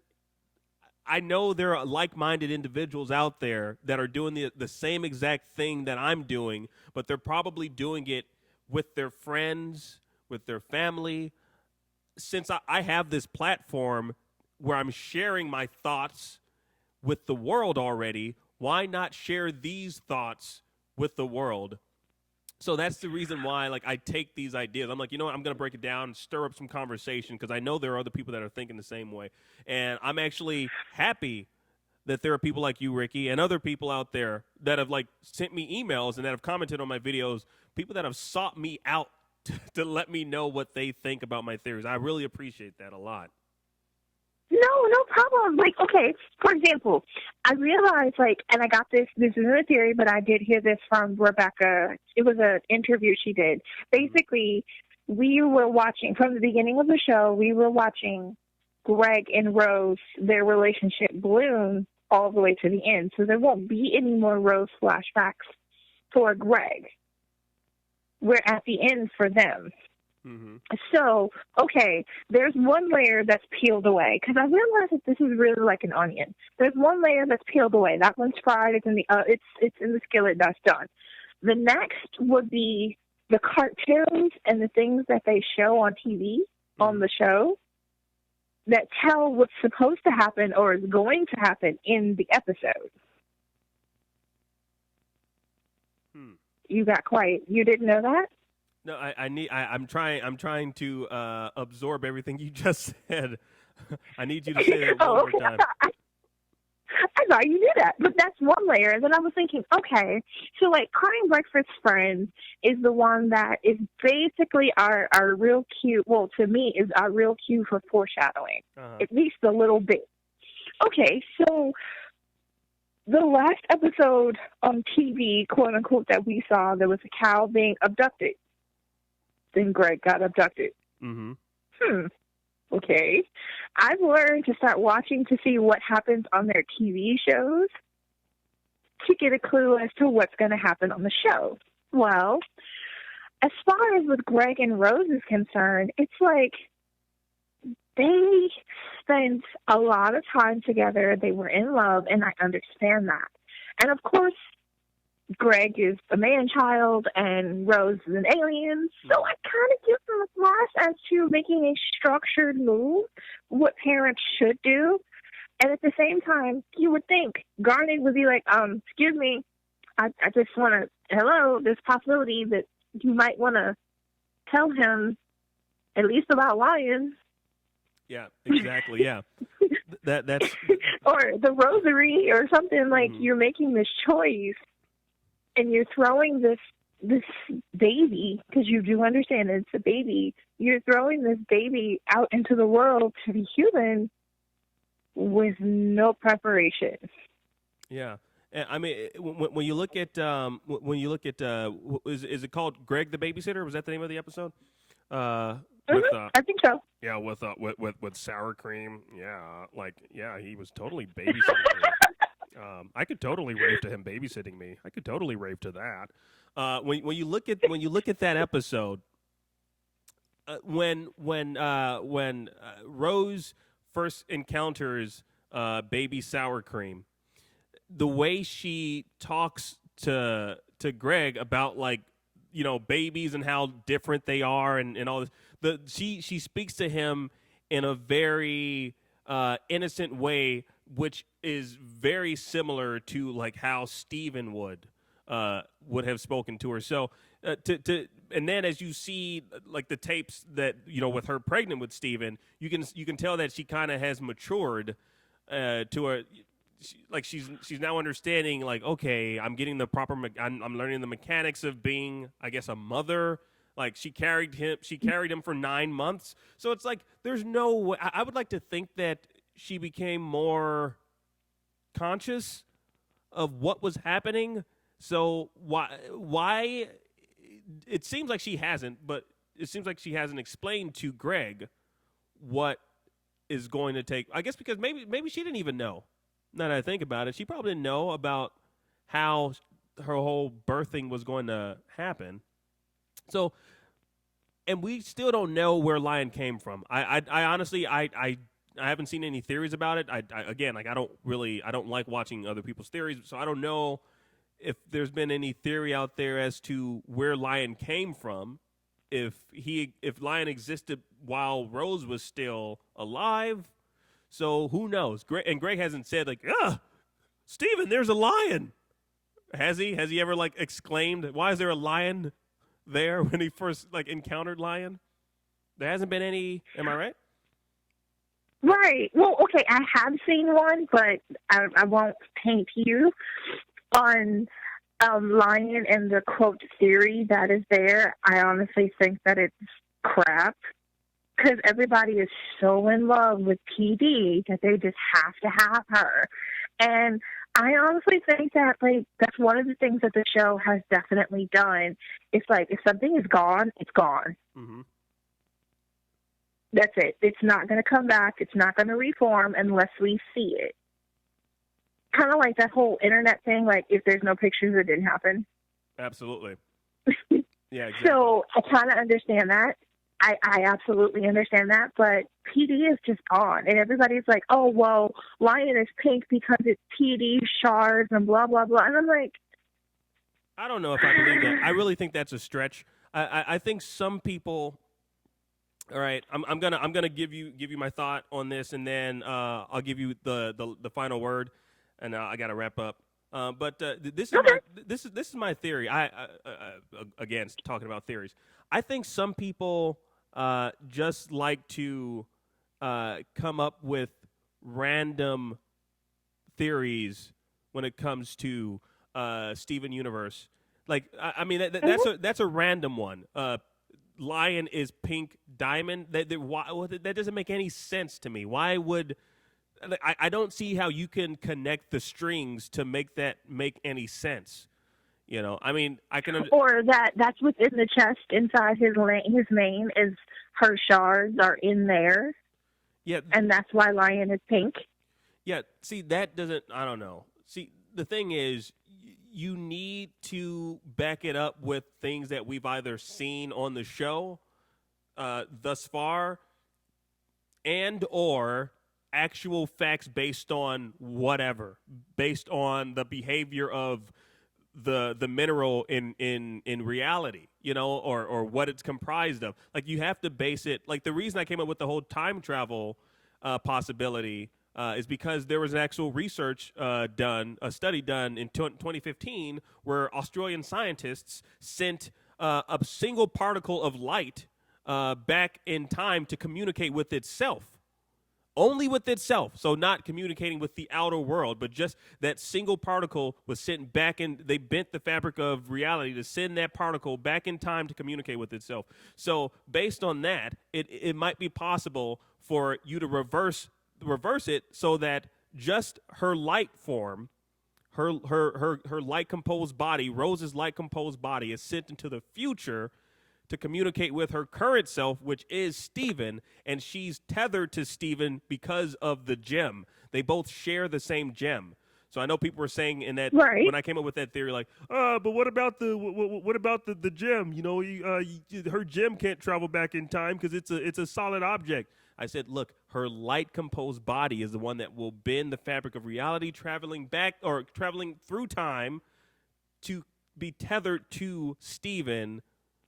I know there are like-minded individuals out there that are doing the same exact thing that I'm doing, but they're probably doing it with their friends, with their family. Since I have this platform where I'm sharing my thoughts with the world already, why not share these thoughts with the world? So that's the reason why like I take these ideas. I'm like, you know what? I'm going to break it down, stir up some conversation, because I know there are other people that are thinking the same way. And I'm actually happy that there are people like you, Ricky, and other people out there that have like sent me emails and that have commented on my videos, people that have sought me out to let me know what they think about my theories. I really appreciate that a lot. No problem. Like, okay, for example, I realized, like, and I got this isn't a theory, but I did hear this from Rebecca. It was an interview she did. Basically, we were watching, from the beginning of the show, we were watching Greg and Rose, their relationship bloom all the way to the end. So there won't be any more Rose flashbacks for Greg. We're at the end for them. Mm-hmm. So, okay, there's one layer that's peeled away, because I realize that this is really like an onion. There's one layer that's peeled away. That one's fried. It's in the it's in the skillet. That's done. The next would be the cartoons and the things that they show on TV on the show that tell what's supposed to happen or is going to happen in the episode. You got quiet. You didn't know that? No, I'm trying to absorb everything you just said. I need you to say that one more time. I thought you knew that, but that's one layer. And then I was thinking, okay, so like Crying Breakfast Friends is the one that is basically our real cue. Well, to me, is our real cue for foreshadowing, at least a little bit. Okay, so the last episode on TV, quote unquote, that we saw, there was a cow being abducted. Then Greg got abducted. Okay. I've learned to start watching to see what happens on their TV shows to get a clue as to what's going to happen on the show. Well, as far as with Greg and Rose is concerned, it's like they spent a lot of time together. They were in love, and I understand that. And of course, Greg is a man-child and Rose is an alien, so I kind of give them a pass as to making a structured move, what parents should do. And at the same time, you would think Garnet would be like, excuse me, I just want to, hello, there's a possibility that you might want to tell him at least about lions. Yeah, exactly, yeah. That's or the rosary or something, like you're making this choice. And you're throwing this baby, because you do understand it's a baby, you're throwing this baby out into the world to be human with no preparation. Yeah. I mean, when you look at is it called Greg the Babysitter? Was that the name of the episode? I think so. Yeah, with sour cream. Yeah, he was totally babysitting me. I could totally rave to him babysitting me. I could totally rave to that. When you look at that episode, when Rose first encounters baby sour cream, the way she talks to Greg about, like, you know, babies and how different they are and all this, she speaks to him in a very innocent way, which is very similar to like how Steven would have spoken to her. So and then as you see like the tapes that, you know, with her pregnant with Steven, you can tell that she kind of has matured to a, like she's now understanding, like, okay, I'm getting the proper I'm learning the mechanics of being, I guess, a mother. Like she carried him for 9 months. So it's like there's no way. I would like to think that she became more conscious of what was happening. So why it seems like she hasn't, but it seems like she hasn't explained to Greg what is going to take. I guess because maybe she didn't even know. Now that I think about it, she probably didn't know about how her whole birthing was going to happen. So, and we still don't know where Lion came from. I honestly haven't seen any theories about it. I don't like watching other people's theories, so I don't know if there's been any theory out there as to where Lion came from. If Lion existed while Rose was still alive. So who knows? Greg hasn't said like, Steven, there's a lion. Has he? Has he ever like exclaimed, why is there a lion there when he first like encountered Lion? There hasn't been any, am I right? Right. Well, okay, I have seen one, but I won't paint you on Lion and the quote theory that is there. I honestly think that it's crap. because everybody is so in love with PD that they just have to have her. And I honestly think that, like, that's one of the things that the show has definitely done. It's like, if something is gone, it's gone. Mm-hmm. That's it. It's not going to come back. It's not going to reform unless we see it. Kind of like that whole internet thing, like, if there's no pictures, it didn't happen. Absolutely. Yeah, exactly. So I kind of understand that. I absolutely understand that, but PD is just gone. And everybody's like, oh, well, Lion is pink because it's PD shards and blah, blah, blah. And I'm like, I don't know if I believe that. I really think that's a stretch. I think some people. All right, I'm gonna give you my thought on this, and then I'll give you the final word, and I gotta wrap up. But this is my theory. I again, talking about theories. I think some people just like to come up with random theories when it comes to Steven Universe. Like, I mean, that's a random one. Lion is pink diamond. That doesn't make any sense to me. Why would I don't see how you can connect the strings to make that make any sense. You know, I mean, I can. Or that's within the chest inside his mane is her shards are in there. Yeah, and that's why Lion is pink. Yeah, see, that doesn't. I don't know. See, the thing is, you need to back it up with things that we've either seen on the show thus far, and or actual facts based on whatever, based on the behavior of the mineral in reality, you know, or what it's comprised of. Like, you have to base it. Like, the reason I came up with the whole time travel possibility is because there was an actual research done, a study done in 2015, where Australian scientists sent a single particle of light back in time to communicate with itself. Only with itself, so not communicating with the outer world, but just that single particle was sent back in. They bent the fabric of reality to send that particle back in time to communicate with itself. So based on that, it might be possible for you to reverse it so that just her light form, her light composed body, Rose's light composed body, is sent into the future to communicate with her current self, which is Steven, and she's tethered to Steven because of the gem. They both share the same gem. So I know people were saying in that when I came up with that theory, like, but what about the gem? You know, her gem can't travel back in time because it's a solid object. I said, look, her light composed body is the one that will bend the fabric of reality, traveling through time to be tethered to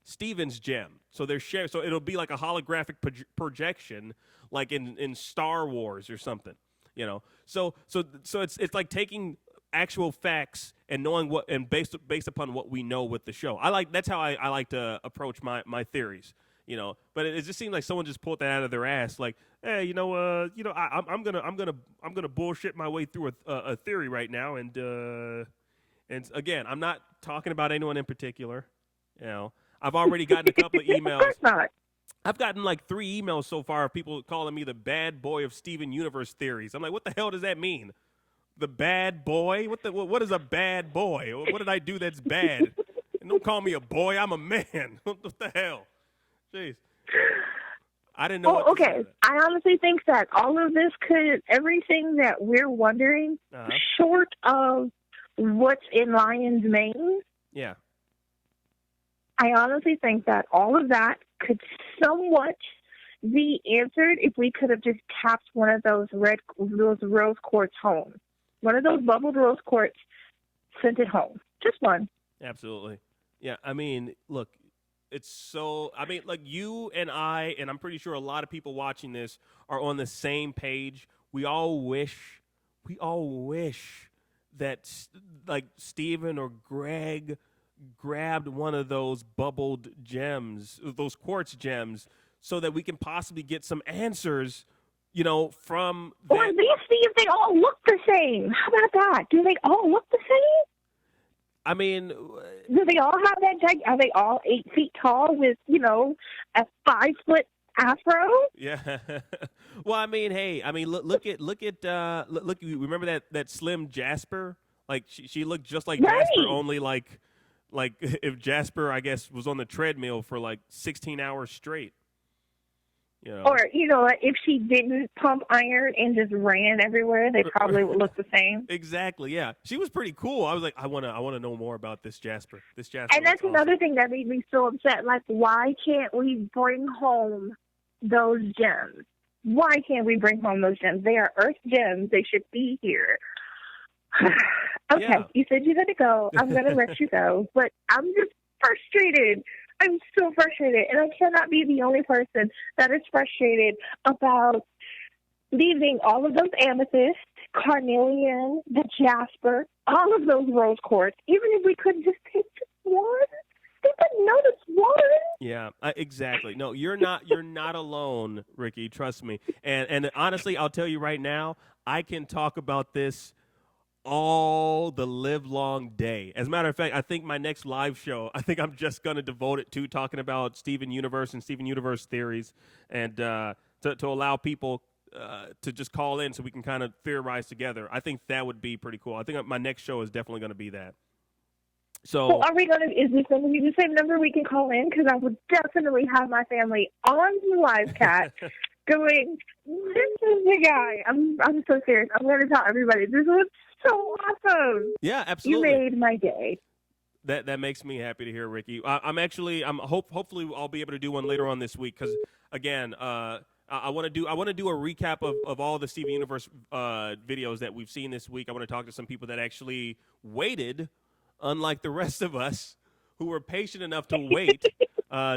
Steven's gem. So they're shared. So it'll be like a holographic projection, like in Star Wars or something, you know. So it's like taking actual facts and knowing what, and based upon what we know with the show. That's how I like to approach my theories, you know. But it just seems like someone just pulled that out of their ass, like, hey, I'm gonna bullshit my way through a theory right now, and again, I'm not talking about anyone in particular, you know. I've already gotten a couple of emails. Of course not. I've gotten like 3 emails so far of people calling me the bad boy of Steven Universe theories. I'm like, what the hell does that mean? The bad boy? What is a bad boy? What did I do that's bad? And don't call me a boy. I'm a man. What the hell? Jeez. I didn't know. Okay. I honestly think that all of this everything that we're wondering, short of what's in Lion's mane. Yeah. I honestly think that all of that could somewhat be answered if we could have just tapped one of those rose quartz home. One of those bubbled rose quartz, sent it home. Just one. Absolutely. Yeah, I mean, look, it's so, I mean, like, you and I, and I'm pretty sure a lot of people watching this are on the same page. We all wish that, like, Steven or Greg grabbed one of those bubbled gems, those quartz gems, so that we can possibly get some answers, you know, from that. Or at least see if they all look the same. How about that? Do they all look the same? I mean, do they all have that? Are they all 8 feet tall with, you know, a 5 foot afro. Yeah. Well, I mean, hey, I mean, look at you remember that Slim Jasper? Like she looked just like Jasper, Right. only like if Jasper, I guess, was on the treadmill for like 16 hours straight. You know. Or, you know, if she didn't pump iron and just ran everywhere, they probably would look the same. Exactly. Yeah, she was pretty cool. I was like, I wanna know more about this Jasper. This Jasper. And that's looks another awesome. thing that made me so upset. Like, why can't we bring home those gems? Why can't we bring home those gems? They are Earth gems. They should be here. Okay, Yeah. you said you had to go. I'm going to let you go. But I'm just frustrated. I'm so frustrated. And I cannot be the only person that is frustrated about leaving all of those amethyst, carnelian, the jasper, all of those rose quartz. Even if we could just take just one, they would notice one. Yeah, exactly. No, you're not alone, Ricky. Trust me. And honestly, I'll tell you right now, I can talk about this all the live long day. As a matter of fact, I think my next live show, I think I'm just going to devote it to talking about Steven Universe and Steven Universe theories, and to allow people to just call in so we can kind of theorize together. I think that would be pretty cool. I think my next show is definitely going to be that. So, Well, is this going to be the same number we can call in? Because I would definitely have my family on the live chat going, this is the guy. I'm so serious. I'm going to tell everybody, this was so awesome. yeah, absolutely. You made my day. That makes me happy to hear, Ricky. Hopefully I'll be able to do one later on this week because again, I want to do a recap of all the Steven Universe videos that we've seen this week. I want to talk to some people that actually waited, unlike the rest of us, who were patient enough to wait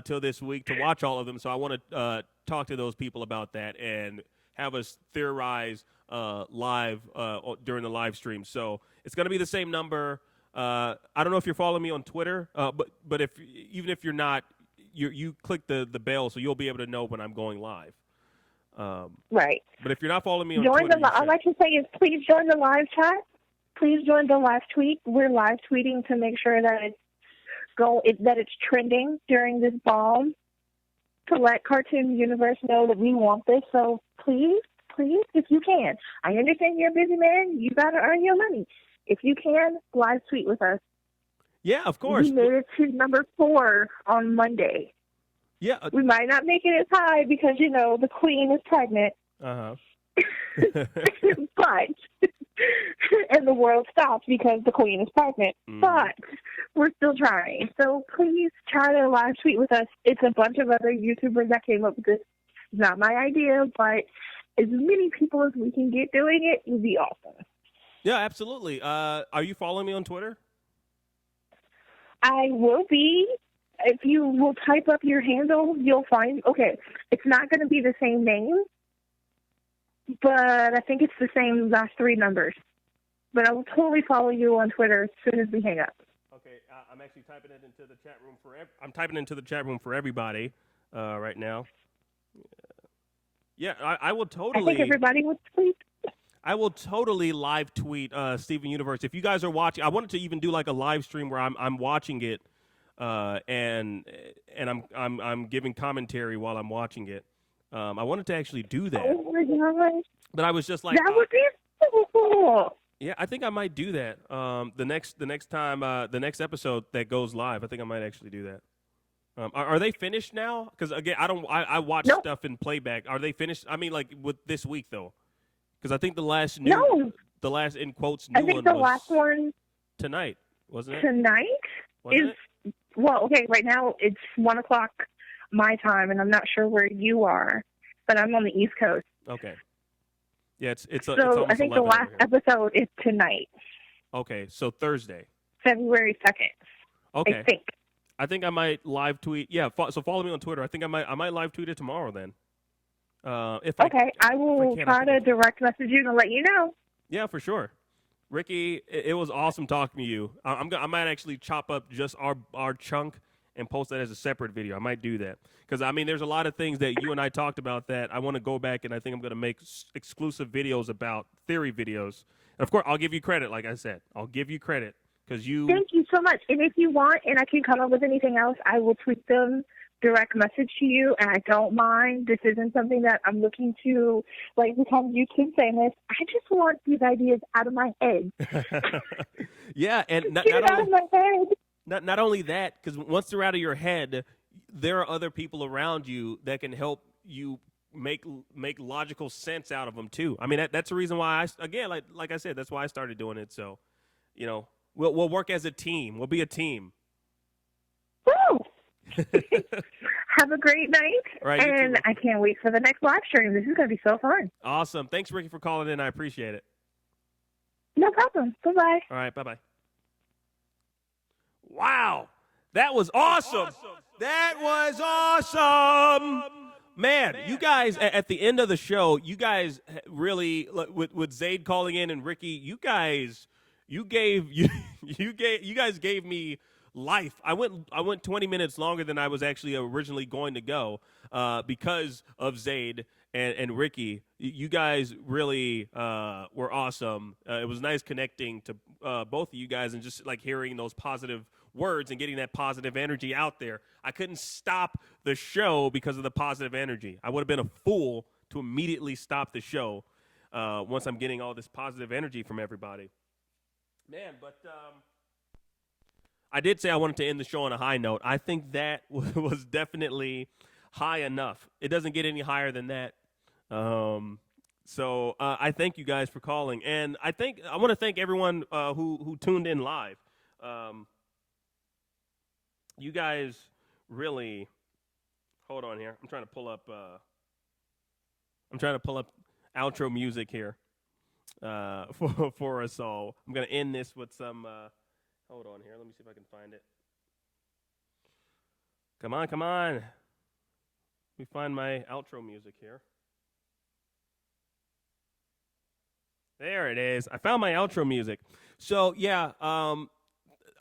till this week to watch all of them. So I want to talk to those people about that and have us theorize live during the live stream. So it's going to be the same number. I don't know if you're following me on Twitter, but even if you're not, you click the bell, so you'll be able to know when I'm going live. Right. But if you're not following me on Twitter, All I can say is please join the live chat. Please join the live tweet. We're live tweeting to make sure that it's trending during this bomb to let Cartoon Universe know that we want this. So please, if you can. I understand you're a busy man. You got to earn your money. If you can, live tweet with us. Yeah, of course. We made it to number 4 on Monday. Yeah. We might not make it as high because, the queen is pregnant. Uh-huh. But and the world stops because the queen is pregnant. But we're still trying. So please try to live tweet with us. It's a bunch of other YouTubers that came up with this. It's not my idea, but as many people as we can get doing it would be awesome. Yeah, absolutely. Are you following me on Twitter? I will be. If you will type up your handle, you'll find, okay, it's not going to be the same name, but I think it's the same last 3 numbers. But I will totally follow you on Twitter as soon as we hang up. Okay, I'm actually typing it into the chat room I'm typing into the chat room for everybody right now. Yeah, I will totally. I think everybody would tweet. I will totally live tweet Steven Universe. If you guys are watching, I wanted to even do like a live stream where I'm watching it, and I'm giving commentary while I'm watching it. I wanted to actually do that. Oh my gosh. But I was just like, that would be so cool. Yeah, I think I might do that. The next time, the next episode that goes live, I think I might actually do that. Are they finished now? Because again, I watch stuff in playback. Are they finished? I mean, like with this week though, because I think the last in quotes new I think one the was last one tonight, wasn't it? Tonight wasn't is okay. Right now it's 1:00 my time, and I'm not sure where you are, but I'm on the East Coast. Okay. Yeah, it's so I think the last episode is tonight. Okay, so Thursday, February 2nd. Okay. I think I might live tweet. Yeah, so follow me on Twitter. I think I might live tweet it tomorrow then. I will try to direct message you to let you know. Yeah, for sure. Ricky, it was awesome talking to you. I might actually chop up just our chunk and post that as a separate video. I might do that because I mean, there's a lot of things that you and I talked about that I want to go back and I think I'm going to make exclusive videos about, theory videos. And of course, I'll give you credit. Like I said, I'll give you credit because you. Thank you so much. And if you want, and I can come up with anything else, I will tweet them direct message to you, and I don't mind. This isn't something that I'm looking to, like, become YouTube famous. I just want these ideas out of my head. Yeah, and Get it out of my head. not only that, because once they're out of your head, there are other people around you that can help you make logical sense out of them too. I mean, that's the reason why like I said, that's why I started doing it. So, we'll work as a team. We'll be a team. Woo! Have a great night, right, and I can't wait for the next live stream. This is going to be so fun. Awesome. Thanks, Ricky, for calling in. I appreciate it. No problem. Bye-bye. All right, bye-bye. Wow. That was awesome. That was awesome. Man, you guys, at the end of the show, you guys really, with Zaid calling in and Ricky, you guys gave me life. I went 20 minutes longer than I was actually originally going to go because of Zaid and Ricky. You guys really were awesome. It was nice connecting to both of you guys and just like hearing those positive words and getting that positive energy out there. I couldn't stop the show because of the positive energy. I would have been a fool to immediately stop the show once I'm getting all this positive energy from everybody. Man, but I did say I wanted to end the show on a high note. I think that was definitely high enough. It doesn't get any higher than that. So I thank you guys for calling, and I want to thank everyone who tuned in live. You guys really hold on here. I'm trying to pull up outro music here for us all. I'm gonna end this with some. Hold on here. Let me see if I can find it. Come on. Let me find my outro music here. There it is. I found my outro music. So yeah,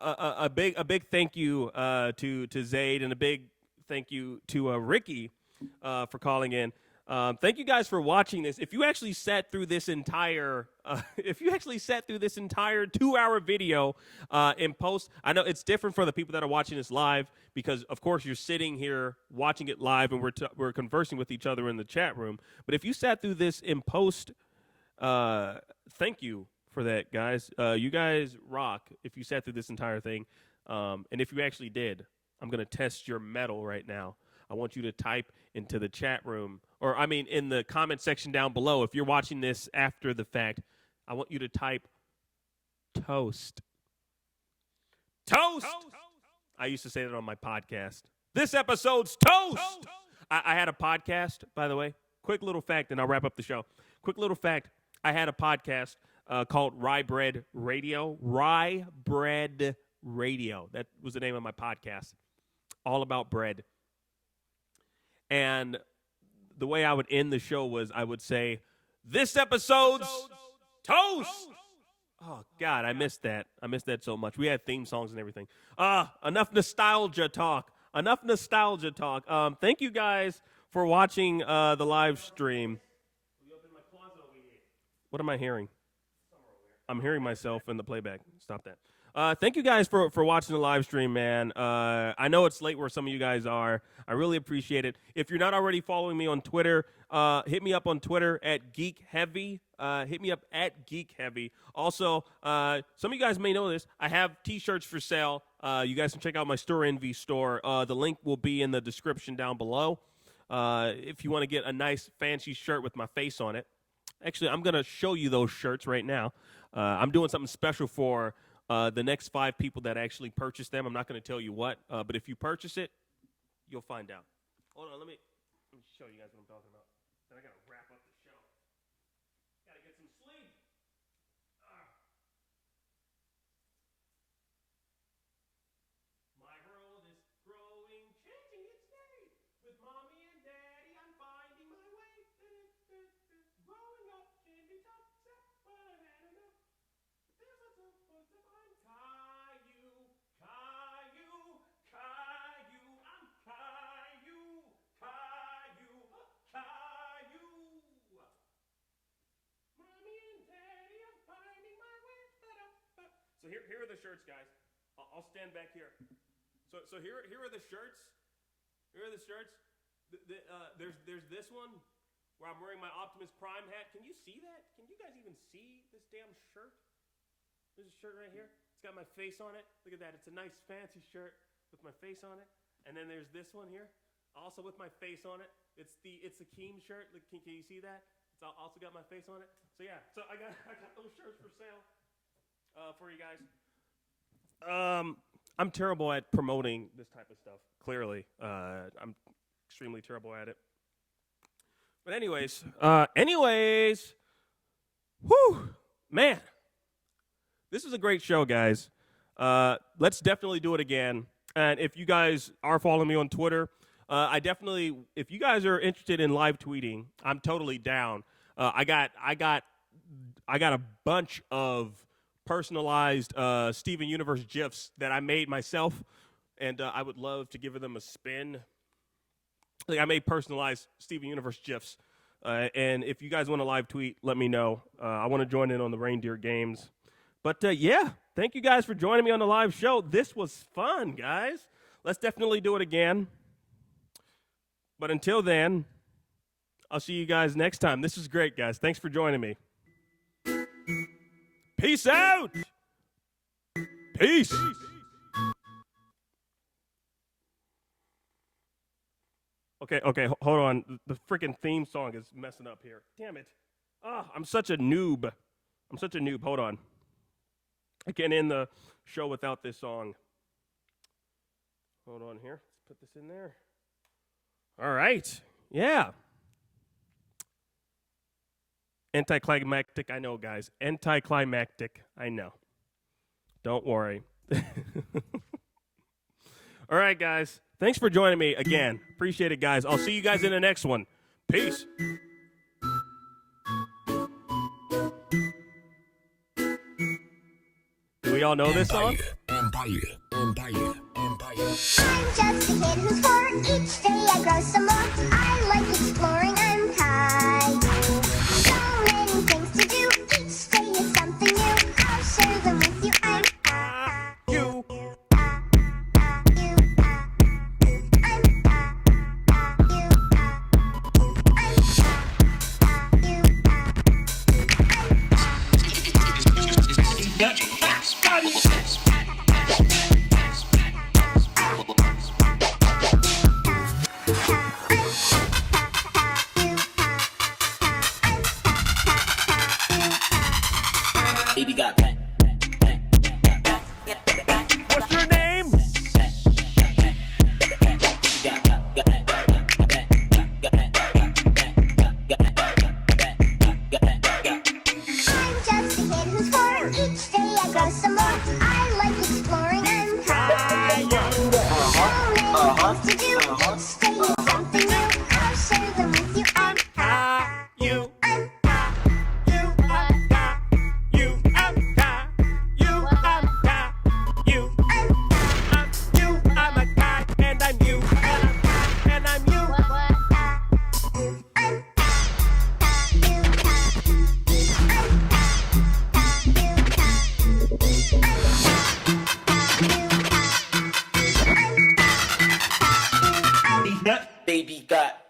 a big thank you to Zaid, and a big thank you to Ricky for calling in. Thank you guys for watching this. If you actually sat through this entire 2-hour video in post, I know it's different for the people that are watching this live because, of course, you're sitting here watching it live, and we're conversing with each other in the chat room. But if you sat through this in post, thank you for that, guys. You guys rock if you sat through this entire thing. And if you actually did, I'm going to test your mettle right now. I want you to type into the chat room, in the comment section down below. If you're watching this after the fact, I want you to type toast. Toast! I used to say that on my podcast. This episode's toast! I had a podcast, by the way. Quick little fact, and I'll wrap up the show. Quick little fact. I had a podcast called Rye Bread Radio. Rye Bread Radio. That was the name of my podcast. All about bread. And the way I would end the show was I would say, this episode's toast. Oh, God, I missed that. I missed that so much. We had theme songs and everything. Enough nostalgia talk. Thank you guys for watching the live stream. What am I hearing? I'm hearing myself in the playback. Stop that. Thank you guys for watching the live stream, man. I know it's late where some of you guys are. I really appreciate it. If you're not already following me on Twitter, hit me up on Twitter at Geek Heavy. Hit me up at Geek Heavy. Also, some of you guys may know this. I have T-shirts for sale. You guys can check out my Store Envy store. The link will be in the description down below. If you want to get a nice fancy shirt with my face on it. Actually, I'm going to show you those shirts right now. I'm doing something special for the next 5 people that actually purchase them. I'm not going to tell you what, but if you purchase it, you'll find out. Hold on, let me show you guys what I'm talking about. Then I got to wrap up the show. Got to get some sleep. My world is growing, changing its day. With mommy and daddy, I'm finding my way. Growing up can be tough, but I had enough. There's lots of fun to find. Caillou, Caillou, Caillou. I'm Caillou, Caillou, Caillou. Mommy and daddy, I'm finding my way. So here are the shirts, guys. I'll stand back here. So here are the shirts, Here are the shirts. There's this one where I'm wearing my Optimus Prime hat. Can you see that? Can you guys even see this damn shirt? There's a shirt right here. It's got my face on it. Look at that. It's a nice fancy shirt with my face on it. And then there's this one here, also with my face on it. It's the Keem shirt. Can you see that? It's also got my face on it. So yeah. So I got those shirts for sale for you guys. I'm terrible at promoting this type of stuff. Clearly, I'm extremely terrible at it. But anyways, whew, man. This is a great show, guys. Let's definitely do it again. And if you guys are following me on Twitter, if you guys are interested in live tweeting, I'm totally down. I got a bunch of personalized Steven Universe GIFs that I made myself, and I would love to give them a spin. Like, I made personalized Steven Universe GIFs, and if you guys want to live tweet, let me know. I want to join in on the reindeer games. But, yeah, thank you guys for joining me on the live show. This was fun, guys. Let's definitely do it again. But until then, I'll see you guys next time. This is great, guys. Thanks for joining me. Peace out. Peace. Okay, hold on. The freaking theme song is messing up here. Damn it. I'm such a noob. Hold on. I can't end the show without this song. Hold on here. Let's put this in there. All right. Yeah. Anticlimactic, I know, guys. Anticlimactic, I know. Don't worry. All right, guys. Thanks for joining me again. Appreciate it, guys. I'll see you guys in the next one. Peace. Do we all know this song? Empire. I'm just a kid who's 4. Each day I grow some more. I like exploring. I'm Caillou. So many things to do. Each day is something new. I'll share them with you. I'm You. Baby got back. What's your name? just a kid who's 4. Each day I grow some more. I like exploring. I'm Caillou. So many things to do. Each day is something new. I'll share them with you. I'm You. I'm I'm a guy, and I'm you, and I'm you. Baby got.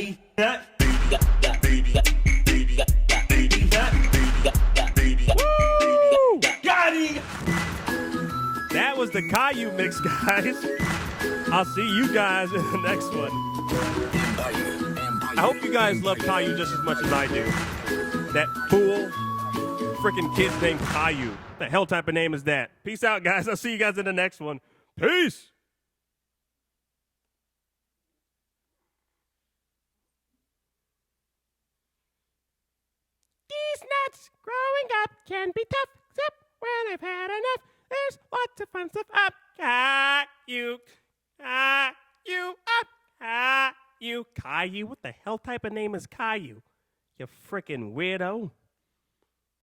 Baby got. Got it! Baby got. Woo! Got it! That was the Caillou mix, guys. I'll see you guys in the next one. I hope you guys love Caillou just as much as I do. That fool freaking kid's named Caillou. What the hell type of name is that? Peace out, guys. I'll see you guys in the next one. Peace. These nuts growing up can be tough, except when I've had enough. There's lots of fun stuff up. Caillou. Caillou. Caillou. What the hell type of name is Caillou? You freaking weirdo.